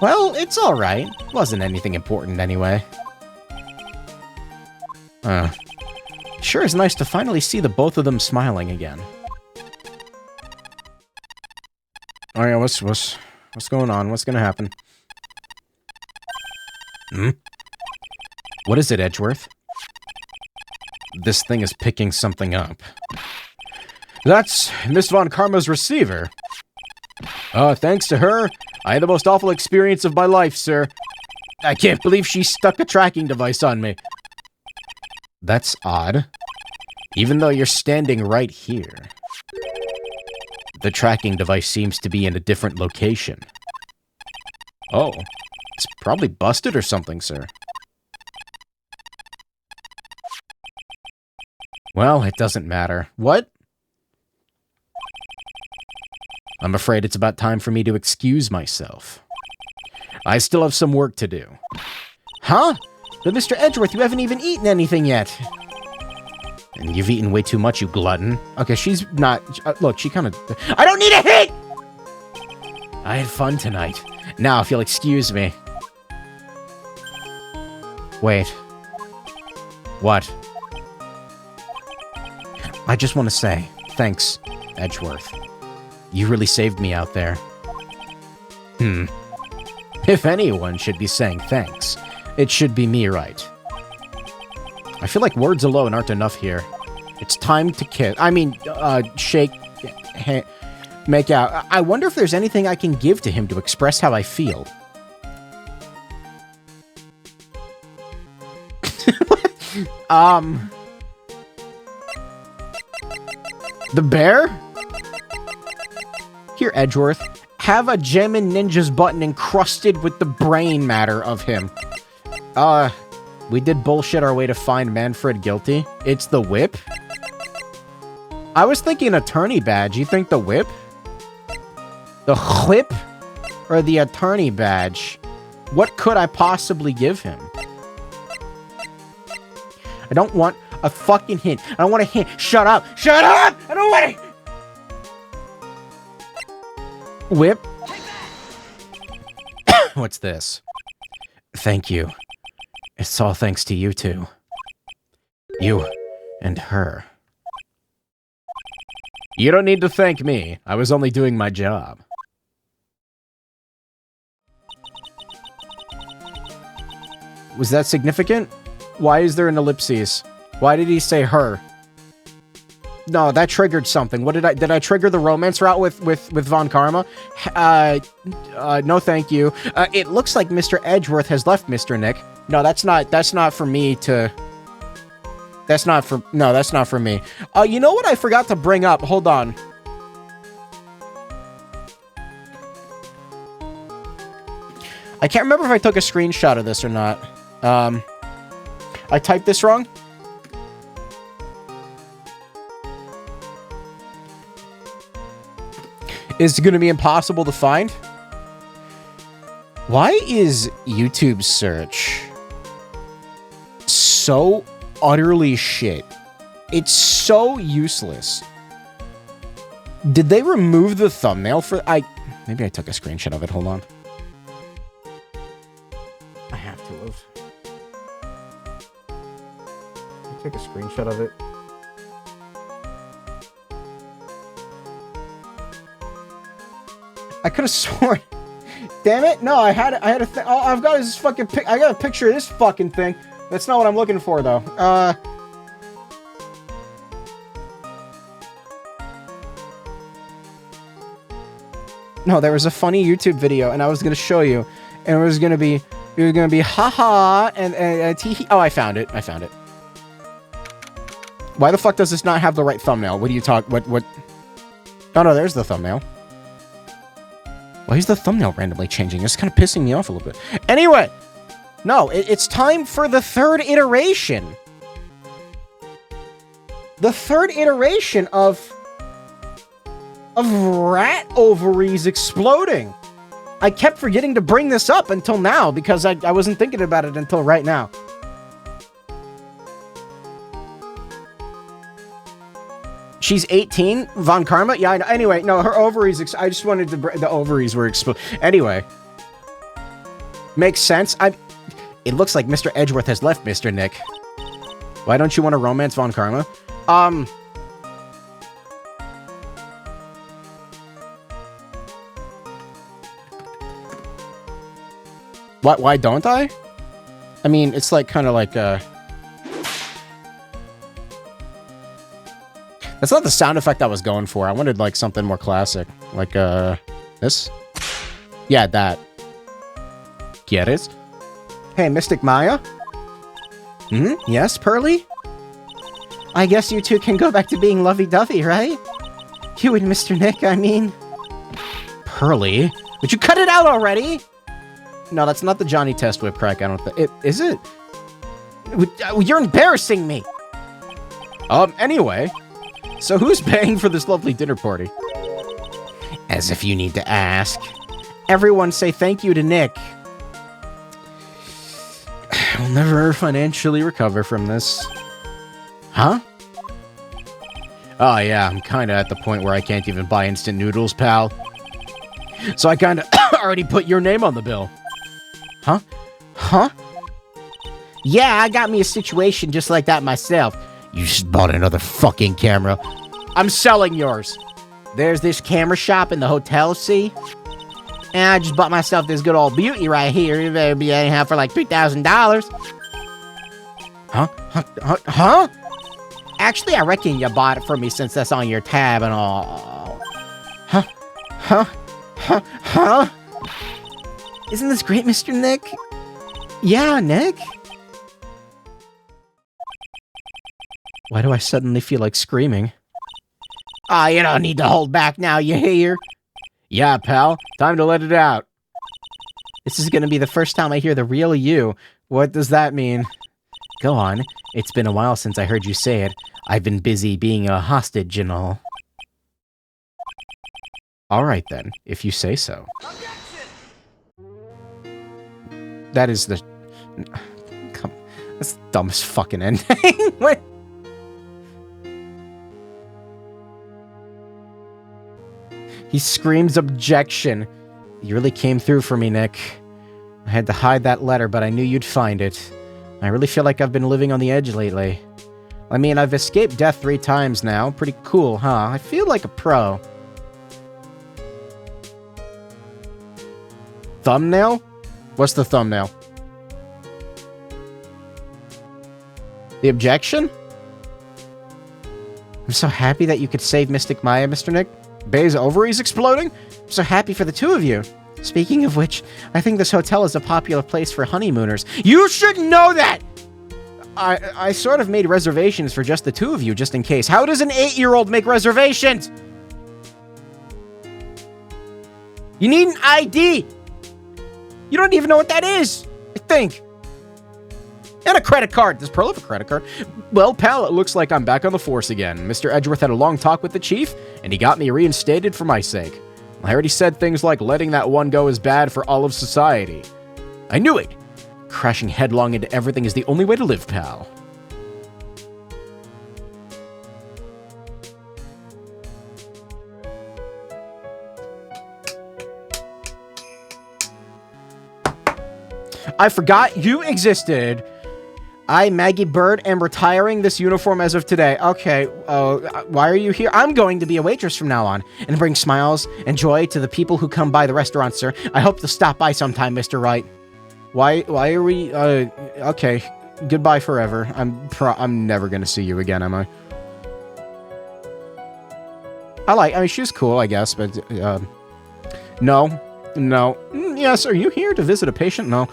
Well, it's alright. Wasn't anything important anyway. Sure is nice to finally see the both of them smiling again. Oh yeah, what's going on? What's gonna happen? What is it, Edgeworth? This thing is picking something up. That's Miss Von Karma's receiver. Thanks to her, I had the most awful experience of my life, sir. I can't believe she stuck a tracking device on me. That's odd. Even though you're standing right here. The tracking device seems to be in a different location. Oh, it's probably busted or something, sir. Well, it doesn't matter. What? I'm afraid it's about time for me to excuse myself. I still have some work to do. Huh? But Mr. Edgeworth, you haven't even eaten anything yet. And you've eaten way too much, you glutton. Okay, she's not... look, she kind of... I don't need a hit! I had fun tonight. Now, if you'll excuse me. Wait. What? I just want to say, thanks, Edgeworth. You really saved me out there. If anyone should be saying thanks, it should be me, Wright. I feel like words alone aren't enough here. It's time to kiss. I mean, shake, make out. I wonder if there's anything I can give to him to express how I feel. The bear? Here, Edgeworth, have a Gemin Ninja's button encrusted with the brain matter of him. We did bullshit our way to find Manfred guilty. It's the whip? I was thinking attorney badge. You think the whip? The whip? Or the attorney badge? What could I possibly give him? I don't want a fucking hint. I don't want a hint. Shut up! Shut up! I don't want it! Whip? What's this? Thank you. It's all thanks to you two. You and her. You don't need to thank me. I was only doing my job. Was that significant? Why is there an ellipses? Why did he say her? No, that triggered something. What did I trigger the romance route with Von Karma? No thank you. It looks like Mr. Edgeworth has left Mr. Nick. No, that's not for me to... That's not for me. You know what I forgot to bring up? Hold on. I can't remember if I took a screenshot of this or not. I typed this wrong? Is it going to be impossible to find? Why is YouTube search so utterly shit? It's so useless. Did they remove the thumbnail for... Maybe I took a screenshot of it. Hold on. I have to have. Take a screenshot of it. I could have sworn. Damn it! No, I had a thing. All I've got is this fucking I got a picture of this fucking thing. That's not what I'm looking for, though. No, there was a funny YouTube video, and I was gonna show you, and it was gonna be haha and tee hee. Oh, I found it. Why the fuck does this not have the right thumbnail? What do you talk? What? Oh no, there's the thumbnail. Why is the thumbnail randomly changing? It's kind of pissing me off a little bit. Anyway, no, it's time for the third iteration. The third iteration of rat ovaries exploding. I kept forgetting to bring this up until now because I wasn't thinking about it until right now. She's 18? Von Karma? Yeah, I know. Anyway, no, her ovaries... I just wanted to... The ovaries were exploded. Anyway. Makes sense. It looks like Mr. Edgeworth has left Mr. Nick. Why don't you want to romance Von Karma? Why don't I? I mean, it's like kind of like That's not the sound effect I was going for. I wanted like something more classic. Like this? Yeah, that. Get it? Hey, Mystic Maya? Yes, Pearly? I guess you two can go back to being lovey-dovey, right? You and Mr. Nick, I mean. Pearly? Would you cut it out already? No, that's not the Johnny Test Whip crack, I don't think. Is it? You're embarrassing me! Anyway, so who's paying for this lovely dinner party? As if you need to ask. Everyone say thank you to Nick. We'll never financially recover from this. Huh? Oh yeah, I'm kinda at the point where I can't even buy instant noodles, pal. So I kinda already put your name on the bill. Huh? Huh? Yeah, I got me a situation just like that myself. You just bought another fucking camera. I'm selling yours. There's this camera shop in the hotel, see? And I just bought myself this good old beauty right here. It better be anyhow for like $3,000. Huh? Actually, I reckon you bought it for me since that's on your tab and all. Huh? Isn't this great, Mr. Nick? Yeah, Nick? Why do I suddenly feel like screaming? Ah, you don't need to hold back now, you hear? Yeah, pal. Time to let it out. This is gonna be the first time I hear the real you. What does that mean? Go on. It's been a while since I heard you say it. I've been busy being a hostage and all. Alright then, if you say so. That is the... Come... That's the dumbest fucking ending. What? He screams objection. You really came through for me, Nick. I had to hide that letter, but I knew you'd find it. I really feel like I've been living on the edge lately. I mean, I've escaped death 3 times now. Pretty cool, huh? I feel like a pro. Thumbnail? What's the thumbnail? The objection? I'm so happy that you could save Mystic Maya, Mr. Nick. Bay's ovaries exploding? I'm so happy for the 2 of you. Speaking of which, I think this hotel is a popular place for honeymooners. You should know that! I sort of made reservations for just the 2 of you, just in case. How does an 8-year-old make reservations? You need an ID! You don't even know what that is, I think. And a credit card. Does Pearl have a credit card? Well, pal, it looks like I'm back on the force again. Mr. Edgeworth had a long talk with the chief, and he got me reinstated for my sake. I heard he said things like letting that one go is bad for all of society. I knew it. Crashing headlong into everything is the only way to live, pal. I forgot you existed. I, Maggie Bird, am retiring this uniform as of today. Okay, why are you here? I'm going to be a waitress from now on and bring smiles and joy to the people who come by the restaurant, sir. I hope to stop by sometime, Mr. Wright. Why are we, okay. Goodbye forever. I'm never gonna see you again, am I? I mean, she's cool, I guess, but, no. Yes, are you here to visit a patient? No,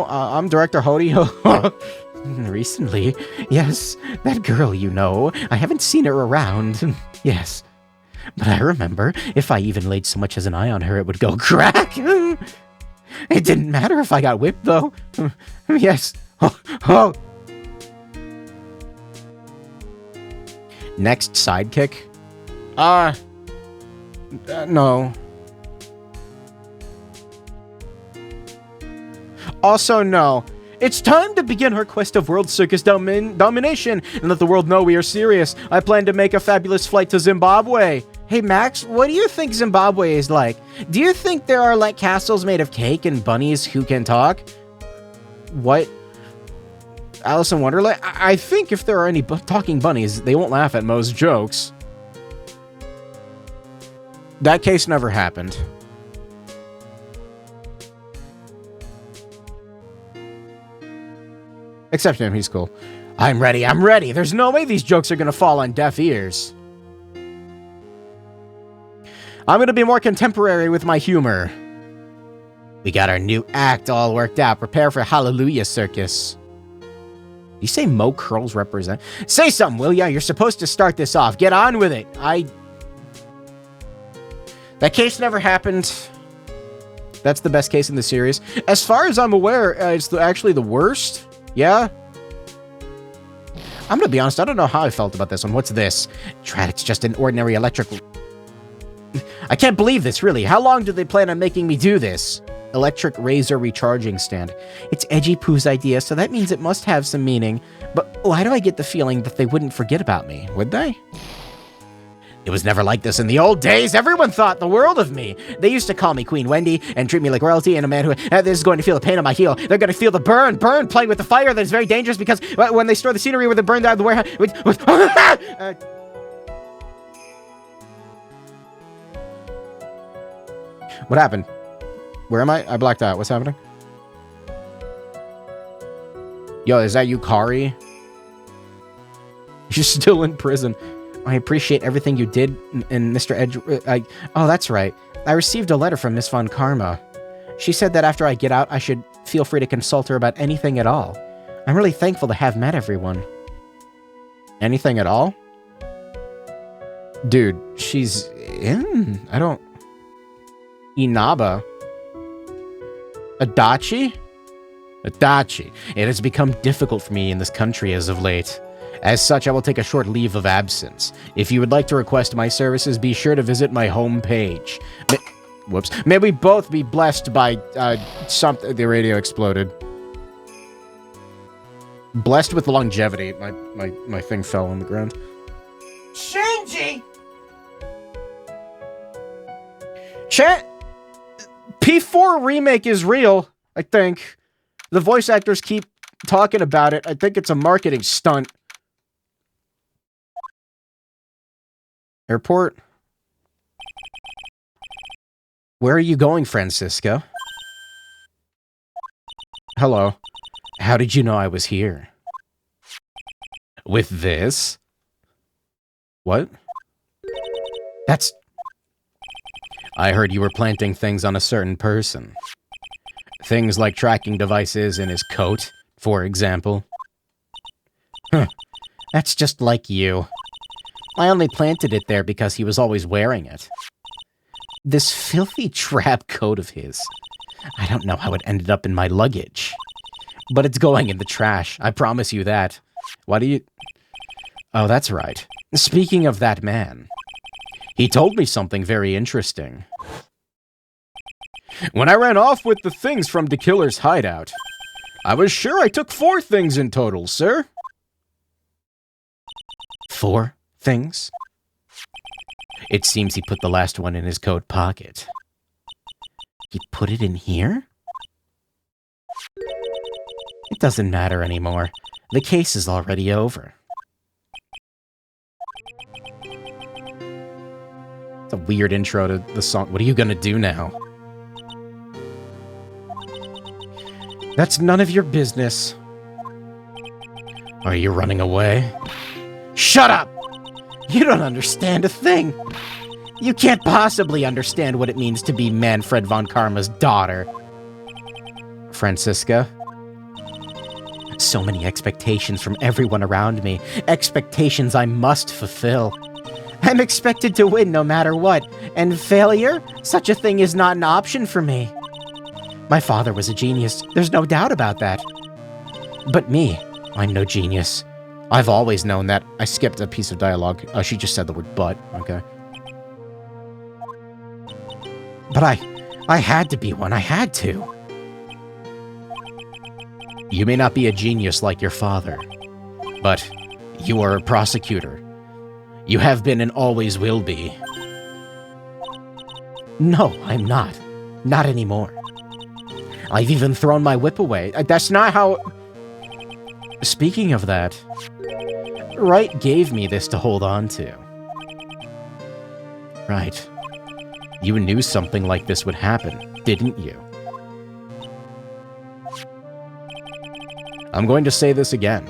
I'm Director Hody. Recently, yes, that girl you know. I haven't seen her around. Yes, but I remember if I even laid so much as an eye on her, it would go crack. It didn't matter if I got whipped, though. Yes. Oh. Next sidekick? No. Also, no. It's time to begin our quest of world circus domination and let the world know we are serious. I plan to make a fabulous flight to Zimbabwe. Hey, Max, what do you think Zimbabwe is like? Do you think there are, like, castles made of cake and bunnies who can talk? What? Alice in Wonderland? I think if there are any talking bunnies, they won't laugh at Moe's jokes. That case never happened. Except him, he's cool. I'm ready. There's no way these jokes are gonna fall on deaf ears. I'm gonna be more contemporary with my humor. We got our new act all worked out. Prepare for Hallelujah Circus. You say Mo Curls represent? Say something, will ya? You're supposed to start this off. Get on with it. That case never happened. That's the best case in the series. As far as I'm aware, it's actually the worst. Yeah? I'm gonna be honest, I don't know how I felt about this one. What's this? Drat, it's just an ordinary electric... I can't believe this, really. How long do they plan on making me do this? Electric razor recharging stand. It's Edgy Poo's idea, so that means it must have some meaning. But why do I get the feeling that they wouldn't forget about me? Would they? It was never like this in the old days. Everyone thought the world of me. They used to call me Queen Wendy and treat me like royalty and a man who is going to feel the pain on my heel. They're going to feel the burn, playing with the fire that is very dangerous because when they store the scenery with it burned out of the warehouse... What happened? Where am I? I blacked out. What's happening? Yo, is that you, Kari? You're still in prison. I appreciate everything you did, and Mr. Edge... oh, that's right. I received a letter from Miss Von Karma. She said that after I get out, I should feel free to consult her about anything at all. I'm really thankful to have met everyone. Anything at all? Dude, she's in... I don't... Inaba? Adachi? Adachi. It has become difficult for me in this country as of late. As such, I will take a short leave of absence. If you would like to request my services, be sure to visit my homepage. Whoops. May we both be blessed by, something. The radio exploded. Blessed with longevity. My thing fell on the ground. Shinji! Chat. P4 remake is real, I think. The voice actors keep talking about it. I think it's a marketing stunt. Airport? Where are you going, Francisco? Hello. How did you know I was here? With this? What? That's... I heard you were planting things on a certain person. Things like tracking devices in his coat, for example. Huh. That's just like you. I only planted it there because he was always wearing it. This filthy drab coat of his. I don't know how it ended up in my luggage. But it's going in the trash, I promise you that. Why do you... Oh, that's right. Speaking of that man, he told me something very interesting. When I ran off with the things from the killer's hideout, I was sure I took 4 things in total, sir. 4 things? It seems he put the last one in his coat pocket. He put it in here? It doesn't matter anymore. The case is already over. It's a weird intro to the song. What are you gonna do now? That's none of your business. Are you running away? Shut up! You don't understand a thing. You can't possibly understand what it means to be Manfred von Karma's daughter. Francisca? So many expectations from everyone around me. Expectations I must fulfill. I'm expected to win no matter what, and failure? Such a thing is not an option for me. My father was a genius, there's no doubt about that. But me, I'm no genius. I've always known that. I skipped a piece of dialogue. She just said the word but, okay. But I had to be one, I had to. You may not be a genius like your father, but you are a prosecutor. You have been and always will be. No, I'm not. Not anymore. I've even thrown my whip away. That's not how... Speaking of that, Wright gave me this to hold on to. Right. You knew something like this would happen, didn't you? I'm going to say this again.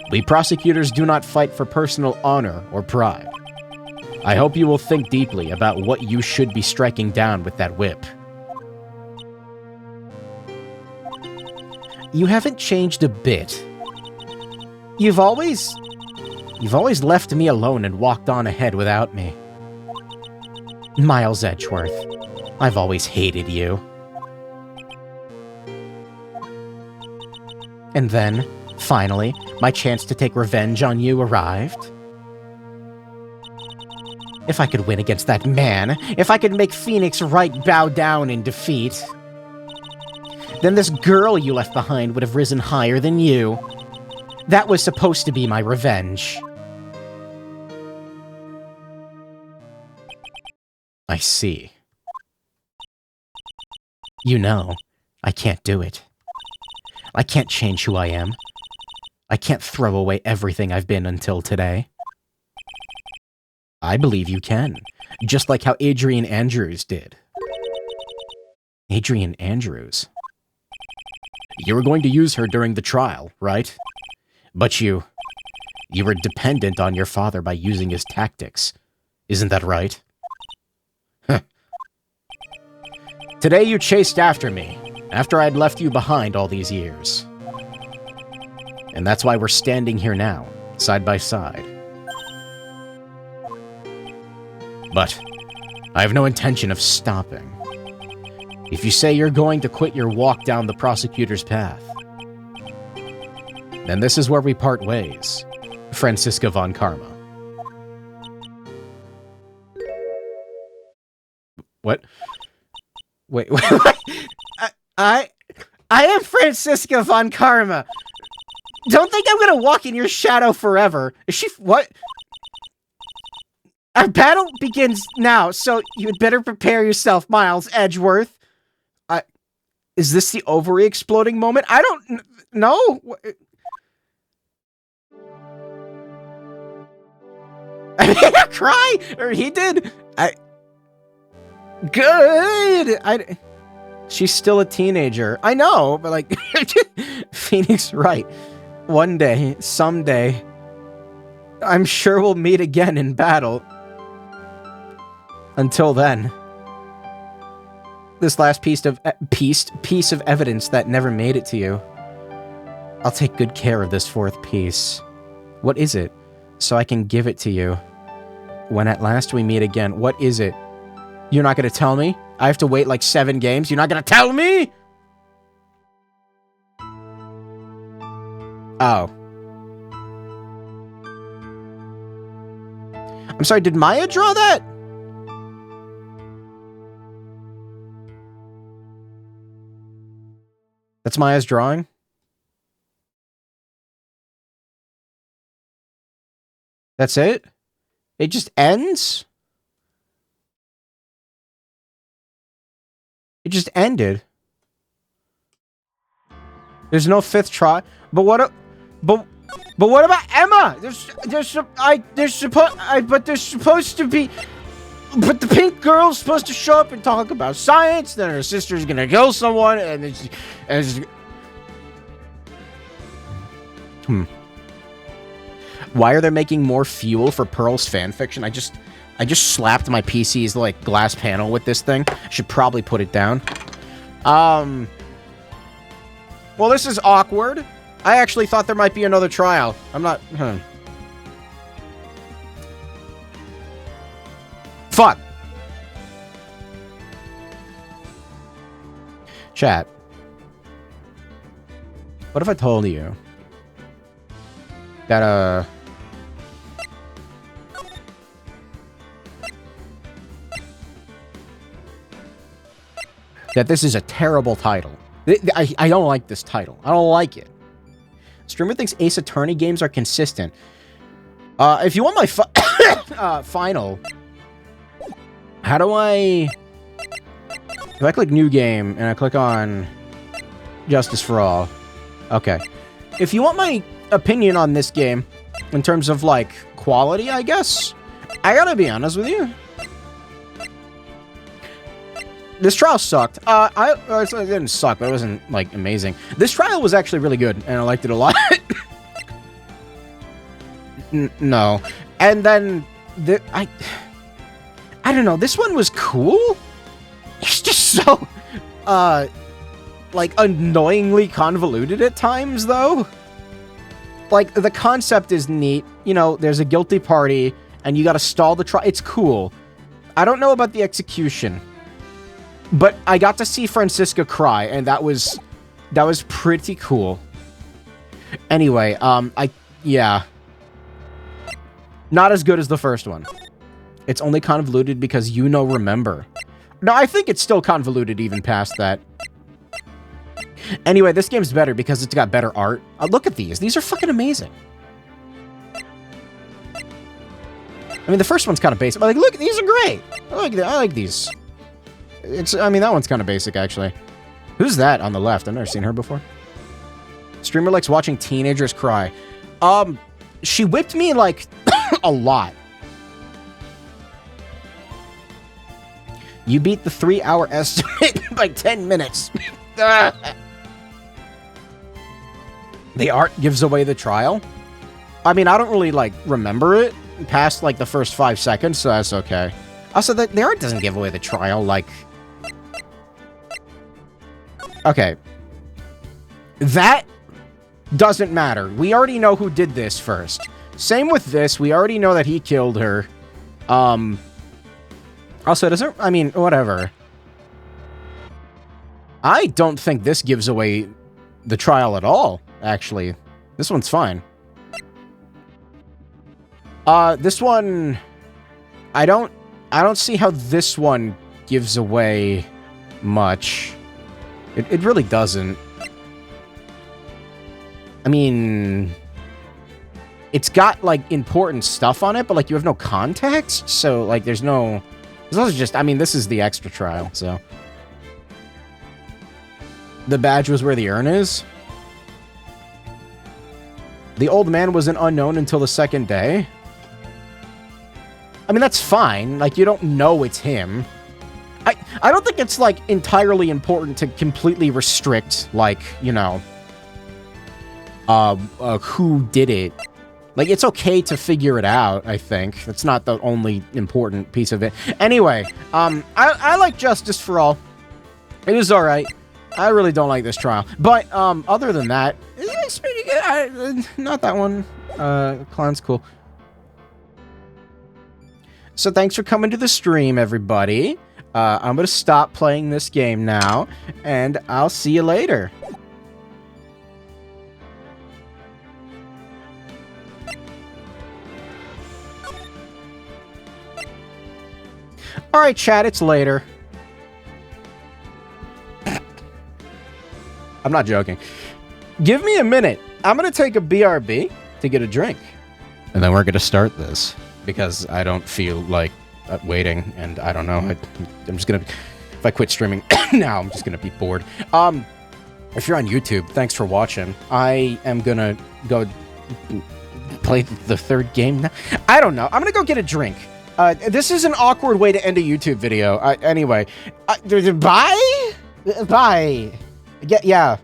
We prosecutors do not fight for personal honor or pride. I hope you will think deeply about what you should be striking down with that whip. You haven't changed a bit. You've always left me alone and walked on ahead without me. Miles Edgeworth, I've always hated you. And then, Finally, my chance to take revenge on you arrived. If I could win against that man, if I could make Phoenix Wright bow down in defeat, then this girl you left behind would have risen higher than you. That was supposed to be my revenge. I see. You know, I can't do it. I can't change who I am. I can't throw away everything I've been until today. I believe you can, just like how Adrian Andrews did. Adrian Andrews? You were going to use her during the trial, right? But you were dependent on your father by using his tactics. Isn't that right? Huh. Today you chased after me, after I'd left you behind all these years. And that's why we're standing here now, side by side. But I have no intention of stopping. If you say you're going to quit your walk down the prosecutor's path, then this is where we part ways, Franziska von Karma. What? Wait, I am Franziska von Karma. Don't think I'm gonna walk in your shadow forever. Is she, what? Our battle begins now, so you'd better prepare yourself, Miles Edgeworth. Is this the ovary exploding moment? I don't know. I made her cry, or he did. Good. She's still a teenager. I know, but like, Phoenix Wright. One day, someday, I'm sure we'll meet again in battle. Until then, this last piece of evidence that never made it to you. I'll take good care of this fourth piece. What is it? So I can give it to you. When at last we meet again, what is it? You're not gonna tell me? I have to wait like 7 games? You're not gonna tell me? Oh. I'm sorry, did Maya draw that? That's Maya's drawing? That's it? It just ends? It just ended. There's no 5th try. But what about Emma? There's supposed to be, but the pink girl's supposed to show up and talk about science, then her sister's gonna kill someone, and it's Why are they making more fuel for Pearl's fanfiction? I just slapped my PC's like glass panel with this thing. I should probably put it down. Well, this is awkward. I actually thought there might be another trial. I'm not... Fuck! Chat. What if I told you that, that this is a terrible title. I don't like this title. I don't like it. Streamer thinks Ace Attorney games are consistent. If you want my final, how do I... If I click New Game and I click on Justice for All. Okay. If you want my opinion on this game, in terms of, like, quality, I guess, I gotta be honest with you. This trial sucked. It didn't suck, but it wasn't, like, amazing. This trial was actually really good, and I liked it a lot. No. And then, I don't know, this one was cool? It's just so, like, annoyingly convoluted at times, though. Like, the concept is neat. You know, there's a guilty party, and you gotta stall the trial. It's cool. I don't know about the execution. But I got to see Franziska cry, and that was pretty cool. Anyway, yeah. Not as good as the first one. It's only convoluted because remember. No, I think it's still convoluted even past that. Anyway, this game's better because it's got better art. Look at these. These are fucking amazing. I mean, the first one's kind of basic, but like, look, these are great. I like these. I mean, that one's kind of basic, actually. Who's that on the left? I've never seen her before. Streamer likes watching teenagers cry. She whipped me, like, a lot. You beat the 3-hour estimate by 10 minutes. The art gives away the trial. I mean, I don't really, like, remember it past, like, the first 5 seconds, so that's okay. Also, the art doesn't give away the trial, like... Okay. That doesn't matter. We already know who did this first. Same with this. We already know that he killed her. Also, doesn't... I mean, whatever. I don't think this gives away the trial at all, actually. This one's fine. This one... I don't see how this one gives away much. It really doesn't. I mean... It's got, like, important stuff on it, but, like, you have no context, so, like, there's no... This is just... I mean, this is the extra trial, so... The badge was where the urn is? The old man was an unknown until the second day? I mean, that's fine. Like, you don't know it's him. I don't think it's, like, entirely important to completely restrict, like, you know... who did it. Like, it's okay to figure it out, I think. That's not the only important piece of it. Anyway, I like Justice for All. It was alright. I really don't like this trial. But, other than that, it's pretty good. Not that one. Clown's cool. So thanks for coming to the stream, everybody. I'm gonna stop playing this game now, and I'll see you later. Alright, chat, it's later. I'm not joking. Give me a minute. I'm gonna take a BRB to get a drink. And then we're gonna start this. Because I don't feel like waiting, and I don't know. I'm just gonna... If I quit streaming now, I'm just gonna be bored. If you're on YouTube, thanks for watching. I am gonna go play the third game now. I don't know. I'm gonna go get a drink. This is an awkward way to end a YouTube video. Anyway. Bye? Bye. Yeah.